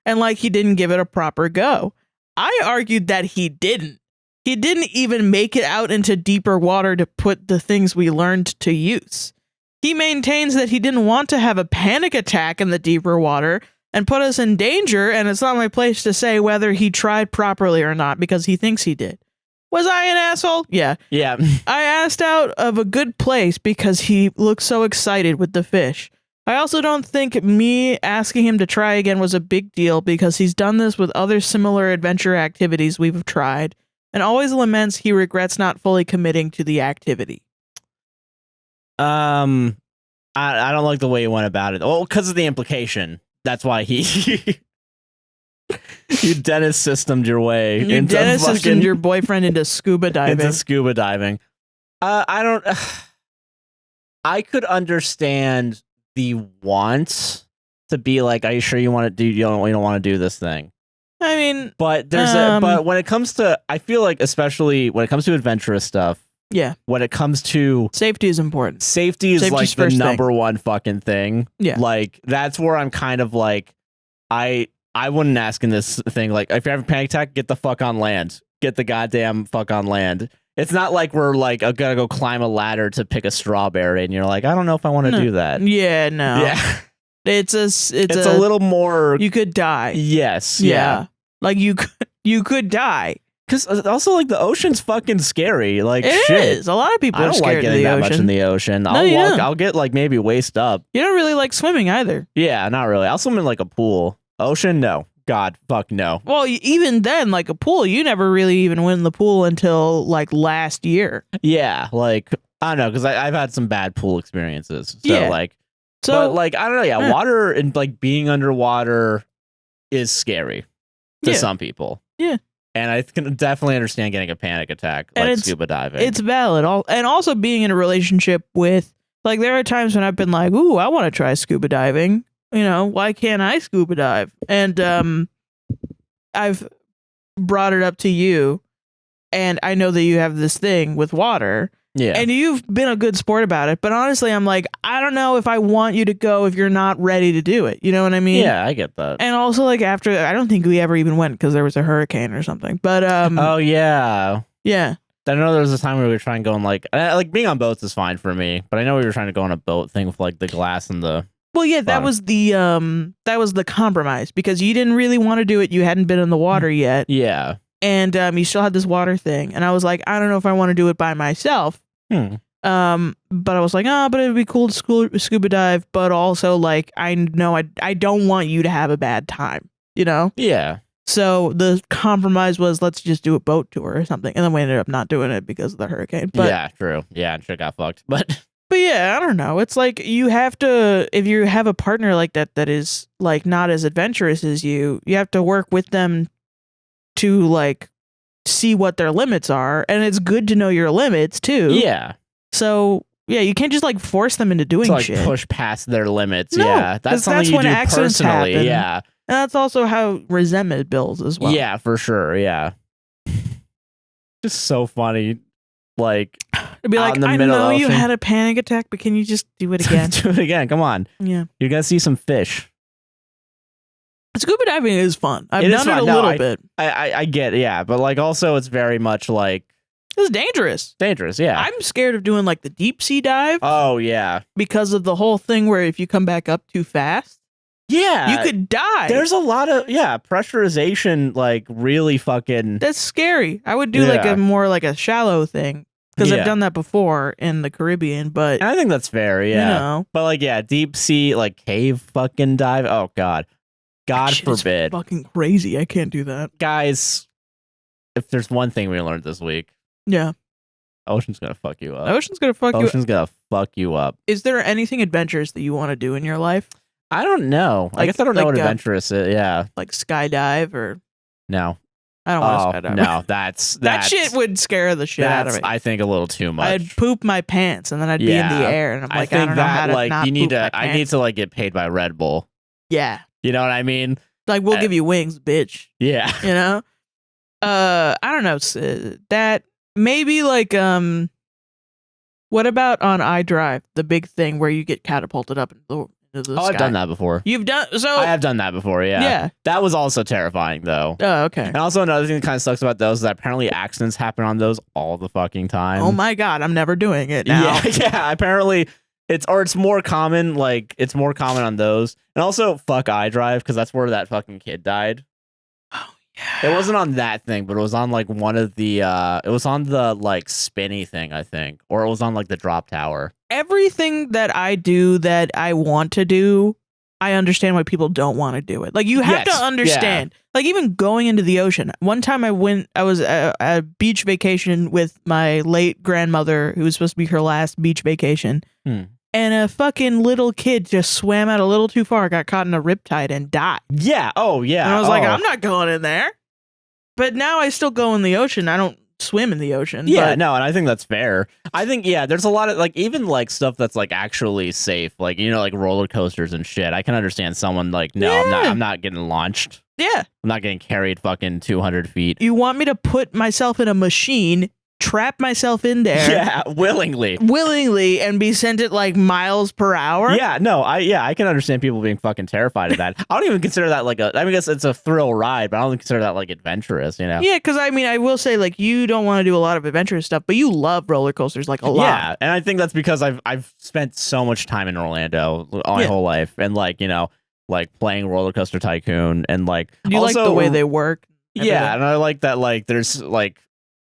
and like he didn't give it a proper go. I argued that he didn't. He didn't even make it out into deeper water to put the things we learned to use. He maintains that he didn't want to have a panic attack in the deeper water and put us in danger, and it's not my place to say whether he tried properly or not because he thinks he did. Was I an asshole? Yeah. I asked out of a good place because he looked so excited with the fish. I also don't think me asking him to try again was a big deal because he's done this with other similar adventure activities we've tried and always laments he regrets not fully committing to the activity. I don't like the way you went about it. Well, because of the implication. That's why you Dennis systemed your way. You Dennis systemed your boyfriend into scuba diving. I could understand the want to be like, are you sure you want to do? You don't want to do this thing. I mean, but but when it comes to, I feel like especially when it comes to adventurous stuff. Yeah. When it comes to safety is important. Safety's like the number one fucking thing. Yeah. Like that's where I'm kind of like, I wouldn't ask in this thing. Like if you have a panic attack, get the fuck on land. Get the goddamn fuck on land. It's not like we're like gotta go climb a ladder to pick a strawberry, and you're like, I don't know if I want to do that. Yeah. No. Yeah. It's a little more. You could die. Yes. Yeah. Like you could die. Because also, like, the ocean's fucking scary. Like, it is. A lot of people are scared of the ocean. I don't like getting that much in the ocean. I'll get, like, maybe waist up. You don't really like swimming either. Yeah, not really. I'll swim in, like, a pool. Ocean, no. God, fuck no. Well, even then, like, a pool, you never really even went in the pool until, like, last year. Yeah, like, I don't know, because I've had some bad pool experiences. So, but, like, I don't know, yeah, water and, like, being underwater is scary to some people. Yeah. And I can definitely understand getting a panic attack, like scuba diving. It's valid. And also being in a relationship with, like, there are times when I've been like, ooh, I want to try scuba diving. You know, why can't I scuba dive? And I've brought it up to you, and I know that you have this thing with water. Yeah. And you've been a good sport about it. But honestly, I'm like, I don't know if I want you to go if you're not ready to do it. You know what I mean? Yeah, I get that. And also, like, after, I don't think we ever even went because there was a hurricane or something. But, oh, yeah. Yeah. I know there was a time where we were trying to go on, like being on boats is fine for me. But I know we were trying to go on a boat thing with, like, the glass and the. Well, yeah, that was the compromise because you didn't really want to do it. You hadn't been in the water yet. Yeah. And you still had this water thing. And I was like, I don't know if I want to do it by myself. But I was like, but it'd be cool to scuba dive. But also, like, I know I don't want you to have a bad time, you know? Yeah. So the compromise was, let's just do a boat tour or something. And then we ended up not doing it because of the hurricane. But, yeah, true. Yeah, and shit got fucked. But yeah, I don't know. It's like you have to, if you have a partner like that is, like, not as adventurous as you have to work with them to, like, see what their limits are, and it's good to know your limits too. Yeah. So yeah, you can't just, like, force them into doing shit. Push past their limits. No, yeah, that's something you do personally. Happen. Yeah, and that's also how resentment builds as well. Yeah, for sure. Yeah. Just so funny. Like, to be like, I know you had a panic attack, but can you just do it again? Do it again. Come on. Yeah. You're gonna see some fish. Scuba diving is fun. I've done it a little bit. I get it, yeah, but, like, also it's very much like it's dangerous. Dangerous, yeah. I'm scared of doing, like, the deep sea dive. Oh yeah, because of the whole thing where if you come back up too fast, yeah, you could die. There's a lot of pressurization, like, really fucking. That's scary. I would do like a more like a shallow thing because I've done that before in the Caribbean. But I think that's fair, yeah. You know. But, like, yeah, deep sea, like, cave fucking dive. Oh god. God Shit is forbid. fucking crazy. I can't do that. Guys, if there's one thing we learned this week, yeah, ocean's gonna fuck you up. Ocean's gonna fuck you up. Ocean's gonna fuck you up. Is there anything adventurous that you want to do in your life? I don't know. I guess I don't know what adventurous is. Yeah. Like skydive or... No. I don't want to skydive. No, that's that shit would scare the shit out of me. I think a little too much. I'd poop my pants and then I'd be in the air and I'm like, I don't know how to not poop my pants. I need to like get paid by Red Bull. Yeah. You know what I mean? Like we'll give you wings, bitch. Yeah. You know? I don't know. That maybe like what about on iDrive, the big thing where you get catapulted up into the sky? I've done that before. You've done so. I have done that before. Yeah. Yeah. That was also terrifying though. Oh, okay. And also another thing that kind of sucks about those is that apparently accidents happen on those all the fucking time. Oh my God, I'm never doing it now. Yeah. Apparently it's more common. Like it's more common on those. And also fuck iDrive because that's where that fucking kid died. Oh yeah. It wasn't on that thing, but it was on like one of the. It was on the like spinny thing, I think, or it was on like the drop tower. Everything that I do that I want to do, I understand why people don't want to do it. Like you have to understand. Yeah. Like even going into the ocean. One time I was at a beach vacation with my late grandmother, who was supposed to be her last beach vacation. And a fucking little kid just swam out a little too far, got caught in a riptide and died. Yeah. Oh yeah. And I was like, I'm not going in there. But now I still go in the ocean. I don't swim in the ocean. Yeah, but... no, and I think that's fair. I think, there's a lot of like, even like stuff that's like actually safe, like, you know, like roller coasters and shit. I can understand someone like, no, I'm not getting launched. Yeah. I'm not getting carried fucking 200 feet. You want me to put myself in a machine, trap myself in there. Yeah, willingly, and be sent at like miles per hour. Yeah, no, I can understand people being fucking terrified of that. I don't even consider that like I guess it's a thrill ride, but I don't consider that like adventurous, you know? Yeah, because I mean, I will say like you don't want to do a lot of adventurous stuff, but you love roller coasters like a lot. Yeah, and I think that's because I've spent so much time in Orlando all my whole life, and like, you know, like playing Roller Coaster Tycoon, and like you also, like the way they work. Yeah, and I like that like there's like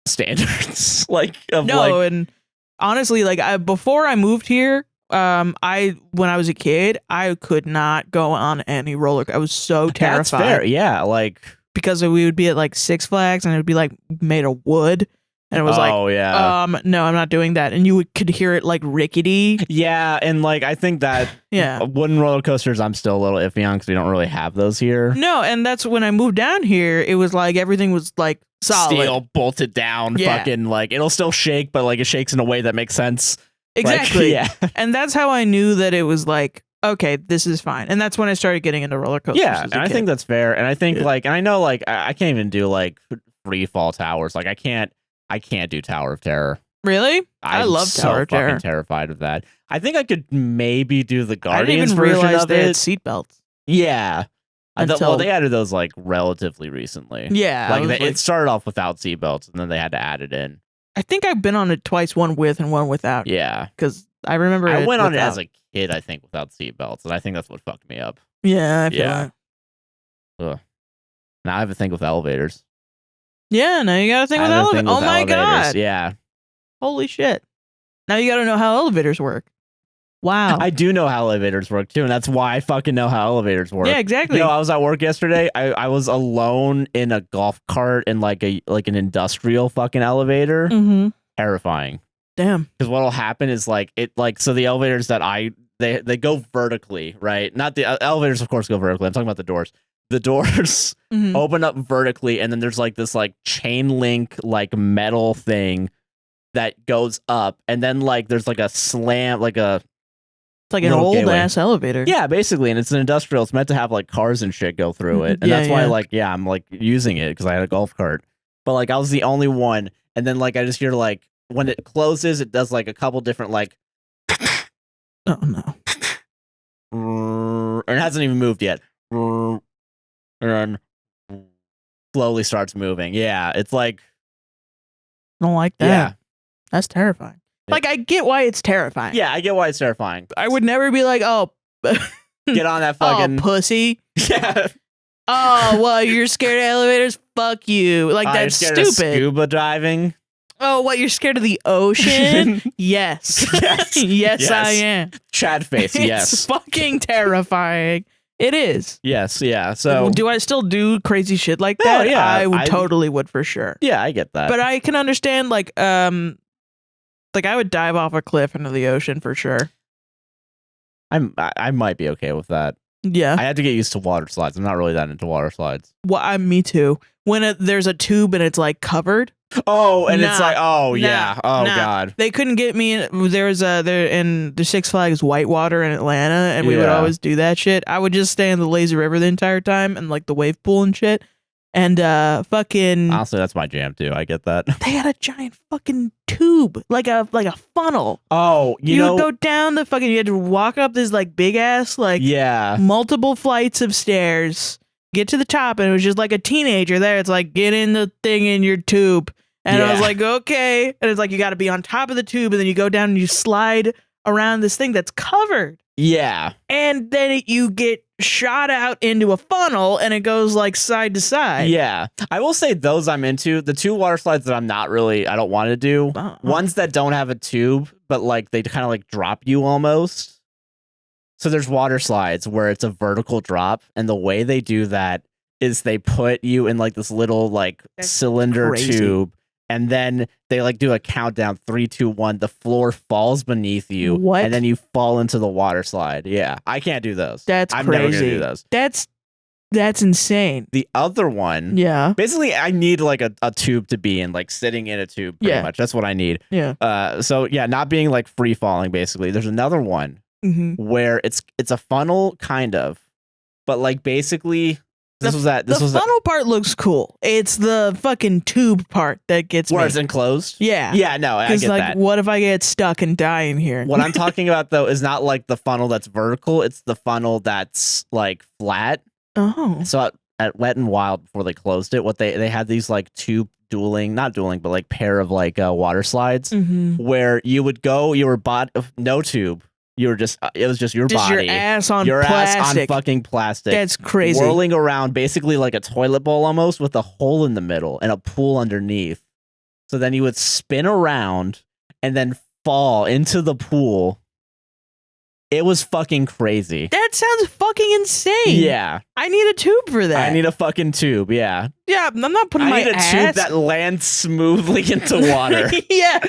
standards like of and honestly, like before I moved here, when I was a kid, I could not go on any roller. I was so terrified. That's fair. Yeah, like because we would be at like Six Flags and it would be like made of wood. And it was no, I'm not doing that. And you could hear it like rickety. Yeah, and like I think that wooden roller coasters I'm still a little iffy on because we don't really have those here. No, and that's when I moved down here. It was like everything was like solid, steel bolted down. Fucking like it'll still shake, but like it shakes in a way that makes sense. Exactly. Like, and that's how I knew that it was like, okay, this is fine. And that's when I started getting into roller coasters. Yeah, and I think that's fair. And I think like, and I know like I can't even do like free fall towers. Like I can't do Tower of Terror. Really? I love Tower of Terror. I'm fucking terrified of that. I think I could maybe do the Guardians version version of it. I didn't even realize they had seatbelts. Yeah. Well, they added those like relatively recently. Yeah. Like it started off without seatbelts, and then they had to add it in. I think I've been on it twice, one with and one without. Yeah. Because I remember I went on it as a kid, I think, without seatbelts, and I think that's what fucked me up. Yeah, I feel that. Ugh. Now I have a thing with elevators. Yeah, now you got a thing with elevators. Oh my God. Yeah. Holy shit. Now you got to know how elevators work. Wow. I do know how elevators work too, and that's why I fucking know how elevators work. Yeah, exactly. You know, I was at work yesterday. I was alone in a golf cart in like an industrial fucking elevator. Mm-hmm. Terrifying. Damn. Because what'll happen is like so the elevators that they go vertically, right? Not the elevators, of course, go vertically. I'm talking about the doors. The doors open up vertically, and then there's like this like chain link like metal thing that goes up, and then like there's like a slam, like a it's like an old ass elevator. Yeah, basically, and it's an industrial. It's meant to have like cars and shit go through it, and that's why I'm like using it because I had a golf cart, but like I was the only one, and then like I just hear like when it closes, it does like a couple different like. Oh no! And it hasn't even moved yet. And then slowly starts moving. Yeah, it's like I don't like that. Yeah, that's terrifying. Like I get why it's terrifying. Yeah, I get why it's terrifying. I would never be like, oh, get on that fucking pussy. Yeah. Oh, well, you're scared of elevators? Fuck you. Like that's stupid. Of scuba diving. Oh, what? You're scared of the ocean? Yes. Yes, I am. Chad face. Yes. It's fucking terrifying. It is. Yes, yeah. So do I still do crazy shit like that? yeah, I totally would for sure. Yeah, I get that. But I can understand like I would dive off a cliff into the ocean for sure. I might be okay with that. Yeah. I had to get used to water slides. I'm not really that into water slides. Well, me too. When there's a tube and it's like covered. Oh, and it's like, yeah. Oh God. They couldn't get me in. There was in the Six Flags Whitewater in Atlanta, and we would always do that shit. I would just stay in the lazy river the entire time and like the wave pool and shit. And fucking honestly, that's my jam too. I get that. They had a giant fucking tube, like a funnel. Oh, you would go down the fucking. You had to walk up this like big ass multiple flights of stairs, get to the top, and it was just like a teenager there. It's like, get in the thing in your tube, and I was like, okay, and it's like you got to be on top of the tube, and then you go down and you slide around this thing that's covered. Yeah, and then you get shot out into a funnel and it goes like side to side. Yeah, I will say those I'm into. The two water slides that I don't want to do, ones that don't have a tube, but like they kind of like drop you almost. So there's water slides where it's a vertical drop, and the way they do that is they put you in like this little like cylinder tube, and then they like do a countdown 3, 2, 1. The floor falls beneath you, and then you fall into the water slide. Yeah, I can't do those. I'm never gonna do those. That's insane. The other one, basically, I need like a tube to be in, like sitting in a tube. Pretty much, that's what I need. Yeah. So yeah, not being like free falling. Basically, there's another one where it's a funnel kind of, but like basically. The funnel part looks cool. It's the fucking tube part that gets me. Where it's enclosed? Yeah. Yeah, no, I get that. What if I get stuck and die in here? What I'm talking about, though, is not like the funnel that's vertical. It's the funnel that's like flat. Oh. So at Wet and Wild, before they closed it, they had these like two not dueling, but like pair of like water slides where you would go, you were no tube. You were it was just your body. Your ass on fucking plastic. That's crazy. Whirling around basically like a toilet bowl almost with a hole in the middle and a pool underneath. So then you would spin around and then fall into the pool. It was fucking crazy. That sounds fucking insane. Yeah. I need a tube for that. I need a fucking tube, yeah. Yeah, I'm not putting my ass. I need a tube that lands smoothly into water. Yeah.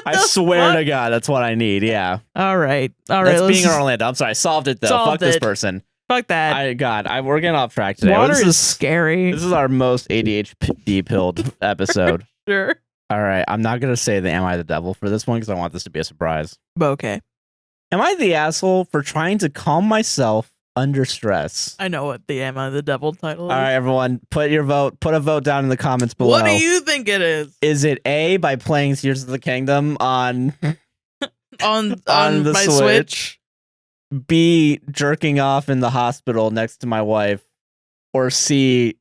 I swear to God, that's what I need, yeah. All right. That's being in Orlando. I'm sorry, I solved it, though. Fuck this person. Fuck that. We're getting off track today. Water is scary. This is our most ADHD-pilled episode. Sure. All right, I'm not going to say the Am I the Devil for this one because I want this to be a surprise. Okay. Am I the asshole for trying to calm myself under stress? I know what the Am I the Devil title is. All right, everyone, put a vote down in the comments below. What do you think it is? Is it A, by playing Tears of the Kingdom on on the my Switch? B, jerking off in the hospital next to my wife? Or C,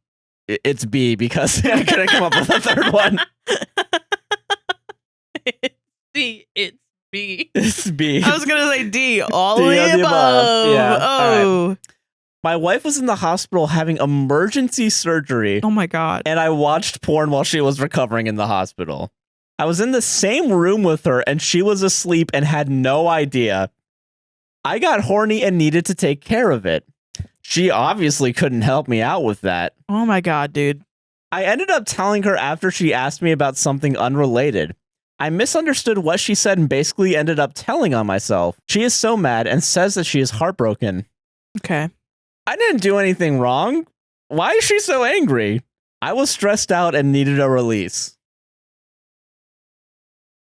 it's B because I couldn't come up with a third one. C, it's B. It's B. I was gonna say D. All the way above. Yeah. Oh. Right. My wife was in the hospital having emergency surgery. Oh my God. And I watched porn while she was recovering in the hospital. I was in the same room with her and she was asleep and had no idea. I got horny and needed to take care of it. She obviously couldn't help me out with that. Oh my God, dude. I ended up telling her after she asked me about something unrelated. I misunderstood what she said and basically ended up telling on myself. She is so mad and says that she is heartbroken. Okay. I didn't do anything wrong. Why is she so angry? I was stressed out and needed a release.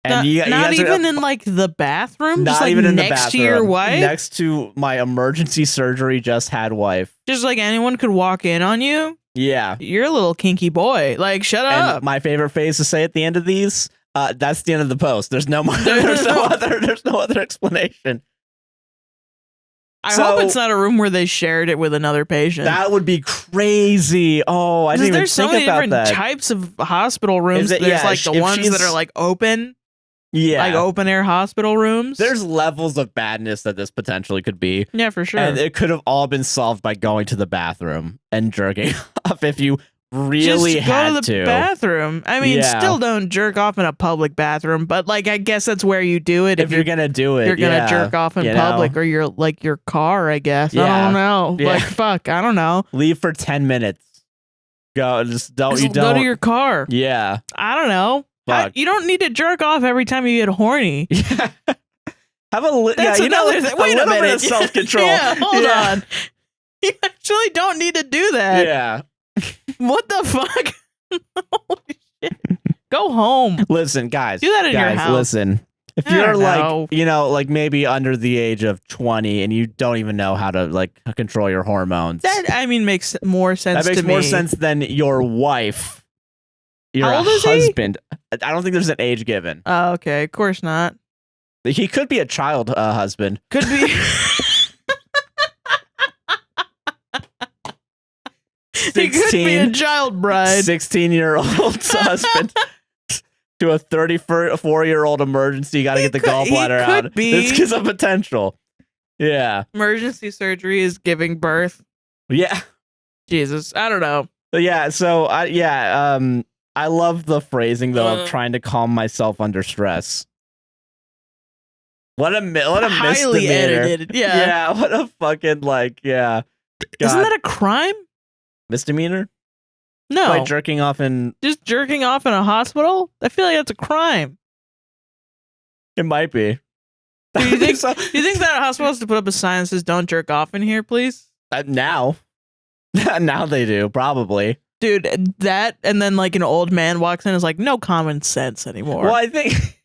And not even in like the bathroom? Not just like even in the next bathroom. to your wife? Next to my emergency surgery just had wife. Just like anyone could walk in on you? Yeah. You're a little kinky boy. Like, shut up. And my favorite phrase to say at the end of these, that's the end of the post. There's no more, there's no other explanation. I hope it's not a room where they shared it with another patient. That would be crazy. Oh, I didn't even think about that. There's so many different types of hospital rooms. There's like the ones that are like open. Yeah. Like open air hospital rooms. There's levels of badness that this potentially could be. Yeah, for sure. And it could have all been solved by going to the bathroom and jerking off if you really just had go to the bathroom. I mean, still don't jerk off in a public bathroom, but like I guess that's where you do it. If you're gonna do it, you're gonna jerk off in public, or your car. I guess I don't know. Like fuck, I don't know. Leave for 10 minutes. Go. Just don't. You don't go to your car. Yeah. I don't know. You don't need to jerk off every time you get horny. Yeah. Have a Wait a minute. Bit of self-control. Hold on. You actually don't need to do that. Yeah. What the fuck? Holy shit. Go home. Listen, guys. Do that in your house. Listen. If you're like maybe under the age of 20 and you don't even know how to like control your hormones. That makes more sense to me. That makes more sense than your wife. How old is husband. I don't think there's an age given. Oh, okay. Of course not. He could be a child husband. Could be. He could be a child bride. 16-year-old husband to a 34-year-old emergency. You got to get the gallbladder out. This is a potential. Yeah. Emergency surgery is giving birth. Yeah. Jesus. I don't know. Yeah. So, I love the phrasing, though, of trying to calm myself under stress. What a highly misdemeanor. Edited. Yeah. Yeah. What a fucking God. Isn't that a crime? Misdemeanor? No. Like jerking off in... Just jerking off in a hospital? I feel like that's a crime. It might be. Do you think so? You think that hospital has to put up a sign that says "Don't jerk off in here, please"? Now. Now they do, probably. Dude, that, and then like an old man walks in and is like, no common sense anymore. Well, I think...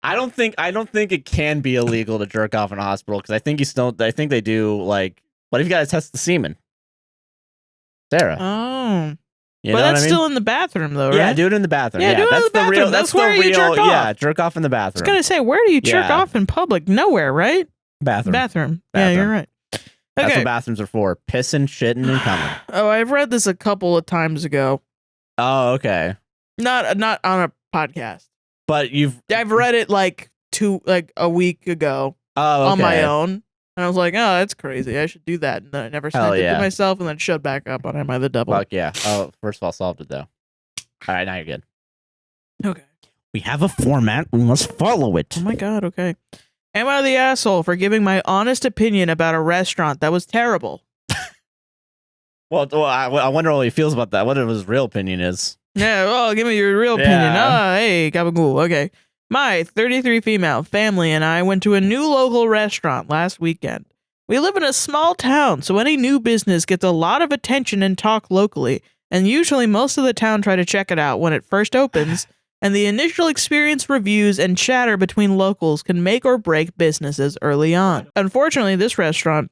I don't think it can be illegal to jerk off in a hospital, because I think they do, like... What if you gotta test the semen? Sarah. Oh. But that's still in the bathroom, though, right? Yeah, do it in the bathroom. Yeah, do it in the bathroom. That's where you jerk off. Yeah, jerk off in the bathroom. I was going to say, where do you jerk off in public? Nowhere, right? Bathroom. Yeah, you're right. Okay. That's what bathrooms are for. Pissing, shitting, and coming. Oh, I've read this a couple of times ago. Oh, okay. Not on a podcast. But I've read it like a week ago. Oh, okay. On my own. And I was like, oh, that's crazy. I should do that. And then I never sent it to myself, and then shut back up on Am I the Devil? Fuck yeah. Oh, first of all, solved it, though. All right, now you're good. Okay. We have a format. We must follow it. Oh, my God. Okay. Am I the asshole for giving my honest opinion about a restaurant that was terrible? Well, I wonder what he feels about that. What his real opinion is. Yeah, well, give me your real opinion. Oh, hey, gabagool. Okay. My 33 female family and I went to a new local restaurant last weekend. We live in a small town, so any new business gets a lot of attention and talk locally, and usually most of the town try to check it out when it first opens, and the initial experience reviews and chatter between locals can make or break businesses early on. Unfortunately, this restaurant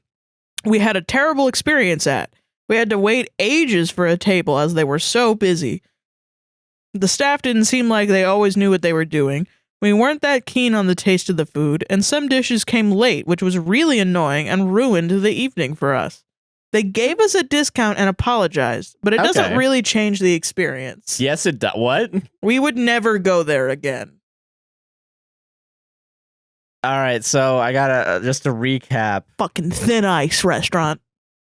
we had a terrible experience at. We had to wait ages for a table as they were so busy. The staff didn't seem like they always knew what they were doing. We weren't that keen on the taste of the food, and some dishes came late, which was really annoying and ruined the evening for us. They gave us a discount and apologized, but it doesn't really change the experience. Yes, it does. What? We would never go there again. All right, so I gotta, just to recap. Fucking Thin Ice restaurant.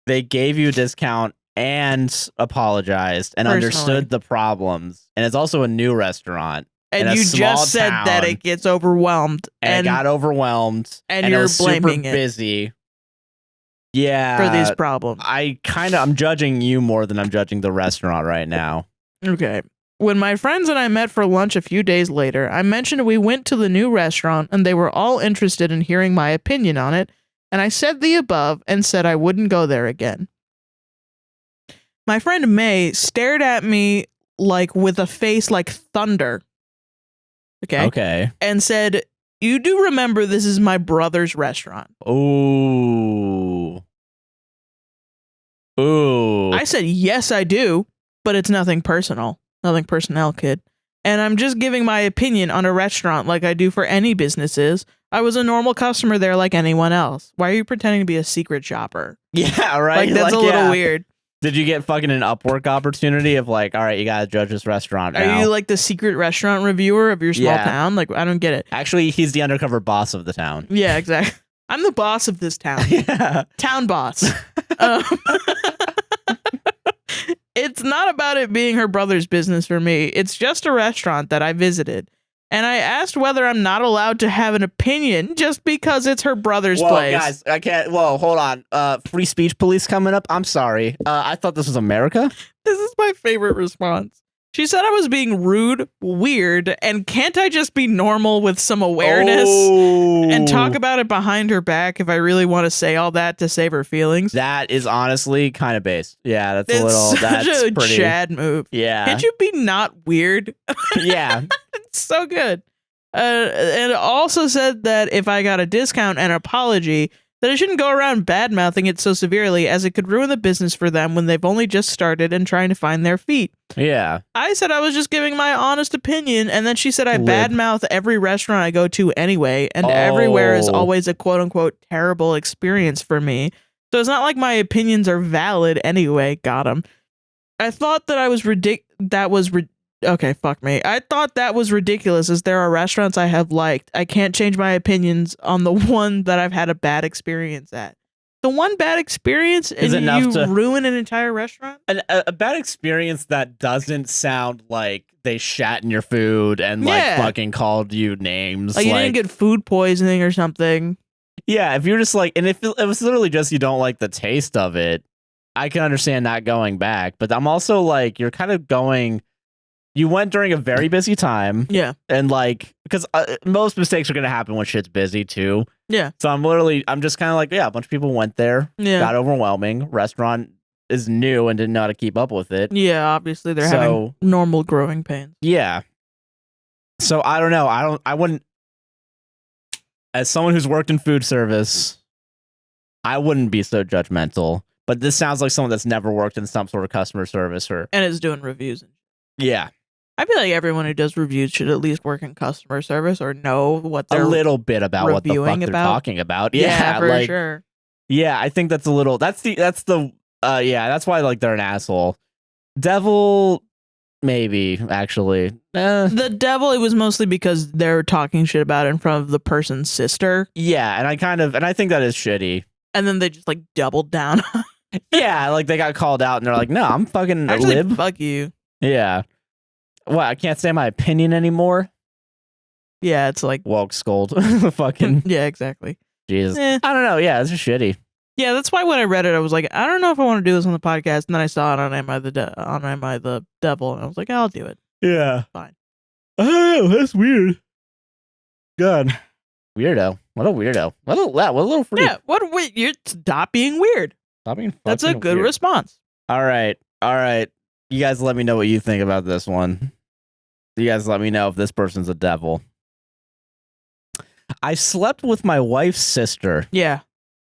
They gave you a discount and apologized and understood the problems. And it's also a new restaurant. And you just said that it gets overwhelmed. And it got overwhelmed. And you're blaming super busy. Yeah. For these problems. I'm judging you more than I'm judging the restaurant right now. Okay. When my friends and I met for lunch a few days later, I mentioned we went to the new restaurant and they were all interested in hearing my opinion on it. And I said the above and said I wouldn't go there again. My friend May stared at me like with a face like thunder. Okay. And said, "You do remember this is my brother's restaurant." Ooh. I said, "Yes, I do, but it's nothing personal. Nothing personnel, kid. And I'm just giving my opinion on a restaurant like I do for any businesses. I was a normal customer there like anyone else. Why are you pretending to be a secret shopper?" Yeah, right. Like, that's a little weird. Did you get fucking an Upwork opportunity of like, all right, you gotta judge this restaurant now? Are you like the secret restaurant reviewer of your small town? Like, I don't get it. Actually, he's the undercover boss of the town. Yeah, exactly. I'm the boss of this town. Yeah. Town boss. it's not about it being her brother's business for me. It's just a restaurant that I visited. And I asked whether I'm not allowed to have an opinion just because it's her brother's place. Guys, I can't. Whoa, hold on. Free speech police coming up. I'm sorry. I thought this was America. This is my favorite response. She said I was being rude, weird, and can't I just be normal with some awareness and talk about it behind her back if I really want to say all that to save her feelings? That is honestly kind of based. Yeah, that's a little. Such That's a pretty. Chad move. Yeah. Can't you be not weird? Yeah. It's so good. And it also said that if I got a discount and apology, that I shouldn't go around bad-mouthing it so severely as it could ruin the business for them when they've only just started and trying to find their feet. Yeah. I said I was just giving my honest opinion, and then she said I badmouth every restaurant I go to anyway, and everywhere is always a quote-unquote terrible experience for me. So it's not like my opinions are valid anyway. Got him. I thought that I was okay, fuck me. I thought that was ridiculous as there are restaurants I have liked. I can't change my opinions on the one that I've had a bad experience at. The one bad experience and you ruin an entire restaurant? A bad experience that doesn't sound like they shat in your food and like fucking called you names. Like you didn't get food poisoning or something. Yeah, if you're just like, and if it was literally just you don't like the taste of it, I can understand not going back. But I'm also like, you're kind of going... You went during a very busy time. Yeah. And like, because most mistakes are going to happen when shit's busy too. Yeah. So I'm just kind of like, yeah, a bunch of people went there. Yeah. Got overwhelming. Restaurant is new and didn't know how to keep up with it. Yeah, obviously they're having normal growing pains. Yeah. So I don't know. I wouldn't, as someone who's worked in food service, I wouldn't be so judgmental. But this sounds like someone that's never worked in some sort of customer service and is doing reviews. Yeah. I feel like everyone who does reviews should at least work in customer service or know what they're a little bit about what the fuck they're talking about. Yeah, for sure. Yeah, I think that's a little. That's why like they're an asshole. Devil, maybe actually. The devil. It was mostly because they're talking shit about it in front of the person's sister. Yeah, and I think that is shitty. And then they just like doubled down. Yeah, like they got called out and they're like, no, I'm fucking actually, fuck you. Yeah. What, I can't say my opinion anymore? Yeah, it's like... woke scold. Fucking... Yeah, exactly. Jesus. I don't know. Yeah, it's just shitty. Yeah, that's why when I read it, I was like, I don't know if I want to do this on the podcast. And then I saw it on Am I the Devil? And I was like, I'll do it. Yeah. Fine. Oh, that's weird. God. Weirdo. What a weirdo. What a little freak. Yeah, you're stop being weird. Stop being fucking That's a good response. All right. You guys let me know what you think about this one. You guys let me know if this person's a devil. I slept with my wife's sister. Yeah.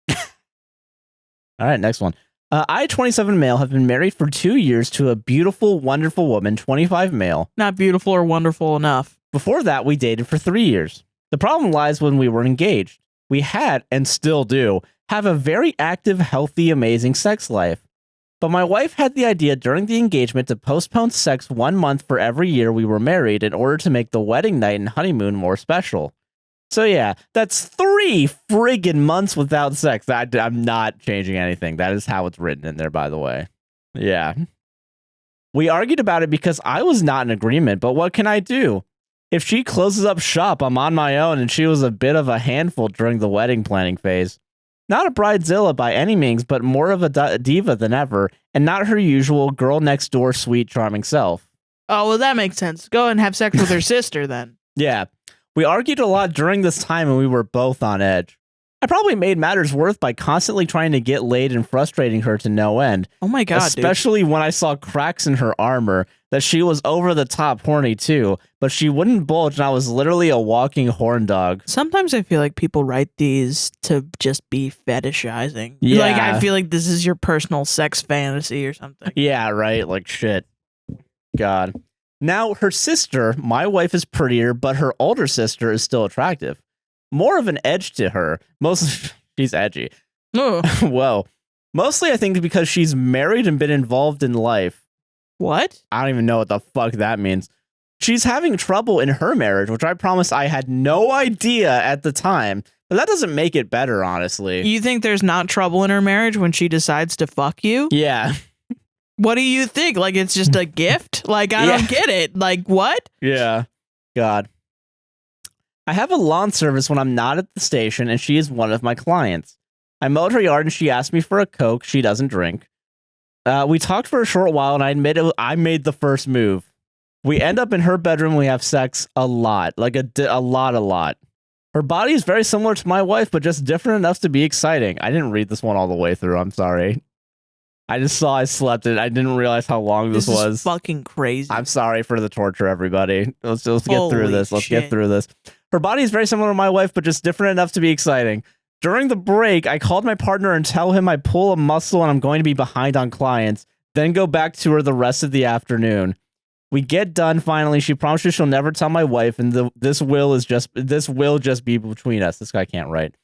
All right, next one. I, 27 male, have been married for 2 years to a beautiful, wonderful woman, 25 male. Not beautiful or wonderful enough. Before that, we dated for 3 years. The problem lies when we were engaged. We had, and still do, have a very active, healthy, amazing sex life. But my wife had the idea during the engagement to postpone sex 1 month for every year we were married in order to make the wedding night and honeymoon more special. So yeah, that's 3 friggin' months without sex. I'm not changing anything. That is how it's written in there, by the way. Yeah. We argued about it because I was not in agreement, but what can I do? If she closes up shop, I'm on my own, and she was a bit of a handful during the wedding planning phase. Not a bridezilla by any means, but more of a diva than ever, and not her usual girl next door sweet charming self. Oh, well, that makes sense. Go and have sex with her sister then. Yeah. We argued a lot during this time and we were both on edge. I probably made matters worse by constantly trying to get laid and frustrating her to no end. Oh my God, especially when I saw cracks in her armor, that she was over the top horny too, but she wouldn't bulge and I was literally a walking horn dog. Sometimes I feel like people write these to just be fetishizing. Yeah. Like I feel like this is your personal sex fantasy or something. Yeah, right? Like shit. God. Now, her sister, my wife, is prettier, but her older sister is still attractive. More of an edge to her. She's edgy. Oh. Whoa. Mostly, I think, because she's married and been involved in life. What? I don't even know what the fuck that means. She's having trouble in her marriage, which I promise I had no idea at the time. But that doesn't make it better, honestly. You think there's not trouble in her marriage when she decides to fuck you? Yeah. What do you think? Like, it's just a gift? Like, I don't get it. Like, what? Yeah. God. I have a lawn service when I'm not at the station, and she is one of my clients. I mowed her yard, and she asked me for a Coke. She doesn't drink. We talked for a short while, and I admit I made the first move. We end up in her bedroom. We have sex a lot. Like, a lot. Her body is very similar to my wife, but just different enough to be exciting. I didn't read this one all the way through. I'm sorry. I just saw I slept it. I didn't realize how long this was. Is fucking crazy. I'm sorry for the torture, everybody. Let's get through this. Let's get through this. Her body is very similar to my wife, but just different enough to be exciting. During the break, I called my partner and tell him I pull a muscle and I'm going to be behind on clients, then go back to her the rest of the afternoon. We get done finally. She promises she'll never tell my wife, and this will just be between us. This guy can't write.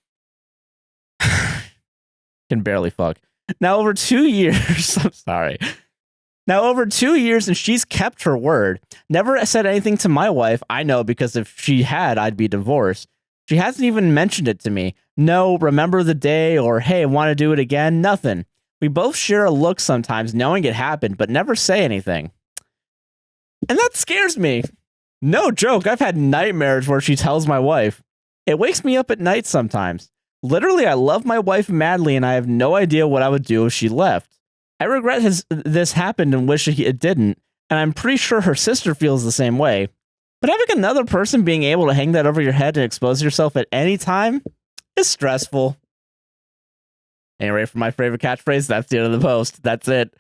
Can barely fuck. Now over 2 years, I'm sorry. Now over 2 years, and she's kept her word. Never said anything to my wife. I know, because if she had, I'd be divorced. She hasn't even mentioned it to me. No, remember the day, or hey, want to do it again? Nothing. We both share a look sometimes, knowing it happened, but never say anything. And that scares me. No joke, I've had nightmares where she tells my wife. It wakes me up at night sometimes. Literally, I love my wife madly, and I have no idea what I would do if she left. I regret this happened and wish it didn't, and I'm pretty sure her sister feels the same way. But having another person being able to hang that over your head and expose yourself at any time is stressful. Anyway, for my favorite catchphrase, that's the end of the post. That's it.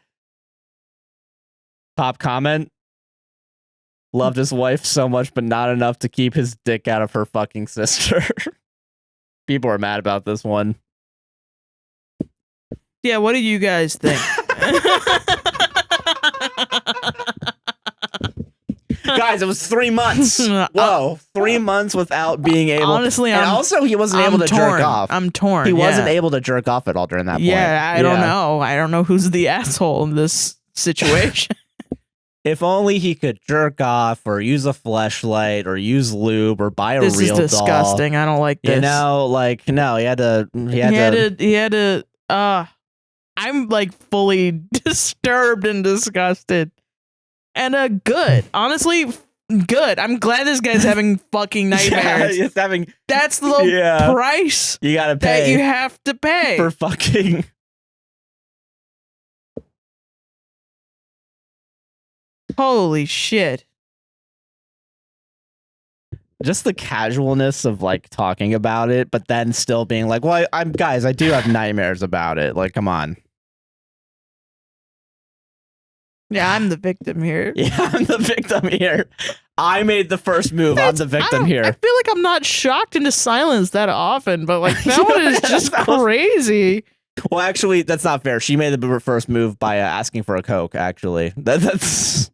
Top comment. Loved his wife so much, but not enough to keep his dick out of her fucking sister. People are mad about this one. Yeah, what do you guys think? Guys, it was 3 months. Whoa, 3 months without being able. Honestly, and also he wasn't able to jerk off. I'm torn. He wasn't able to jerk off at all during that point. Yeah, I don't know. I don't know who's the asshole in this situation. If only he could jerk off, or use a fleshlight, or use lube, or buy a real doll. This is disgusting. I don't like this. You know, like, no, he had to. I'm like fully disturbed and disgusted. And good. Honestly, good. I'm glad this guy's having fucking nightmares. Yeah, that's the price you gotta pay that you have to pay for fucking. Holy shit. Just the casualness of like talking about it, but then still being like, well, I do have nightmares about it. Like, come on. Yeah, I'm the victim here. Yeah, I'm the victim here. I made the first move. I'm the victim here. I feel like I'm not shocked into silence that often, but like that one is just crazy. Well, actually, that's not fair. She made the first move by asking for a Coke, actually. That's...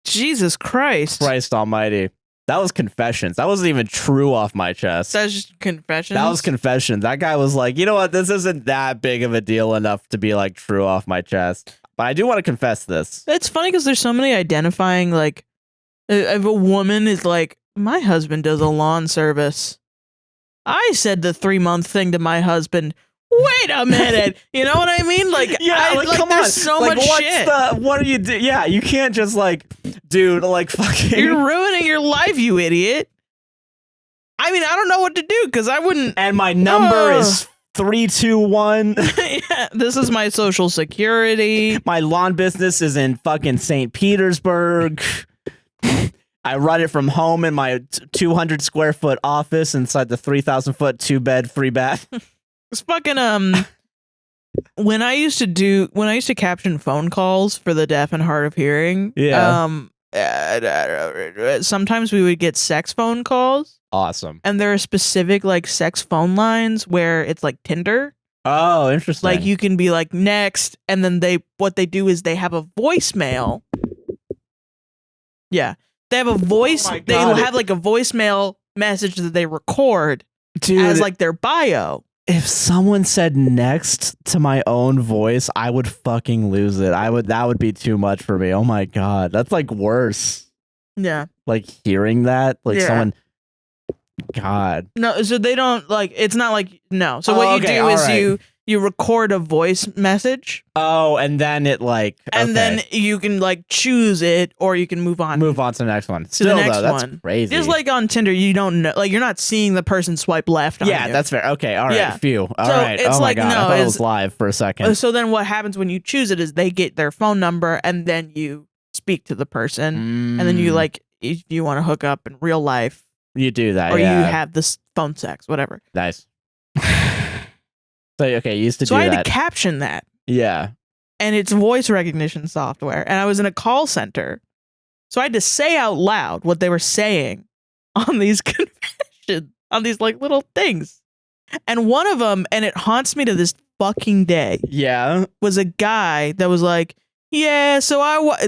Jesus Christ. Christ almighty. That was confessions. That wasn't even true off my chest. That's just confessions? That was confession. That guy was like, you know what? This isn't that big of a deal enough to be like true off my chest. But I do want to confess this. It's funny because there's so many identifying, like, if a woman is like, my husband does a lawn service. I said the 3-month thing to my husband. Wait a minute. You know what I mean? Like, yeah, come there's on. So much shit. What do you do? Yeah, you can't just like, dude, like fucking. You're ruining your life, you idiot. I mean, I don't know what to do because I wouldn't. And my number is 321. Yeah, this is my social security. My lawn business is in fucking St. Petersburg. I run it from home in my 200 square foot office inside the 3,000 foot 2-bed free bath. It's fucking when I used to caption phone calls for the deaf and hard of hearing. Yeah. Sometimes we would get sex phone calls. Awesome. And there are specific like sex phone lines where it's like Tinder. Oh, interesting. Like you can be like next, and then what they do is they have a voicemail. Yeah. They have a voice. Oh they have like a voicemail message that they record as like their bio. If someone said next to my own voice, I would fucking lose it. That would be too much for me. Oh my God. That's like worse. Yeah. Like hearing that, like someone. God. No, so they don't like, it's not like, no. So what you do is you record a voice message. Oh, and then it like... And then you can like choose it or you can move on. Move on to the next one. Still, the next though, that's one. crazy. Just like on Tinder, you don't know, like you're not seeing the person swipe left on you. Yeah, that's fair. Okay, all right, Yeah. Phew. All So right. it's Oh like, my God, no, I thought it was live for a second. So then what happens when you choose it is they get their phone number and then you speak to the person. And then you like, if you want to hook up in real life. You do that, or yeah. you have this phone sex, whatever. Nice. So, okay, you used to do that. So I that. had to caption that. Yeah. And it's voice recognition software. And I was in a call center. So I had to say out loud what they were saying on these confessions, on these like little things. And one of them, and it haunts me to this fucking day. Yeah. Was a guy that was like, yeah, so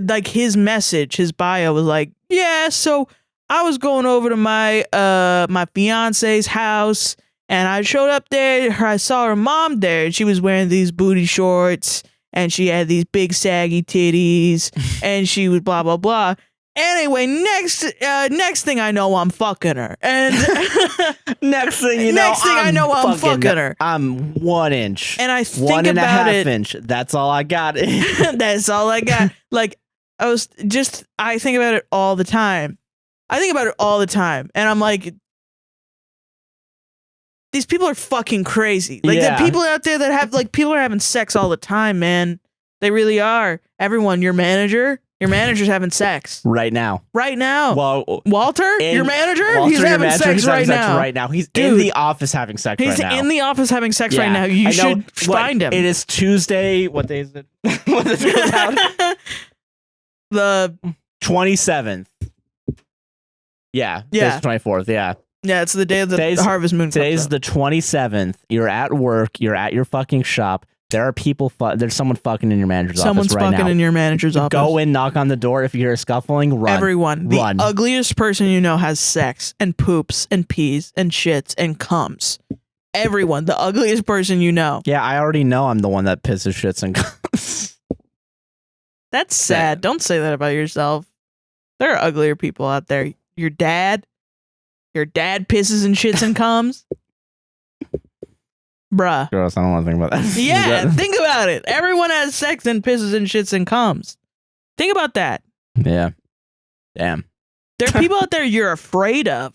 like his message, his bio was like, yeah, so I was going over to my my fiance's house and I showed up there. I saw her mom there and she was wearing these booty shorts and she had these big saggy titties and she was blah, blah, blah. Anyway, next thing I know, I'm fucking her. And next thing you know, I'm fucking her. I'm 1 inch. And I think about it. 1.5 inch. That's all I got. That's all I got. Like, I think about it all the time. And I'm like, these people are fucking crazy. Like, the people out there that have, like, people are having sex all the time, man. They really are. Everyone, your manager's having sex. Right now. Well, Walter, your manager? He's having sex right now. He's in the office having sex right now. He's in the office having sex right now. You should find him. It is Tuesday. What day is it? What is it out? The 27th. Yeah. Today's the 24th. Yeah. Yeah, it's the day of the harvest moon. Today's the 27th. You're at work. You're at your fucking shop. There are people. There's someone fucking in your manager's office right now. Someone's fucking in your manager's office. Go in, knock on the door. If you hear a scuffling, run. Everyone. The ugliest person you know has sex and poops and pees and shits and comes. Everyone. The ugliest person you know. Yeah, I already know I'm the one that pisses, shits, and comes. That's sad. Don't say that about yourself. There are uglier people out there. Your dad pisses and shits and comes. Bruh. Gross, I don't want to think about that. Yeah, think about it. Everyone has sex and pisses and shits and comes. Think about that. Yeah. Damn. There are people out there you're afraid of.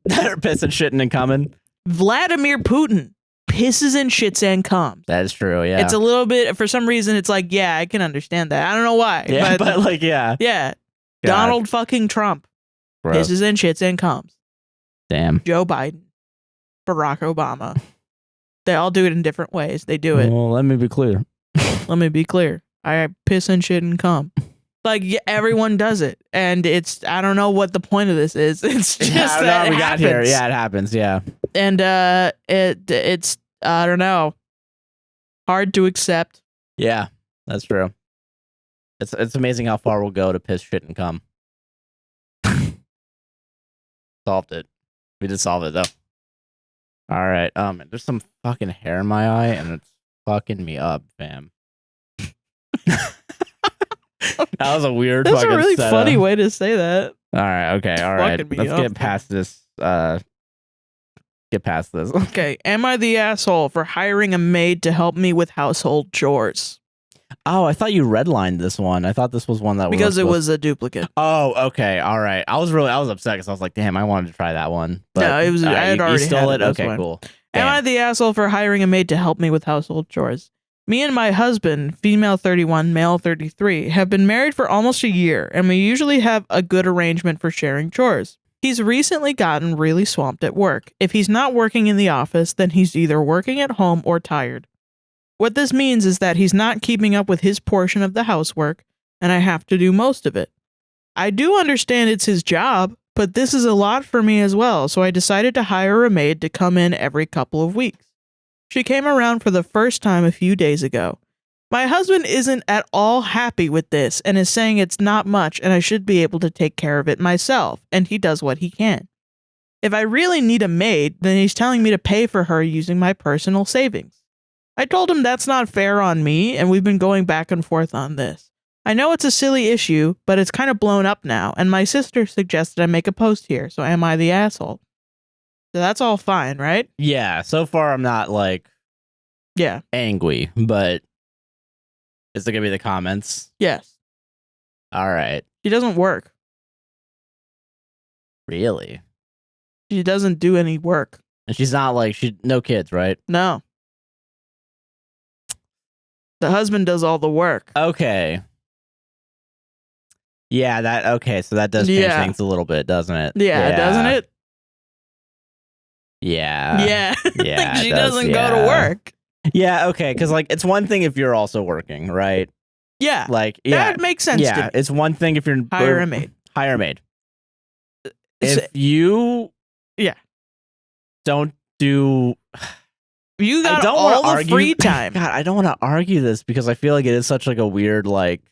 That are pissing, shitting, and coming. Vladimir Putin pisses and shits and comes. That is true, yeah. It's a little bit, for some reason, it's like, yeah, I can understand that. I don't know why. Yeah, but like, yeah. Yeah. God. Donald fucking Trump Gross. pisses and shits and comes. Damn. Joe Biden. Barack Obama. They all do it in different ways. They do it. Well, let me be clear. I piss and shit and come. Like, yeah, everyone does it. And I don't know what the point of this is. It's just that it happens. Got here. Yeah, it happens. Yeah. And it's, I don't know, hard to accept. Yeah, that's true. It's amazing how far we'll go to piss, shit, and come. Solved it. We did solve it, though. All right. There's some fucking hair in my eye, and it's fucking me up, fam. That was a weird. That's fucking a really setup. Funny way to say that. All right. Okay. All right. Let's get past this. Get past this. Okay. Am I the asshole for hiring a maid to help me with household chores? Oh, I thought you redlined this one. I thought this was one that because it was a duplicate. Oh, okay, all right. I was upset because I was like, damn, I wanted to try that one. But, no, it was. I had already stole had it. Okay, cool. Damn. Am I the asshole for hiring a maid to help me with household chores? Me and my husband, female 31, male 33, have been married for almost a year, and we usually have a good arrangement for sharing chores. He's recently gotten really swamped at work. If he's not working in the office, then he's either working at home or tired. What this means is that he's not keeping up with his portion of the housework, and I have to do most of it. I do understand it's his job, but this is a lot for me as well, so I decided to hire a maid to come in every couple of weeks. She came around for the first time a few days ago. My husband isn't at all happy with this and is saying it's not much and I should be able to take care of it myself, and he does what he can. If I really need a maid, then he's telling me to pay for her using my personal savings. I told him that's not fair on me, and we've been going back and forth on this. I know it's a silly issue, but it's kind of blown up now, and my sister suggested I make a post here, so am I the asshole? So that's all fine, right? Yeah, so far I'm not like Yeah. angry, but is it gonna be the comments? Yes. All right. She doesn't work. Really? She doesn't do any work. And she's not like no kids, right? No. The husband does all the work. Okay. Yeah, so that does change things a little bit, doesn't it? Yeah, doesn't it? Yeah. Yeah. Yeah. She doesn't go to work. Yeah, okay, because like it's one thing if you're also working, right? Yeah. Like, yeah. That makes sense to me. It's one thing if you're hire a maid. Hire a maid. If you don't do you got all the free time. God, I don't want to argue this because I feel like it is such like a weird like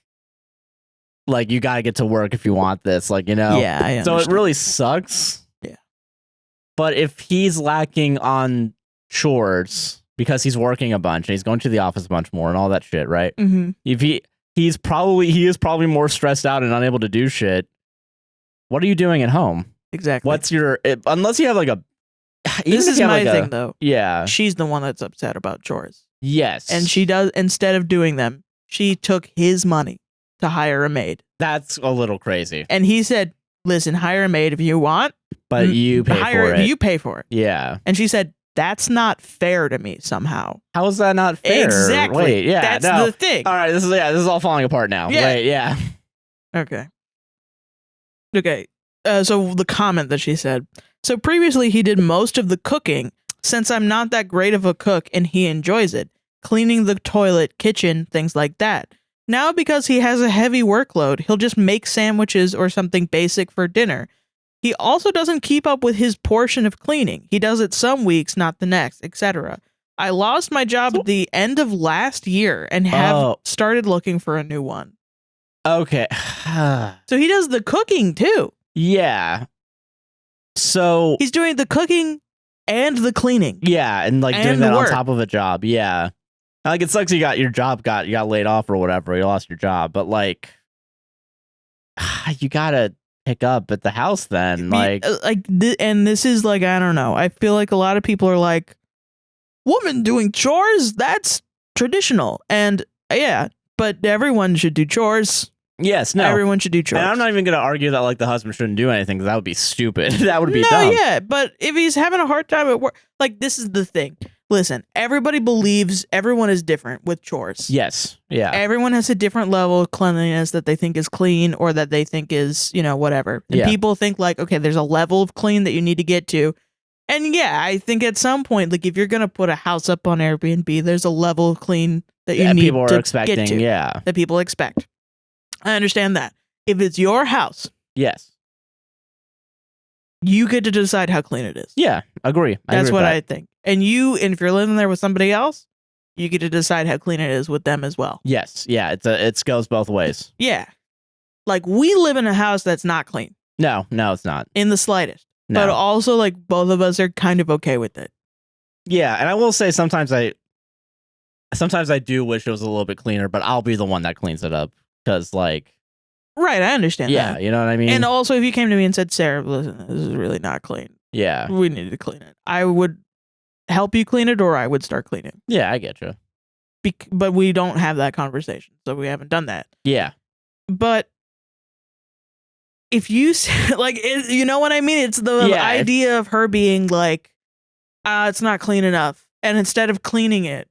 you got to get to work if you want this, like, you know. Yeah, I understand. So it really sucks. Yeah. But if he's lacking on chores because he's working a bunch and he's going to the office a bunch more and all that shit, right? Mm-hmm. If he is probably more stressed out and unable to do shit. What are you doing at home? Exactly. What's your unless you have like a this is my thing though. Yeah. She's the one that's upset about chores. Yes. And she does, instead of doing them, she took his money to hire a maid. That's a little crazy. And he said, listen, hire a maid if you want. But you pay for it. You pay for it. Yeah. And she said, that's not fair to me somehow. How is that not fair? Exactly. Wait, yeah. That's the thing. All right, this is all falling apart now. Yeah. Wait, yeah. Okay. So the comment that she said. So previously he did most of the cooking since I'm not that great of a cook and he enjoys it. Cleaning the toilet, kitchen, things like that. Now because he has a heavy workload, he'll just make sandwiches or something basic for dinner. He also doesn't keep up with his portion of cleaning. He does it some weeks, not the next, etc. I lost my job at the end of last year and have started looking for a new one. Okay. So he does the cooking too. Yeah. So he's doing the cooking and the cleaning. Yeah, and like doing that on top of a job. Yeah. Like it sucks you got laid off or whatever. You lost your job, but like you gotta pick up at the house then. And this is like, I don't know. I feel like a lot of people are like, woman doing chores? That's traditional. And yeah, but everyone should do chores. Yes, no. Everyone should do chores. And I'm not even going to argue that like the husband shouldn't do anything because that would be stupid. That would be dumb. Yeah, but if he's having a hard time at work, like this is the thing. Listen, everybody believes everyone is different with chores. Yes, yeah. Everyone has a different level of cleanliness that they think is clean or that they think is, whatever. And people think like, okay, there's a level of clean that you need to get to. And yeah, I think at some point, like if you're going to put a house up on Airbnb, there's a level of clean that you need people are to expecting, get to. Yeah. That people expect. I understand that. If it's your house, yes, you get to decide how clean it is. Yeah, agree. That's what I think. And if you're living there with somebody else, you get to decide how clean it is with them as well. Yes, yeah, it goes both ways. Yeah. Like we live in a house that's not clean. No, it's not. In the slightest. No. But also like both of us are kind of okay with it. Yeah, and I will say sometimes I do wish it was a little bit cleaner, but I'll be the one that cleans it up. Because, like... Right, I understand that. Yeah, you know what I mean? And also, if you came to me and said, Sarah, listen, this is really not clean. Yeah. We need to clean it. I would help you clean it, or I would start cleaning. Yeah, I get you. But we don't have that conversation, so we haven't done that. Yeah. But if you... you know what I mean? It's the idea of her being like, it's not clean enough. And instead of cleaning it,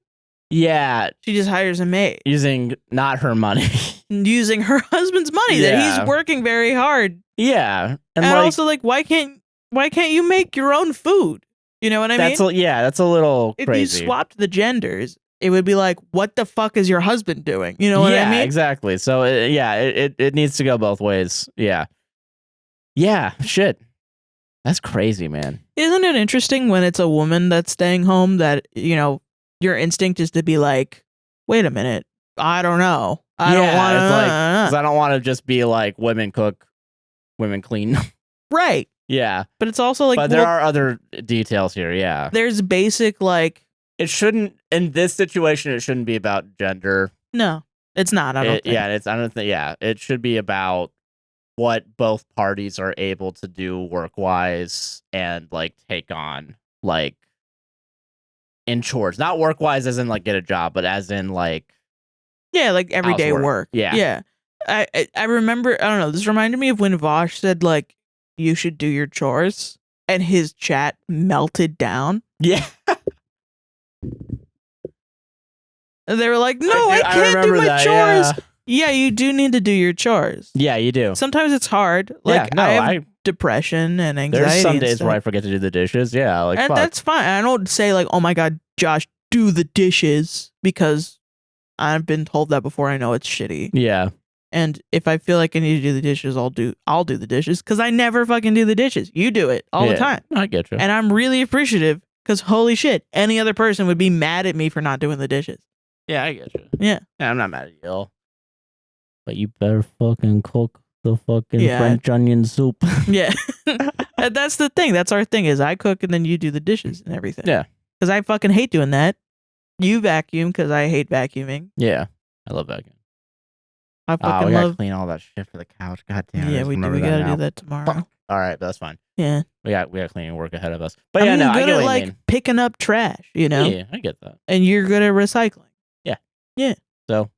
yeah, she just hires a maid. Using not her money. Using her husband's money that he's working very hard. Yeah. And also like why can't you make your own food? You know what I mean? That's a little crazy. If you swapped the genders, it would be like, what the fuck is your husband doing? You know what I mean? Yeah, exactly. So it needs to go both ways. Yeah. Yeah, shit. That's crazy, man. Isn't it interesting when it's a woman that's staying home that, your instinct is to be like, wait a minute, I don't know. I don't want to. Because I don't want to just be like, women cook, women clean. Right. Yeah. But it's also like... But there are other details here, yeah. There's basic, like... It shouldn't... In this situation, it shouldn't be about gender. No, it's not, I don't think. Yeah, I don't think... Yeah, it should be about what both parties are able to do work-wise and, like, take on, like... in chores, not work wise, as in like get a job, but as in like like everyday work. Yeah. I remember. I don't know. This reminded me of when Vosh said like you should do your chores, and his chat melted down. Yeah. And they were like, "No, I can't do my chores." Yeah, you do need to do your chores. Yeah, you do. Sometimes it's hard. Like I have depression and anxiety. There's some days where I forget to do the dishes. Yeah, like and that's fine. I don't say like, "Oh my god, Josh, do the dishes," because I've been told that before. I know it's shitty. Yeah. And if I feel like I need to do the dishes, I'll do the dishes because I never fucking do the dishes. You do it all the time. I get you. And I'm really appreciative because holy shit, any other person would be mad at me for not doing the dishes. Yeah, I get you. Yeah. I'm not mad at you. But you better fucking cook the fucking French onion soup. Yeah. And that's the thing. That's our thing is I cook and then you do the dishes and everything. Yeah. Because I fucking hate doing that. You vacuum because I hate vacuuming. Yeah. I love vacuuming. I fucking we gotta clean all that shit for the couch. God damn it. Yeah, we do. We gotta do that tomorrow. Fuck. All right, but that's fine. Yeah. We got cleaning work ahead of us. But yeah, no, I get what you mean. Picking up trash, you know? Yeah, I get that. And you're good at recycling. Yeah. Yeah. So,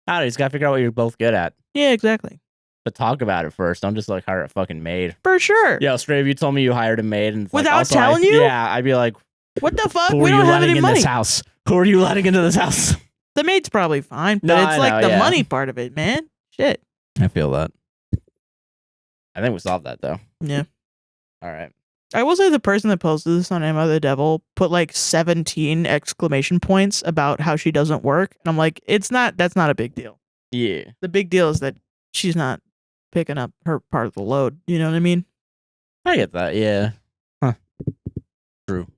I don't know, you just gotta figure out what you're both good at. Yeah, exactly. But talk about it first. Don't just like hire a fucking maid. For sure. Yeah, straight if you told me you hired a maid and without telling you? Yeah, I'd be like, what the fuck? We don't have any money. This house? Who are you letting into this house? The maid's probably fine, but it's like the money part of it, man. Shit. I feel that. I think we solved that though. Yeah. All right. I will say the person that posted this on Emma the Devil put like 17 exclamation points about how she doesn't work. And I'm like, that's not a big deal. Yeah. The big deal is that she's not picking up her part of the load. You know what I mean? I get that. Yeah. Huh. True.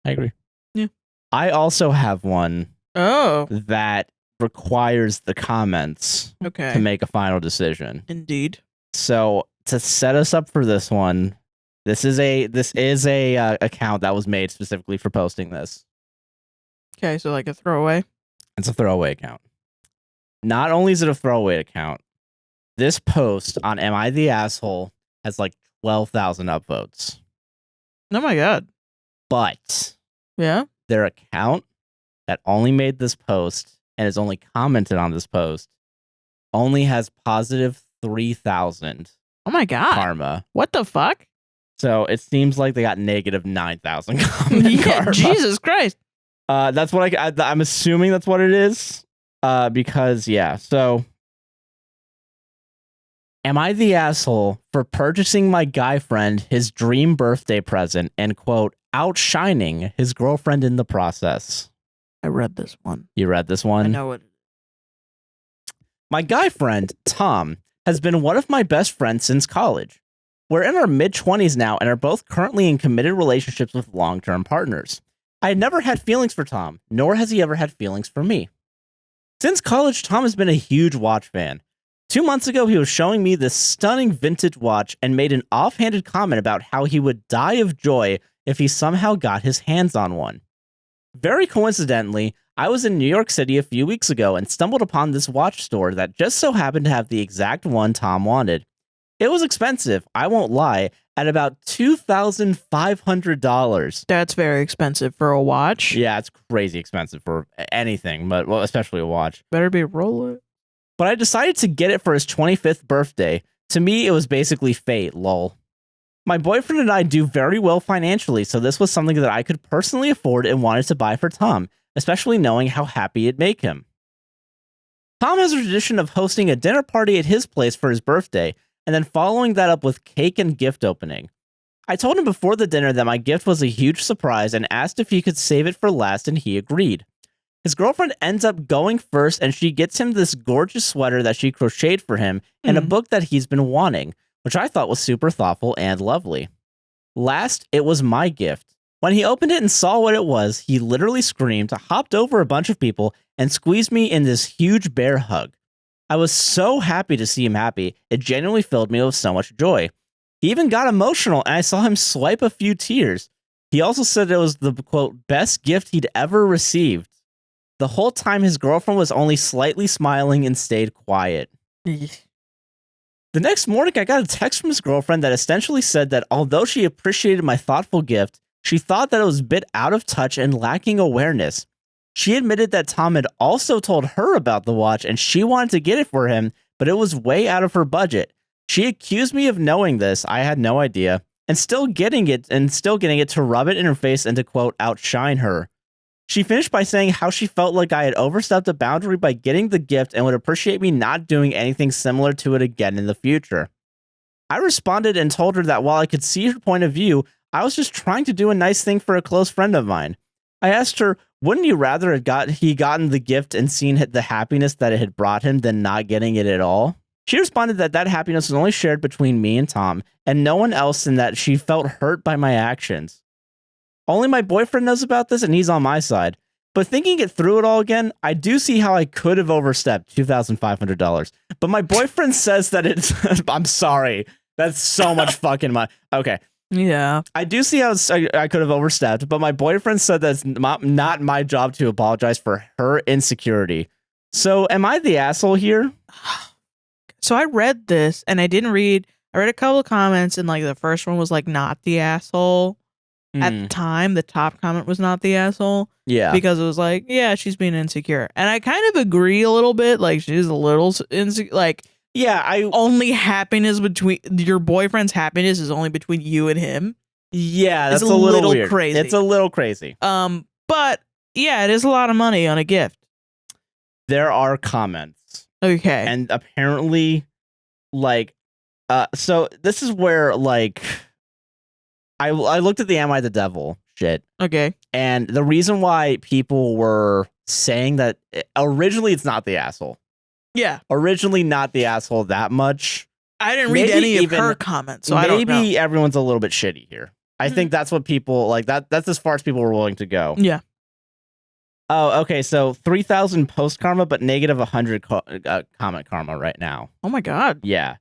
I agree. Yeah. I also have one. Oh. That requires the comments to make a final decision. Indeed. So to set us up for this one, this is a account that was made specifically for posting this. Okay, so like a throwaway. It's a throwaway account. Not only is it a throwaway account, this post on Am I the Asshole has like 12,000 upvotes. Oh my god. But yeah, their account that only made this post and has only commented on this post only has positive 3,000. Oh my god. Karma. What the fuck? So it seems like they got negative 9,000 karma. Jesus Christ. That's what I'm assuming that's what it is. Because yeah, so am I the asshole for purchasing my guy friend his dream birthday present and quote outshining his girlfriend in the process? I read this one. You read this one? I know it. My guy friend, Tom, has been one of my best friends since college. We're in our mid-20s now and are both currently in committed relationships with long-term partners. I had never had feelings for Tom, nor has he ever had feelings for me. Since college, Tom has been a huge watch fan. 2 months ago, he was showing me this stunning vintage watch and made an offhanded comment about how he would die of joy if he somehow got his hands on one. Very coincidentally, I was in New York City a few weeks ago and stumbled upon this watch store that just so happened to have the exact one Tom wanted. It was expensive, I won't lie, at about $2,500. That's very expensive for a watch. Yeah, it's crazy expensive for anything, but well, especially a watch. Better be a Rolex. But I decided to get it for his 25th birthday. To me, it was basically fate, lol. My boyfriend and I do very well financially, so this was something that I could personally afford and wanted to buy for Tom, especially knowing how happy it'd make him. Tom has a tradition of hosting a dinner party at his place for his birthday, and then following that up with cake and gift opening. I told him before the dinner that my gift was a huge surprise and asked if he could save it for last, and he agreed. His girlfriend ends up going first, and she gets him this gorgeous sweater that she crocheted for him and a book that he's been wanting, which I thought was super thoughtful and lovely. Last, it was my gift. When he opened it and saw what it was, he literally screamed, hopped over a bunch of people, and squeezed me in this huge bear hug. I was so happy to see him happy, it genuinely filled me with so much joy. He even got emotional, and I saw him swipe a few tears. He also said it was the, quote, best gift he'd ever received. The whole time his girlfriend was only slightly smiling and stayed quiet. The next morning, I got a text from his girlfriend that essentially said that although she appreciated my thoughtful gift, She thought that it was a bit out of touch and lacking awareness. She admitted that Tom had also told her about the watch and she wanted to get it for him, but it was way out of her budget. She accused me of knowing this. I had no idea. And still getting it to rub it in her face and to, quote, outshine her. She finished by saying how she felt like I had overstepped a boundary by getting the gift and would appreciate me not doing anything similar to it again in the future. I responded and told her that while I could see her point of view, I was just trying to do a nice thing for a close friend of mine. I asked her, wouldn't you rather have gotten the gift and seen the happiness that it had brought him than not getting it at all? She responded that that happiness was only shared between me and Tom and no one else, and that she felt hurt by my actions. Only my boyfriend knows about this and he's on my side. But thinking it through it all again, I do see how I could have overstepped $2,500. But my boyfriend says that it's... I'm sorry. That's so much fucking money. Okay. Yeah. I do see how I could have overstepped, but my boyfriend said that's not my job to apologize for her insecurity. So am I the asshole here? So I read this and I read a couple of comments and like the first one was like not the asshole. At the time, the top comment was not the asshole. Yeah. Because it was like, yeah, she's being insecure. And I kind of agree a little bit. Like she's a little insecure. Like, yeah, only happiness between your boyfriend's happiness is only between you and him. Yeah, that's a little weird. Crazy. It's a little crazy. But yeah, it is a lot of money on a gift. There are comments. Okay. And apparently, like, so this is where, like, I looked at the Am I the Devil shit. Okay. And the reason why people were saying that originally it's not the asshole. Yeah. Originally not the asshole that much. I didn't read any of her comments, so I don't know. Maybe everyone's a little bit shitty here. I think that's what people like. That's as far as people were willing to go. Yeah. Oh, okay. So 3,000 post karma, but negative 100 comment karma right now. Oh my god. Yeah.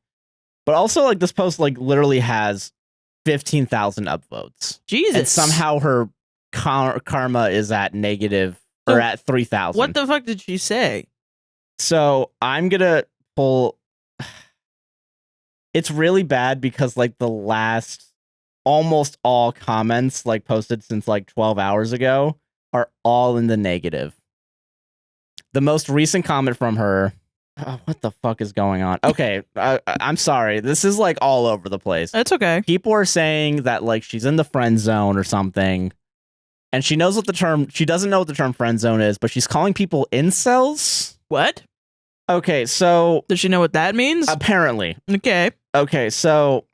But also, like, this post like literally has 15,000 upvotes. Jesus. And somehow her karma is at negative or at 3,000. What the fuck did she say? So I'm gonna pull. It's really bad because like the last almost all comments like posted since like 12 hours ago are all in the negative. The most recent comment from her. Oh, what the fuck is going on? Okay, I'm sorry. This is like all over the place. It's okay. People are saying that like she's in the friend zone or something, and she knows what the term. She doesn't know what the term friend zone is, but she's calling people incels. What? Okay, so does she know what that means? Apparently. Okay. Okay, so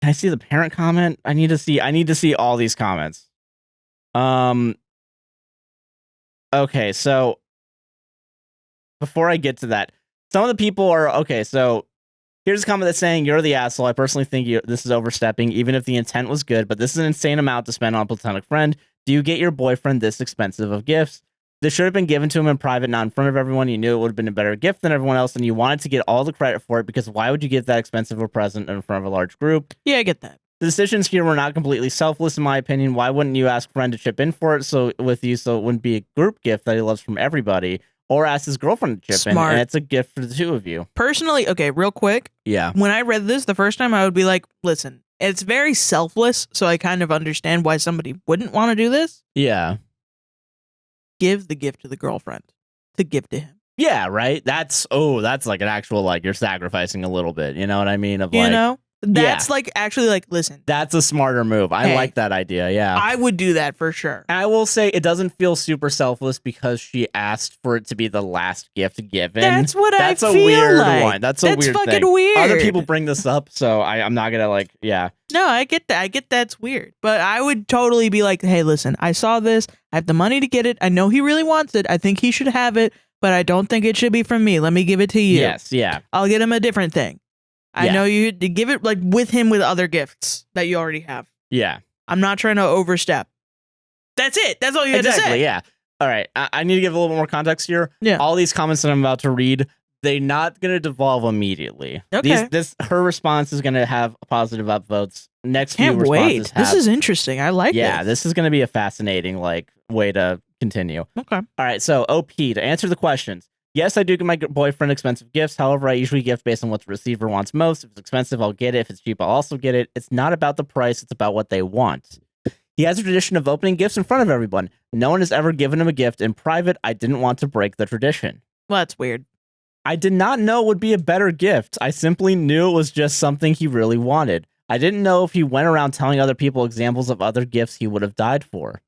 can I see the parent comment? I need to see all these comments. Okay, so before I get to that, some of the people are okay. So here's a comment that's saying you're the asshole. I personally think this is overstepping, even if the intent was good. But this is an insane amount to spend on a platonic friend. Do you get your boyfriend this expensive of gifts? This should have been given to him in private, not in front of everyone. You knew it would have been a better gift than everyone else, and you wanted to get all the credit for it because why would you give that expensive a present in front of a large group? Yeah, I get that. The decisions here were not completely selfless, in my opinion. Why wouldn't you ask a friend to chip in for it so it wouldn't be a group gift that he loves from everybody? Or ask his girlfriend to chip in, and it's a gift for the two of you. Personally, okay, real quick. Yeah. When I read this the first time, I would be like, listen, it's very selfless, so I kind of understand why somebody wouldn't want to do this. Yeah. Give the gift to the girlfriend to give to him. Yeah, right? That's like an actual, like, you're sacrificing a little bit, you know what I mean? You know? That's like actually like, listen. That's a smarter move. I like that idea. Yeah. I would do that for sure. And I will say it doesn't feel super selfless because she asked for it to be the last gift given. That's what I feel like. That's a weird one. That's a weird thing. That's fucking weird. Other people bring this up, so I'm not gonna like, yeah. No, I get that. I get that's weird. But I would totally be like, hey, listen, I saw this. I have the money to get it. I know he really wants it. I think he should have it, but I don't think it should be from me. Let me give it to you. Yes, yeah. I'll get him a different thing. I know you to give it like with him with other gifts that you already have. Yeah. I'm not trying to overstep. That's it. That's all you had to say. Yeah. All right. I need to give a little bit more context here. Yeah. All these comments that I'm about to read, they're not going to devolve immediately. Okay. Her response is going to have positive upvotes. Next Can't few wait. responses This is interesting. I like Yeah, this is going to be a fascinating like way to continue. Okay. All right. So OP, to answer the questions. Yes, I do give my boyfriend expensive gifts. However, I usually gift based on what the receiver wants most. If it's expensive, I'll get it. If it's cheap, I'll also get it. It's not about the price. It's about what they want. He has a tradition of opening gifts in front of everyone. No one has ever given him a gift in private. I didn't want to break the tradition. Well, that's weird. I did not know it would be a better gift. I simply knew it was just something he really wanted. I didn't know if he went around telling other people examples of other gifts he would have died for.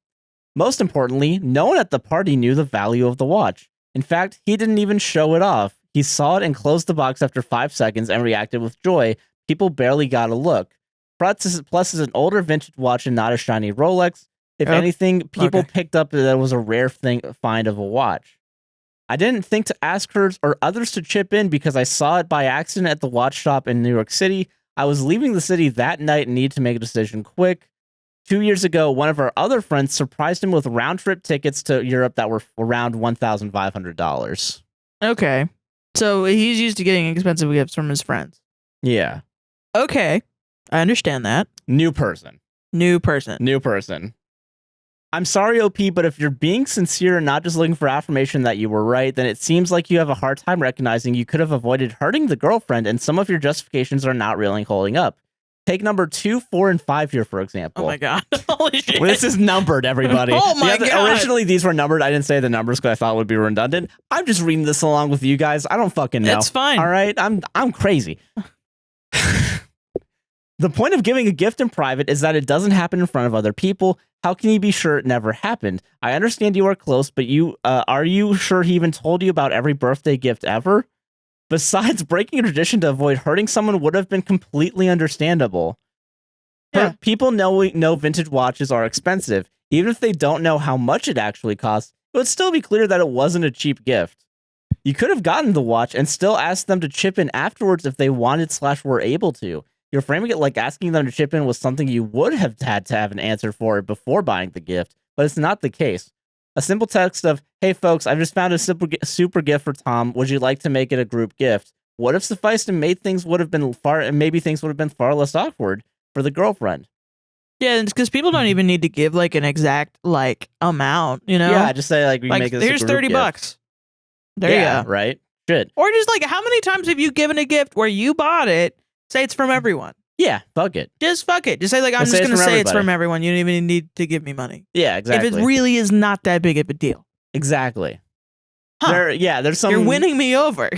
Most importantly, no one at the party knew the value of the watch. In fact, he didn't even show it off. He saw it and closed the box after 5 seconds and reacted with joy. People barely got a look. Plus is an older vintage watch and not a shiny Rolex. If anything, people picked up that it was a rare find of a watch. I didn't think to ask her or others to chip in because I saw it by accident at the watch shop in New York City. I was leaving the city that night and needed to make a decision quick. 2 years ago, one of our other friends surprised him with round-trip tickets to Europe that were around $1,500. Okay. So he's used to getting expensive gifts from his friends. Yeah. Okay. I understand that. New person. I'm sorry, OP, but if you're being sincere and not just looking for affirmation that you were right, then it seems like you have a hard time recognizing you could have avoided hurting the girlfriend, and some of your justifications are not really holding up. Take number 2, 4, and 5 here, for example. Oh my god. Holy shit. Well, this is numbered, everybody. Oh my god. Originally, these were numbered. I didn't say the numbers because I thought it would be redundant. I'm just reading this along with you guys. I don't fucking know. It's fine. All right? I'm crazy. The point of giving a gift in private is that it doesn't happen in front of other people. How can you be sure it never happened? I understand you are close, but are you sure he even told you about every birthday gift ever? Besides, breaking a tradition to avoid hurting someone would have been completely understandable. Yeah. People know vintage watches are expensive. Even if they don't know how much it actually costs, it would still be clear that it wasn't a cheap gift. You could have gotten the watch and still asked them to chip in afterwards if they wanted / were able to. You're framing it like asking them to chip in was something you would have had to have an answer for before buying the gift, but it's not the case. A simple text of, hey folks, I just found a super gift for Tom. Would you like to make it a group gift? Would have sufficed and maybe things would have been far less awkward for the girlfriend. Yeah, because people don't even need to give like an exact like amount, you know? Yeah, just say like we make it here's $30. Gift. There you go. Right? Shit. Or just like how many times have you given a gift where you bought it? Say it's from everyone. Yeah, fuck it. Just fuck it. Just say like I'm just gonna say it's from everyone. You don't even need to give me money. Yeah, exactly. If it really is not that big of a deal. Exactly. Huh. There's some. You're winning me over.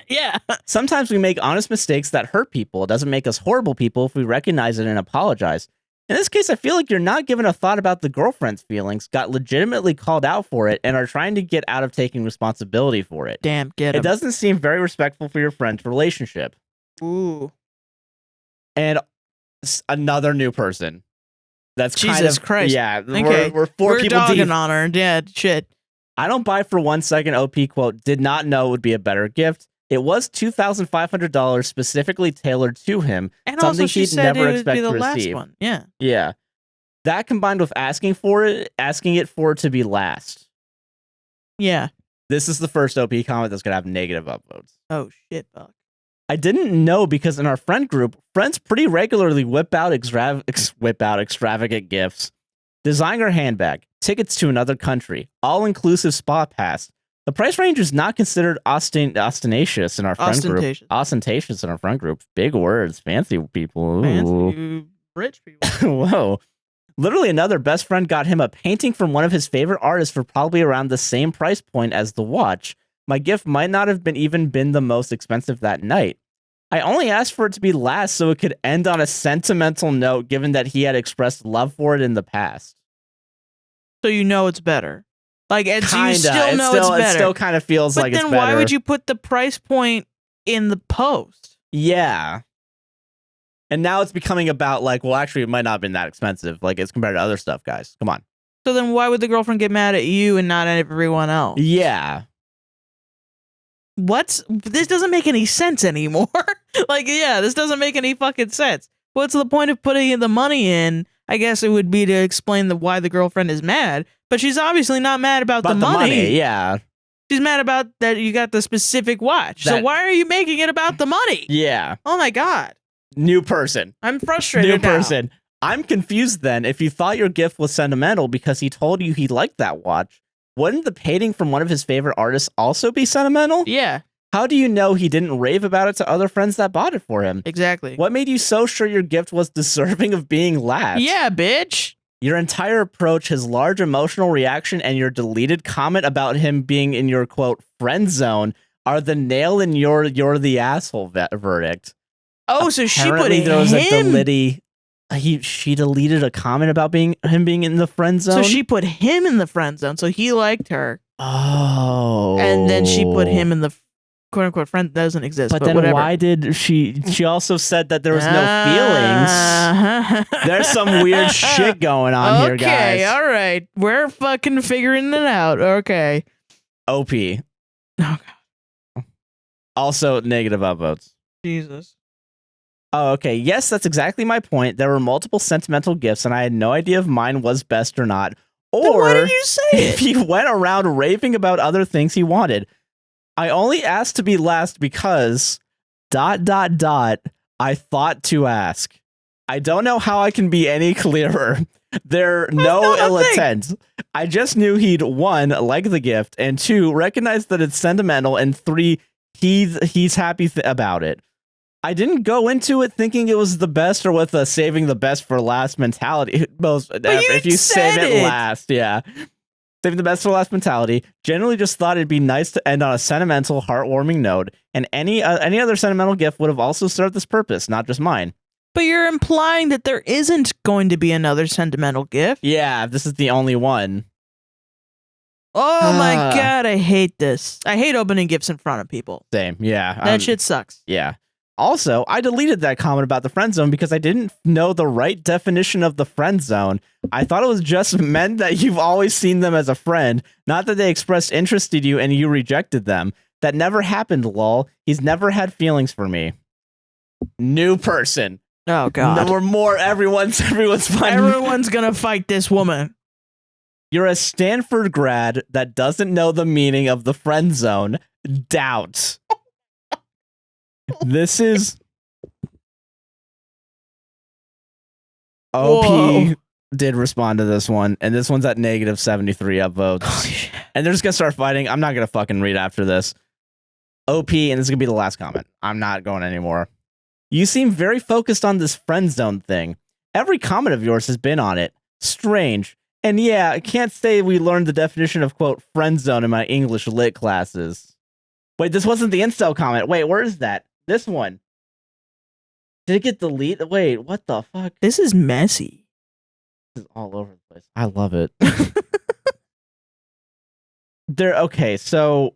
Yeah. Sometimes we make honest mistakes that hurt people. It doesn't make us horrible people if we recognize it and apologize. In this case, I feel like you're not giving a thought about the girlfriend's feelings, got legitimately called out for it, and are trying to get out of taking responsibility for it. Damn, get him. It doesn't seem very respectful for your friend's relationship. Ooh. And another new person. That's Jesus Christ. Yeah, okay. we're 4 people dogging deep. on her. Yeah, shit. I don't buy for 1 second. OP quote, did not know it would be a better gift. It was $2,500 specifically tailored to him. And something also she he'd said never it would expect be the to last receive. one. Yeah. Yeah. That combined with asking it for it to be last. Yeah. This is the first OP comment that's going to have negative upvotes. Oh, shit, fuck. I didn't know because in our friend group, friends pretty regularly whip out extravagant gifts. Designer handbag, tickets to another country, all-inclusive spa pass. The price range is not considered ostentatious in our friend group. Ostentatious in our friend group. Big words. Fancy people. Ooh. Fancy rich people. Whoa. Literally another best friend got him a painting from one of his favorite artists for probably around the same price point as the watch. My gift might not have been the most expensive that night. I only asked for it to be last so it could end on a sentimental note, given that he had expressed love for it in the past. So you know it's better. Like, you still know it's better. It still kind of feels like it's better. But then why would you put the price point in the post? Yeah. And now it's becoming about like, well, actually, it might not have been that expensive. Like, it's compared to other stuff, guys. Come on. So then why would the girlfriend get mad at you and not at everyone else? Yeah. This doesn't make any sense anymore. Like, yeah, this doesn't make any fucking sense. What's the point of putting the money in? I guess it would be to explain why the girlfriend is mad, but she's obviously not mad about the money. Yeah. She's mad about that you got the specific watch. So why are you making it about the money? Yeah. Oh my God. New person. I'm frustrated New person. I'm confused then. If you thought your gift was sentimental because he told you he liked that watch, Wouldn't the painting from one of his favorite artists also be sentimental? Yeah. How do you know he didn't rave about it to other friends that bought it for him? Exactly. What made you so sure your gift was deserving of being laughed? Yeah, bitch. Your entire approach, his large emotional reaction, and your deleted comment about him being in your, quote, friend zone are the nail in your "you're the asshole" verdict. Oh, so she put Apparently there was him. She deleted a comment about him being in the friend zone. So she put him in the friend zone. So he liked her. Oh. And then she put him in the quote unquote friend that doesn't exist. But then whatever. Why did she also said that there was no feelings. There's some weird shit going on here, guys. Okay, all right. We're fucking figuring it out. Okay. OP. Oh, God. Also negative upvotes. Jesus. Oh, okay. Yes, that's exactly my point. There were multiple sentimental gifts, and I had no idea if mine was best or not. Or then why did you say if he went around raving about other things he wanted. I only asked to be last because ... I thought to ask. I don't know how I can be any clearer. There no ill intent. I just knew he'd 1, like the gift, and 2, recognize that it's sentimental, and 3, he's happy about it. I didn't go into it thinking it was the best or with a saving the best for last mentality. If you save it last, yeah. Saving the best for last mentality. Generally just thought it'd be nice to end on a sentimental, heartwarming note, and any other sentimental gift would have also served this purpose, not just mine. But you're implying that there isn't going to be another sentimental gift. Yeah, this is the only one. Oh my God, I hate this. I hate opening gifts in front of people. Same, yeah. That shit sucks. Yeah. Also, I deleted that comment about the friend zone because I didn't know the right definition of the friend zone. I thought it was just meant that you've always seen them as a friend, not that they expressed interest in you and you rejected them. That never happened, lol. He's never had feelings for me. New person. Oh, God. No, we're more. Everyone's fine. Everyone's gonna fight this woman. You're a Stanford grad that doesn't know the meaning of the friend zone. Doubt. This is OP. Whoa. Did respond to this one, and this one's at negative 73 upvotes. And they're just gonna start fighting. I'm not gonna fucking read after this. OP, and this is gonna be the last comment. I'm not going anymore. You seem very focused on this friend zone thing. Every comment of yours has been on it. Strange. And yeah, I can't say we learned the definition of, quote, friend zone in my English lit classes. Wait, this wasn't the incel comment. Wait, where is that? This one. Did it get deleted? Wait, what the fuck? This is messy. This is all over the place. I love it. Okay, so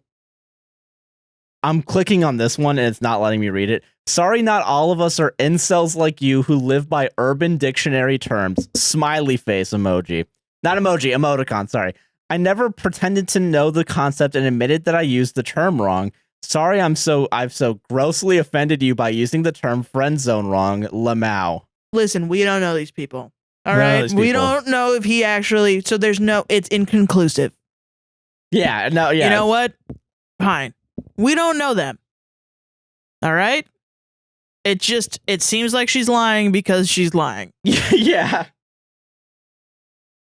I'm clicking on this one and it's not letting me read it. Sorry, not all of us are incels like you who live by Urban Dictionary terms. Smiley face emoji. Not emoji, emoticon, sorry. I never pretended to know the concept and admitted that I used the term wrong. Sorry, I've so grossly offended you by using the term friend zone wrong. Lamau. Listen, we don't know these people. All right, we don't know if he actually. So it's inconclusive. Yeah, no, yeah. You know what? Fine. We don't know them. All right. It seems like she's lying because she's lying. Yeah.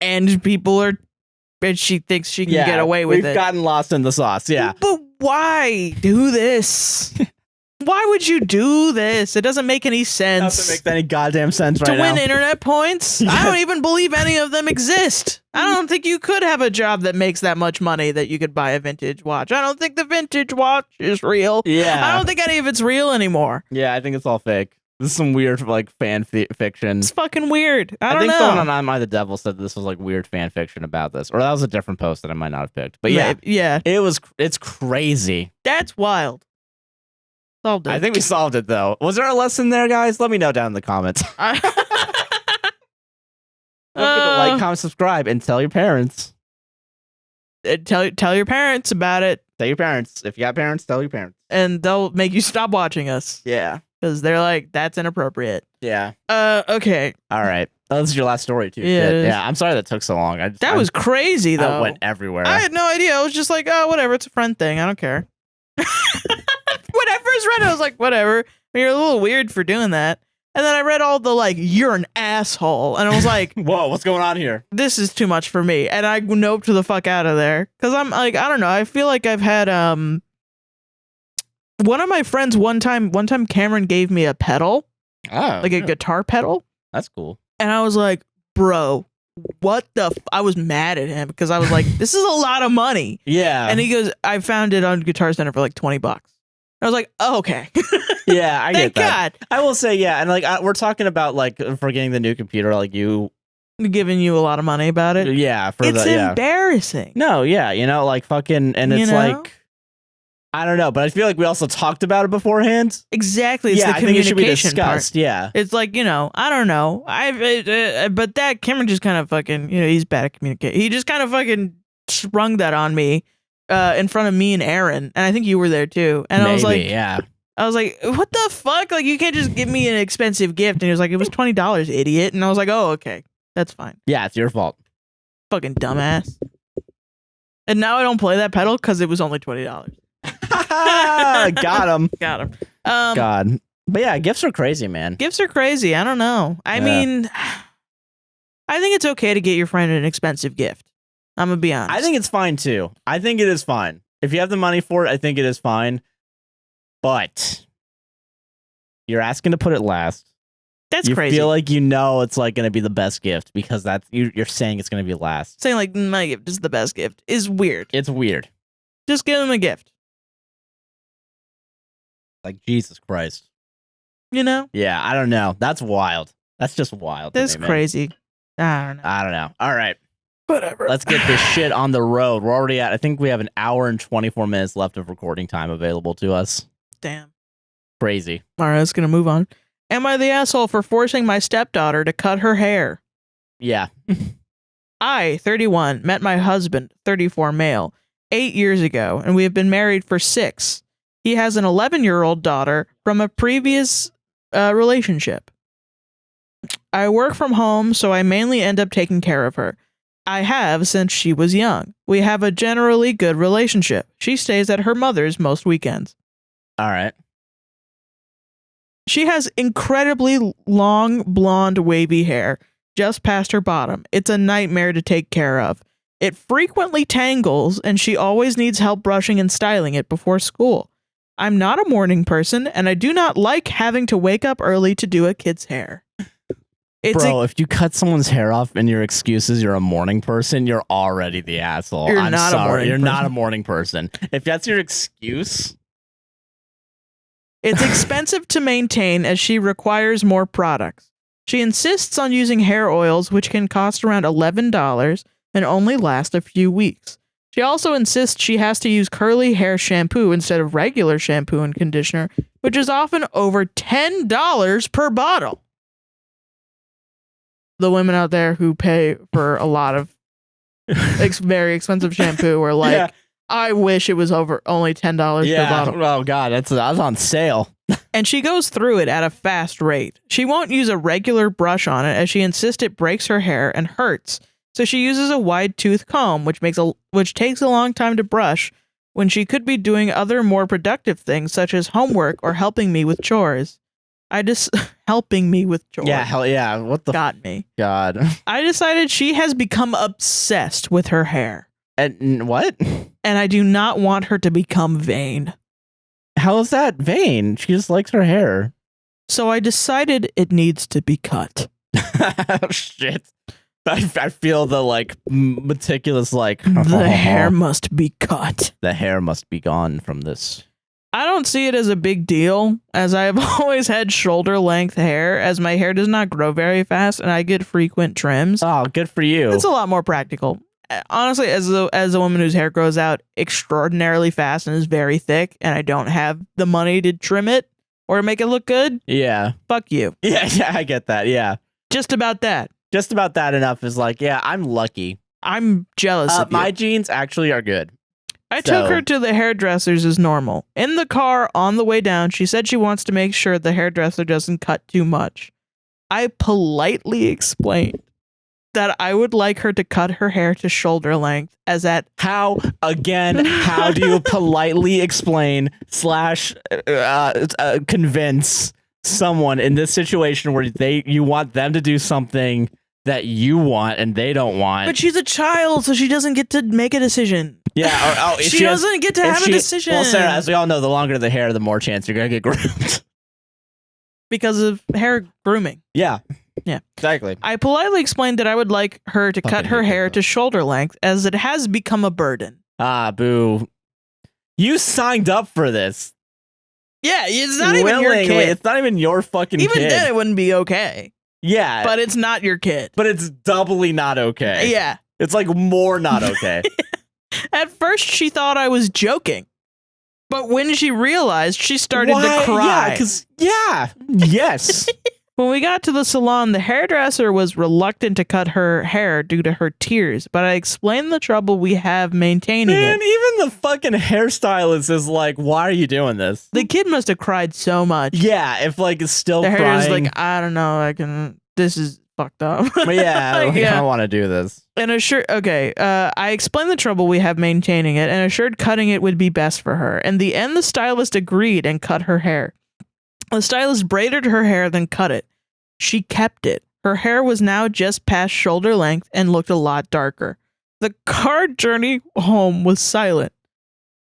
And she thinks she can get away with it. We've gotten lost in the sauce, yeah. But why do this? Why would you do this? It doesn't make any sense. Doesn't make any goddamn sense right now. To win internet points? I don't even believe any of them exist. I don't think you could have a job that makes that much money that you could buy a vintage watch. I don't think the vintage watch is real. Yeah. I don't think any of it's real anymore. Yeah, I think it's all fake. This is some weird fan fiction. It's fucking weird. I don't know. I think someone on Am I the Devil said this was like weird fan fiction about this, or that was a different post that I might not have picked. But yeah, it's crazy. That's wild. Solved it. I think we solved it though. Was there a lesson there, guys? Let me know down in the comments. Don't forget to like, comment, subscribe, and tell your parents. Tell your parents about it. Tell your parents. If you got parents, tell your parents. And they'll make you stop watching us. Yeah. Because they're like, that's inappropriate. Yeah. Okay. All right. Oh, this is your last story, too. Yeah. I'm sorry that took so long. That was crazy, though. I went everywhere. I had no idea. I was just like, oh, whatever. It's a friend thing. I don't care. When I first read it, I was like, whatever. I mean, you're a little weird for doing that. And then I read all the like, you're an asshole. And I was like, whoa, what's going on here? This is too much for me. And I noped the fuck out of there. Because I'm like, I don't know. I feel like I've had one of my friends one time Cameron gave me a pedal. Oh. Like a guitar pedal. That's cool. And I was like, bro, what the I was mad at him because I was like, this is a lot of money. Yeah. And he goes, I found it on Guitar Center for like $20. I was like, oh, okay. Yeah, I get that. God. I will say, yeah, and like we're talking about like for getting the new computer, like you giving you a lot of money about it. Yeah, it's embarrassing. No, yeah, you know, like fucking, and it's like I don't know, but I feel like we also talked about it beforehand. Exactly. It's yeah, the I think it should be communication discussed. part. Yeah, it's like I don't know. But that Cameron just kind of fucking he's bad at communicating. He just kind of fucking sprung that on me. In front of me and Aaron, and I think you were there too. And maybe, I was like, yeah. I was like, what the fuck? Like, you can't just give me an expensive gift. And he was like, it was $20, idiot. And I was like, oh, okay, that's fine. Yeah, it's your fault. Fucking dumbass. And now I don't play that pedal because it was only $20. Got him. Got him. God, but yeah, gifts are crazy, man. Gifts are crazy. I don't know. I mean, I think it's okay to get your friend an expensive gift. I'm gonna be honest. I think it's fine too. I think it is fine. If you have the money for it, I think it is fine. But you're asking to put it last. That's you crazy. You feel like it's like going to be the best gift because that's you're saying it's going to be last. Saying like my gift is the best gift is weird. It's weird. Just give them a gift. Like Jesus Christ. You know? Yeah, I don't know. That's wild. That's just wild. That's crazy. I don't know. All right. Whatever. Let's get this shit on the road. We're already at, I think we have an hour and 24 minutes left of recording time available to us. Damn. Crazy. All right, let's going to move on. Am I the asshole for forcing my stepdaughter to cut her hair? Yeah. I, 31, met my husband, 34 male, 8 years ago, and we have been married for 6. He has an 11-year-old daughter from a previous relationship. I work from home, so I mainly end up taking care of her. I have since she was young. We have a generally good relationship. She stays at her mother's most weekends. All right. She has incredibly long, blonde, wavy hair just past her bottom. It's a nightmare to take care of. It frequently tangles, and she always needs help brushing and styling it before school. I'm not a morning person, and I do not like having to wake up early to do a kid's hair. Bro, if you cut someone's hair off and your excuse is you're a morning person, you're already the asshole. You're I'm not sorry. a morning You're person. not a morning person. If that's your excuse. It's expensive to maintain as she requires more products. She insists on using hair oils, which can cost around $11 and only last a few weeks. She also insists she has to use curly hair shampoo instead of regular shampoo and conditioner, which is often over $10 per bottle. The women out there who pay for a lot of very expensive shampoo are like, yeah. I wish it was over only $10 per bottle. Oh God, that's on sale. And she goes through it at a fast rate. She won't use a regular brush on it as she insists it breaks her hair and hurts. So she uses a wide tooth comb, which takes a long time to brush when she could be doing other more productive things such as homework or helping me with chores. Helping me with chores. Yeah, hell yeah. What the got me. God. I decided she has become obsessed with her hair. And what? And I do not want her to become vain. How is that vain? She just likes her hair. So I decided it needs to be cut. Oh, shit. I feel the meticulous the hair must be cut. The hair must be gone from this. I don't see it as a big deal, as I have always had shoulder-length hair, as my hair does not grow very fast, and I get frequent trims. Oh, good for you. It's a lot more practical. Honestly, as a woman whose hair grows out extraordinarily fast and is very thick, and I don't have the money to trim it or make it look good, yeah, fuck you. Yeah, I get that, yeah. Just about that. Just about that enough is I'm lucky. I'm jealous of you. My genes actually are good. I took her to the hairdressers as normal. In the car, on the way down, she said she wants to make sure the hairdresser doesn't cut too much. I politely explained that I would like her to cut her hair to shoulder length, as at... How do you politely explain / convince someone in this situation where you want them to do something that you want and they don't want. But she's a child, so she doesn't get to make a decision. Yeah, she doesn't get to have a decision. Well, Sarah, as we all know, the longer the hair, the more chance you're gonna get groomed. Because of hair grooming. Yeah. Yeah. Exactly. I politely explained that I would like her to cut her hair to shoulder length, as it has become a burden. Ah, boo. You signed up for this. Yeah, it's not even your kid. It's not even your fucking kid. Even then, it wouldn't be okay. Yeah. But it's not your kid. But it's doubly not okay. Yeah. It's like more not okay. At first, she thought I was joking. But when she realized, she started to cry. Yes. When we got to the salon, the hairdresser was reluctant to cut her hair due to her tears, but I explained the trouble we have maintaining it. Man, even the fucking hairstylist is like, why are you doing this? The kid must have cried so much. Yeah, if like it's still the crying. The hairdresser's like, I don't know, this is fucked up. But yeah, I don't want to do this. And I explained the trouble we have maintaining it and assured cutting it would be best for her. In the end, the stylist agreed and cut her hair. The stylist braided her hair, then cut it. She kept it. Her hair was now just past shoulder length and looked a lot darker. The car journey home was silent.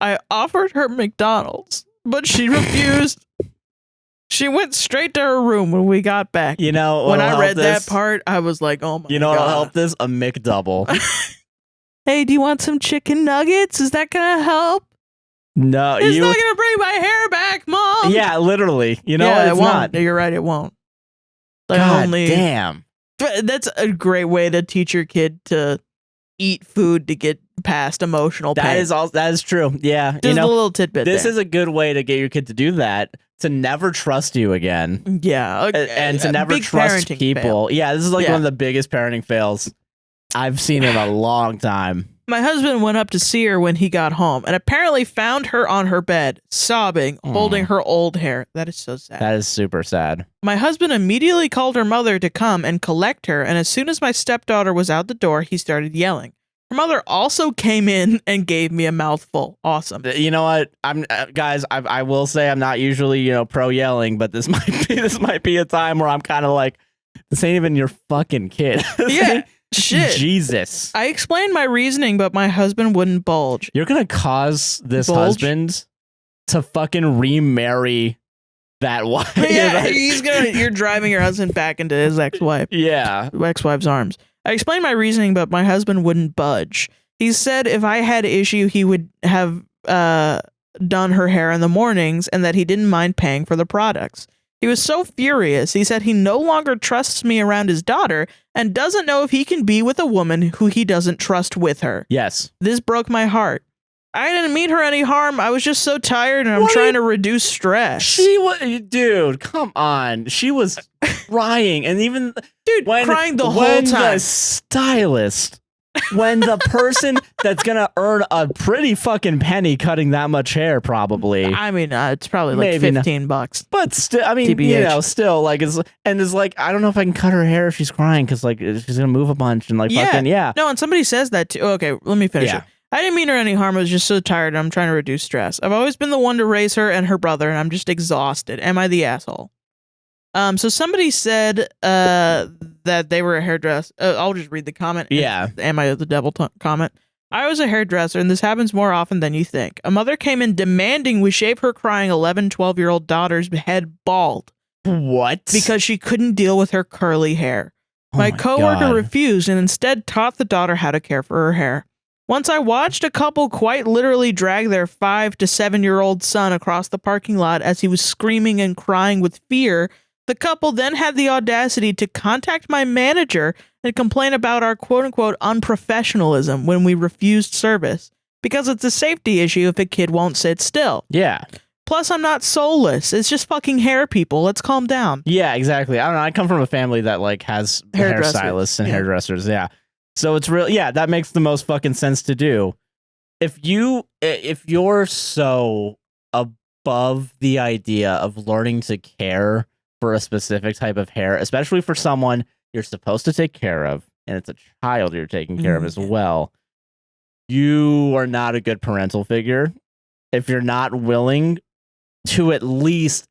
I offered her McDonald's, but she refused. She went straight to her room when we got back. You know, when I read that part, I was like, oh my God. You know what'll help this? A McDouble. Hey, do you want some chicken nuggets? Is that going to help? No. It's not going to bring my hair back, Mom. Yeah, literally. You know, yeah, it's it won't. not. You're right, it won't. God damn. That's a great way to teach your kid to eat food to get past emotional pain. That is true. Yeah. Just a little tidbit. This is a good way to get your kid to do that, to never trust you again. Yeah. And to never trust people. Fail. Yeah, this is like one of the biggest parenting fails I've seen in a long time. My husband went up to see her when he got home and apparently found her on her bed, sobbing, holding her old hair. That is so sad. That is super sad. My husband immediately called her mother to come and collect her, and as soon as my stepdaughter was out the door, he started yelling. Her mother also came in and gave me a mouthful. Awesome. You know what? Guys, I will say I'm not usually, pro yelling, but this might be a time where I'm kind of like, this ain't even your fucking kid. Yeah. Shit. Jesus. I explained my reasoning, but my husband wouldn't bulge. You're going to cause this husband to fucking remarry that wife. Yeah, you're driving your husband back into his ex-wife. Yeah. Ex-wife's arms. I explained my reasoning, but my husband wouldn't budge. He said if I had issue, he would have done her hair in the mornings and that he didn't mind paying for the products. He was so furious, he said he no longer trusts me around his daughter and doesn't know if he can be with a woman who he doesn't trust with her. Yes. This broke my heart. I didn't mean her any harm. I was just so tired and I'm trying to reduce stress. Dude, come on. She was crying and even... Dude, crying the whole time. When the stylist... When the person that's gonna earn a pretty fucking penny cutting that much hair, probably. I mean, it's probably like $15. But still, I mean, TBH. Still, like, it's like, I don't know if I can cut her hair if she's crying because, like, she's gonna move a bunch and, like, fucking, yeah. No, and somebody says that too. Okay, let me finish it. I didn't mean her any harm. I was just so tired and I'm trying to reduce stress. I've always been the one to raise her and her brother, and I'm just exhausted. Am I the asshole? So somebody said that they were a hairdresser. I'll just read the comment. Yeah. Am I the devil comment? I was a hairdresser, and this happens more often than you think. A mother came in demanding we shave her crying 11, 12-year-old daughter's head bald. What? Because she couldn't deal with her curly hair. My coworker refused and instead taught the daughter how to care for her hair. Once I watched a couple quite literally drag their 5 to 7-year-old son across the parking lot as he was screaming and crying with fear. The couple then had the audacity to contact my manager and complain about our quote-unquote unprofessionalism when we refused service, because it's a safety issue if a kid won't sit still. Yeah. Plus, I'm not soulless. It's just fucking hair people. Let's calm down. Yeah, exactly. I don't know. I come from a family that, like, has hairstylists and hairdressers. Yeah. So it's real. Yeah, that makes the most fucking sense to do. If you're so above the idea of learning to care for a specific type of hair, especially for someone you're supposed to take care of, and it's a child you're taking care of as well, you are not a good parental figure if you're not willing to at least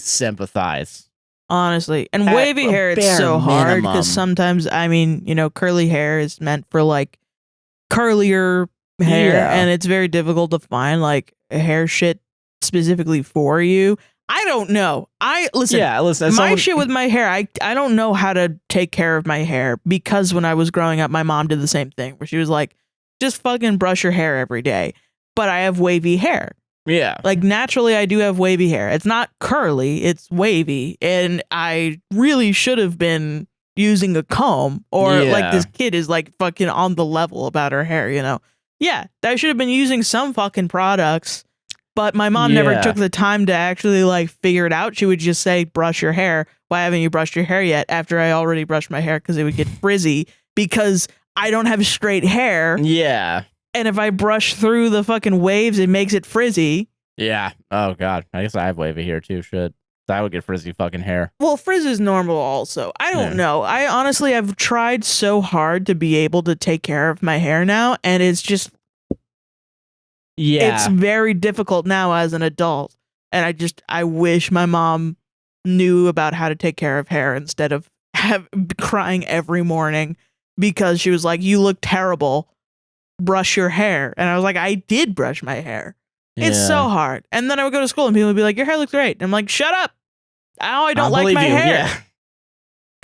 sympathize. Honestly. And wavy hair, it's so hard because sometimes, I mean, you know, curly hair is meant for like curlier hair, and it's very difficult to find like hair shit specifically for you. I don't know. Listen, my shit with my hair, I don't know how to take care of my hair because when I was growing up, my mom did the same thing where she was like, just fucking brush your hair every day. But I have wavy hair. Yeah. Like naturally I do have wavy hair. It's not curly, it's wavy. And I really should have been using a comb or like this kid is like fucking on the level about her hair, you know? Yeah, I should have been using some fucking products, but my mom never took the time to actually like figure it out. She would just say, brush your hair. Why haven't you brushed your hair yet? After I already brushed my hair because it would get frizzy because I don't have straight hair. Yeah. And if I brush through the fucking waves, it makes it frizzy. Yeah. Oh, God. I guess I have wavy hair, too. Shit. I would get frizzy fucking hair. Well, frizz is normal also. I don't know. I honestly, I've tried so hard to be able to take care of my hair now, and it's just... It's very difficult now as an adult. And I wish my mom knew about how to take care of hair instead of crying every morning because she was like, you look terrible. Brush your hair. And I was like, I did brush my hair. It's so hard. And then I would go to school and people would be like, your hair looks great. And I'm like, shut up. Oh, I don't like my hair. Yeah.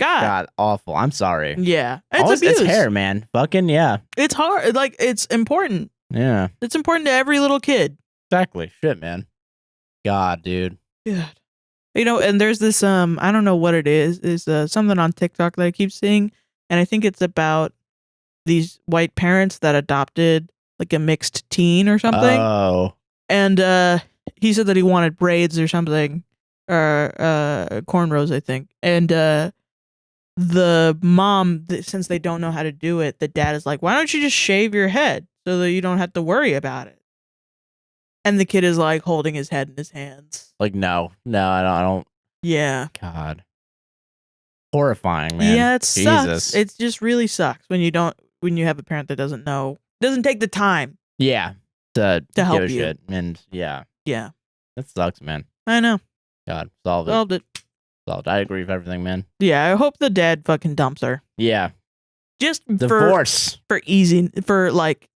God, awful. I'm sorry. Yeah. It's hair, man. Fucking yeah. It's hard. Like, it's important. Yeah. It's important to every little kid. Exactly. Shit, man. God, dude. God. You know, and there's this, I don't know what it is. It's something on TikTok that I keep seeing. And I think it's about these white parents that adopted like a mixed teen or something. Oh. And he said that he wanted braids or something, or cornrows, I think. And the mom, since they don't know how to do it, the dad is like, why don't you just shave your head so that you don't have to worry about it? And the kid is like holding his head in his hands. Like, no, I don't. Yeah. God. Horrifying, man. Yeah, it sucks. It just really sucks when you have a parent that doesn't take the time. Yeah. To help you. Shit. And yeah. Yeah. That sucks, man. I know. God, solved it. I agree with everything, man. Yeah, I hope the dad fucking dumps her. Yeah. Just divorce. For like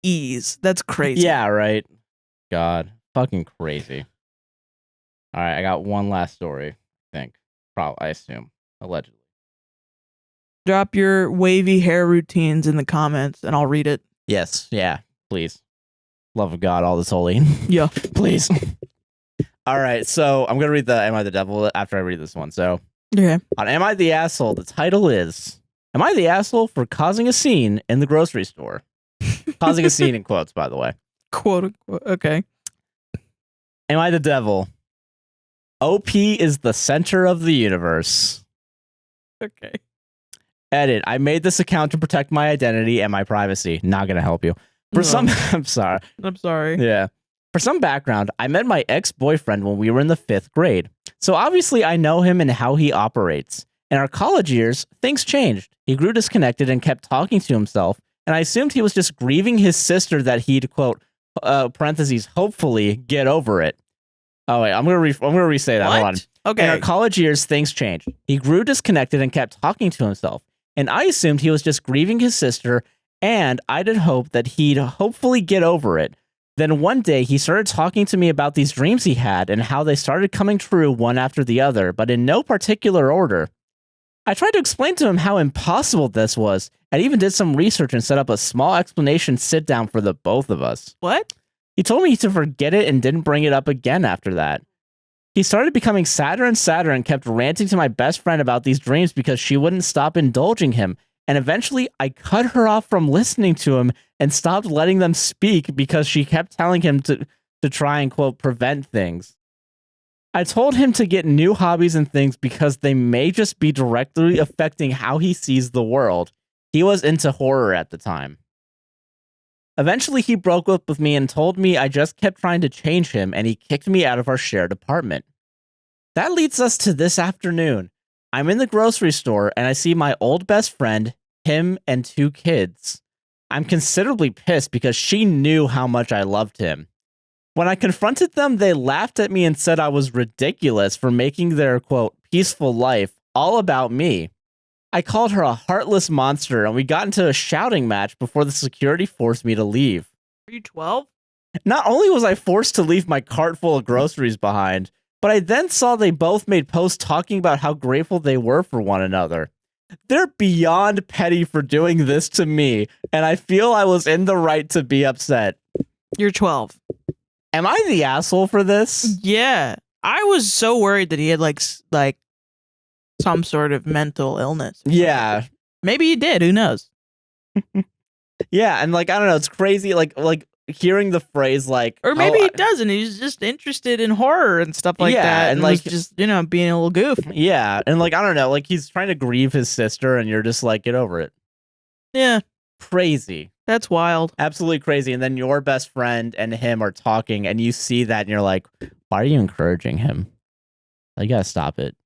ease. That's crazy. Yeah, right. God. Fucking crazy. All right, I got one last story, I think. Probably, I assume. Allegedly. Drop your wavy hair routines in the comments and I'll read it. Yes, yeah, please. Love of God, all this holy. Yeah. Please. All right, so I'm going to read the Am I the Devil after I read this one. So, on Am I the Asshole, the title is, Am I the Asshole for causing a scene in the grocery store? Causing a scene in quotes, by the way. Quote, unquote. Okay. Am I the devil? OP is the center of the universe. Okay. Edit. I made this account to protect my identity and my privacy. Not going to help you. I'm sorry. I'm sorry. Yeah. For some background, I met my ex-boyfriend when we were in the 5th grade. So obviously I know him and how he operates. In our college years, things changed. He grew disconnected and kept talking to himself, and I assumed he was just grieving his sister that he'd, quote, parentheses, hopefully get over it. Oh, wait, I'm gonna re-say that. What? Hold on. Okay. In our college years, things changed. He grew disconnected and kept talking to himself, and I assumed he was just grieving his sister, and I did hope that he'd hopefully get over it. Then one day, he started talking to me about these dreams he had and how they started coming true one after the other, but in no particular order. I tried to explain to him how impossible this was, and even did some research and set up a small explanation sit-down for the both of us. What? He told me to forget it and didn't bring it up again after that. He started becoming sadder and sadder and kept ranting to my best friend about these dreams because she wouldn't stop indulging him. And eventually, I cut her off from listening to him and stopped letting them speak because she kept telling him to try and, quote, prevent things. I told him to get new hobbies and things because they may just be directly affecting how he sees the world. He was into horror at the time. Eventually, he broke up with me and told me I just kept trying to change him, and he kicked me out of our shared apartment. That leads us to this afternoon. I'm in the grocery store, and I see my old best friend, him, and 2 kids. I'm considerably pissed because she knew how much I loved him. When I confronted them, they laughed at me and said I was ridiculous for making their, quote, peaceful life all about me. I called her a heartless monster, and we got into a shouting match before the security forced me to leave. Are you 12? Not only was I forced to leave my cart full of groceries behind, but I then saw they both made posts talking about how grateful they were for one another. They're beyond petty for doing this to me, and I feel I was in the right to be upset. You're 12. Am I the asshole for this? Yeah. I was so worried that he had like some sort of mental illness. Yeah. Maybe he did. Who knows? Yeah, and like I don't know, it's crazy. Like hearing the phrase like, or maybe he doesn't. He's just interested in horror and stuff like that. And like just being a little goof. Yeah, and like I don't know, like he's trying to grieve his sister, and you're just like, get over it. Yeah. Crazy. That's wild. Absolutely crazy. And then your best friend and him are talking, and you see that, and you're like, why are you encouraging him? You gotta stop it.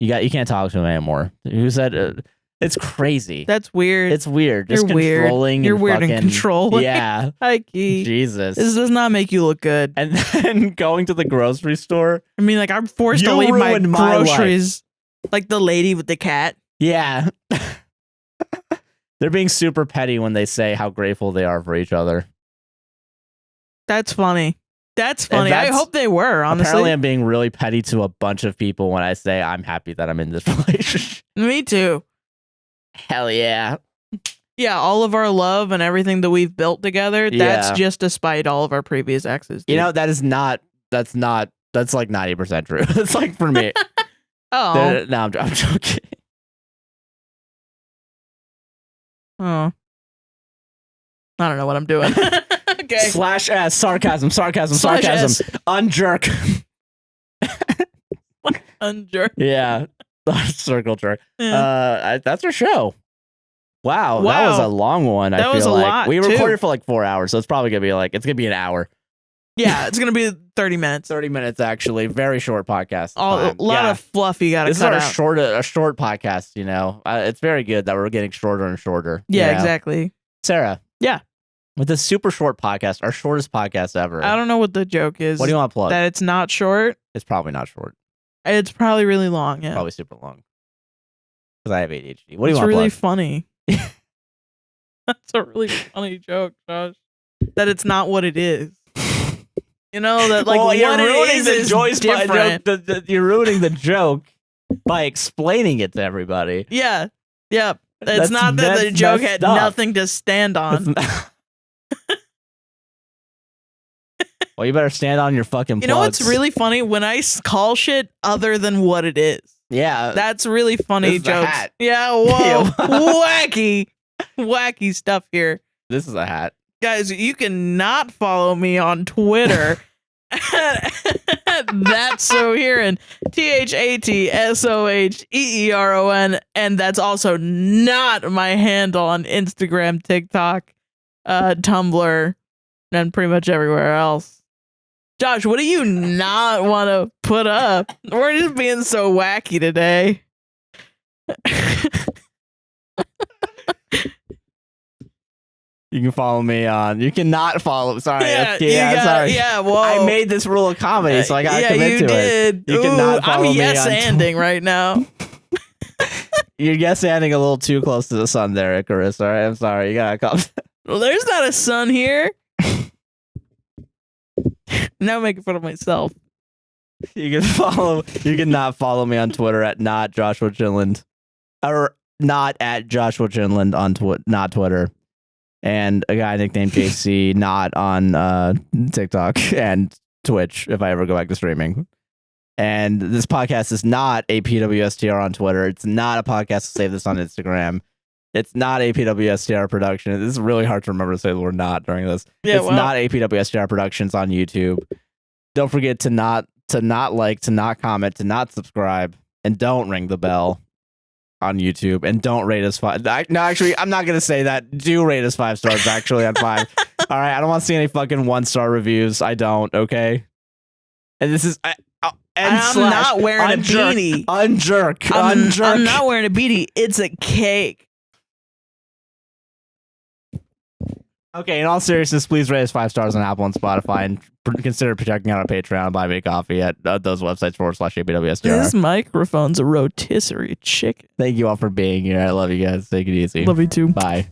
You can't talk to him anymore. Who said? It's crazy. That's weird. It's weird. Just You're controlling. Weird. You're and weird fucking, and controlling. Yeah. Hikey. Jesus. This does not make you look good. And then going to the grocery store. I mean, like I'm forced to leave my groceries. Like the lady with the cat. Yeah. They're being super petty when they say how grateful they are for each other. That's funny. That's funny. I hope they were, honestly. Apparently, I'm being really petty to a bunch of people when I say I'm happy that I'm in this relationship. Me too. Hell yeah. Yeah, all of our love and everything that we've built together, that's just despite all of our previous exes. Dude. You know, that's like 90% true. It's like for me. Oh. No, I'm joking. Oh. I don't know what I'm doing. Okay. Slash S, sarcasm. Unjerk. Unjerk. Yeah. Circle jerk. Yeah. That's our show. Wow. That was a long one. That was a lot. We recorded for like 4 hours, so it's probably gonna be an hour. Yeah, it's gonna be 30 minutes. 30 minutes actually. Very short podcast. A lot of fluff you gotta cut out. This is a short podcast, you know. It's very good that we're getting shorter and shorter. Yeah, exactly. Sarah. Yeah. With this super short podcast, our shortest podcast ever. I don't know what the joke is. What do you want to plug? That it's not short? It's probably not short. It's probably really long, yeah. Probably super long. Because I have ADHD. What do you want to plug? It's really funny. That's a really funny joke, Josh. That it's not what it is. You know, that like what it is different. You're ruining the joke by explaining it to everybody. Yeah. Yeah. It's not that the joke had nothing to stand on. Well, you better stand on your fucking plugs. You know what's really funny? When I call shit other than what it is. Yeah. That's really funny jokes. Hat. Yeah, whoa. Wacky stuff here. This is a hat. Guys, you cannot follow me on Twitter. That's so hearing. ThatSoheeron. And that's also not my handle on Instagram, TikTok, Tumblr, and pretty much everywhere else. Josh, what do you not want to put up? We're just being so wacky today. You can follow me on. You cannot follow. Sorry. Sorry. Yeah, well, I made this rule of comedy, so I got to commit to it. You cannot follow me on. I'm yes-anding right now. You're yes-anding a little too close to the sun there, Icarus. All right, I'm sorry. You got to come. Well, there's not a sun here. Now I'm making fun of myself. You cannot follow me on Twitter at not Joshua Chinland, or not at Joshua Chinland on not Twitter, and a guy nicknamed JC not on TikTok and Twitch if I ever go back to streaming. And this podcast is not a PWSTR on Twitter. It's not a podcast to save this on Instagram. It's not APWSTR production. This is really hard to remember to say the word not during this. Yeah, it's not APWSTR productions on YouTube. Don't forget to not like, to not comment, to not subscribe, and don't ring the bell on YouTube, and don't rate us 5. No, actually, I'm not gonna say that. Do rate us 5 stars actually on 5. All right, I don't want to see any fucking 1-star reviews. I don't. Okay. And this is. I'm not wearing a beanie. Unjerk. I'm not wearing a beanie. It's a cake. Okay, in all seriousness, please rate us 5 stars on Apple and Spotify, and consider checking out our Patreon and buy me a coffee at those websites /APWSTR. This microphone's a rotisserie chicken. Thank you all for being here. I love you guys. Take it easy. Love you too. Bye.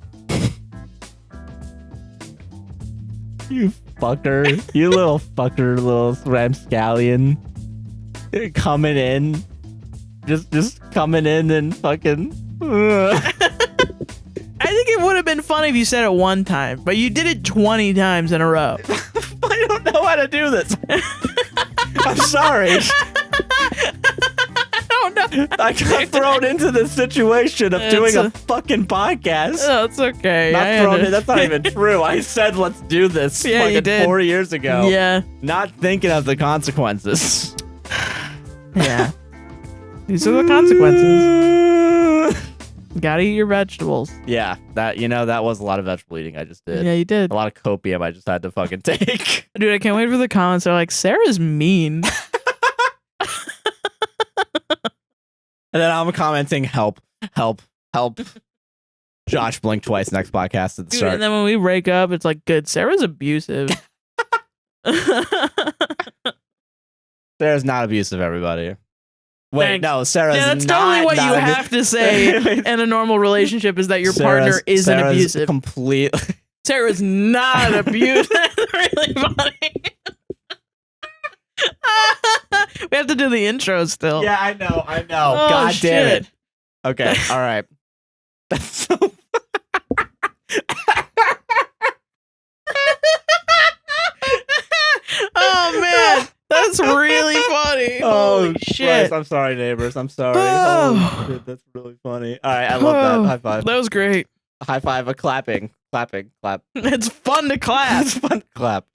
You fucker. You little fucker, little ramscallion. Coming in. Just coming in and fucking... I think it would have been funny if you said it one time, but you did it 20 times in a row. I don't know how to do this. I'm sorry. I don't know. I got thrown into the situation of doing a fucking podcast. Oh, it's okay. That's not even true. I said let's do this you did. 4 years ago. Yeah. Not thinking of the consequences. Yeah. These are the consequences. Gotta eat your vegetables. Yeah, that was a lot of vegetable eating I just did. Yeah, you did. A lot of copium I just had to fucking take. Dude, I can't wait for the comments. They're like, Sarah's mean. And then I'm commenting, help. Josh blinked twice next podcast at the start. And then when we break up, it's like, good. Sarah's abusive. Sarah's not abusive, everybody. Wait, Thanks. no, Sarah's not. Yeah, that's totally what you have to say in a normal relationship is that your partner isn't abusive. Sarah's not abusive. That's really funny. We have to do the intro still. Yeah, I know. Oh, God damn shit. it. Okay, all right. That's so... Oh, man. That's really funny. Oh, holy shit. Bryce, I'm sorry, neighbors. I'm sorry. Holy shit, that's really funny. All right, I love that. High five. That was great. High five. Clapping. Clap. It's fun to clap. It's fun to clap.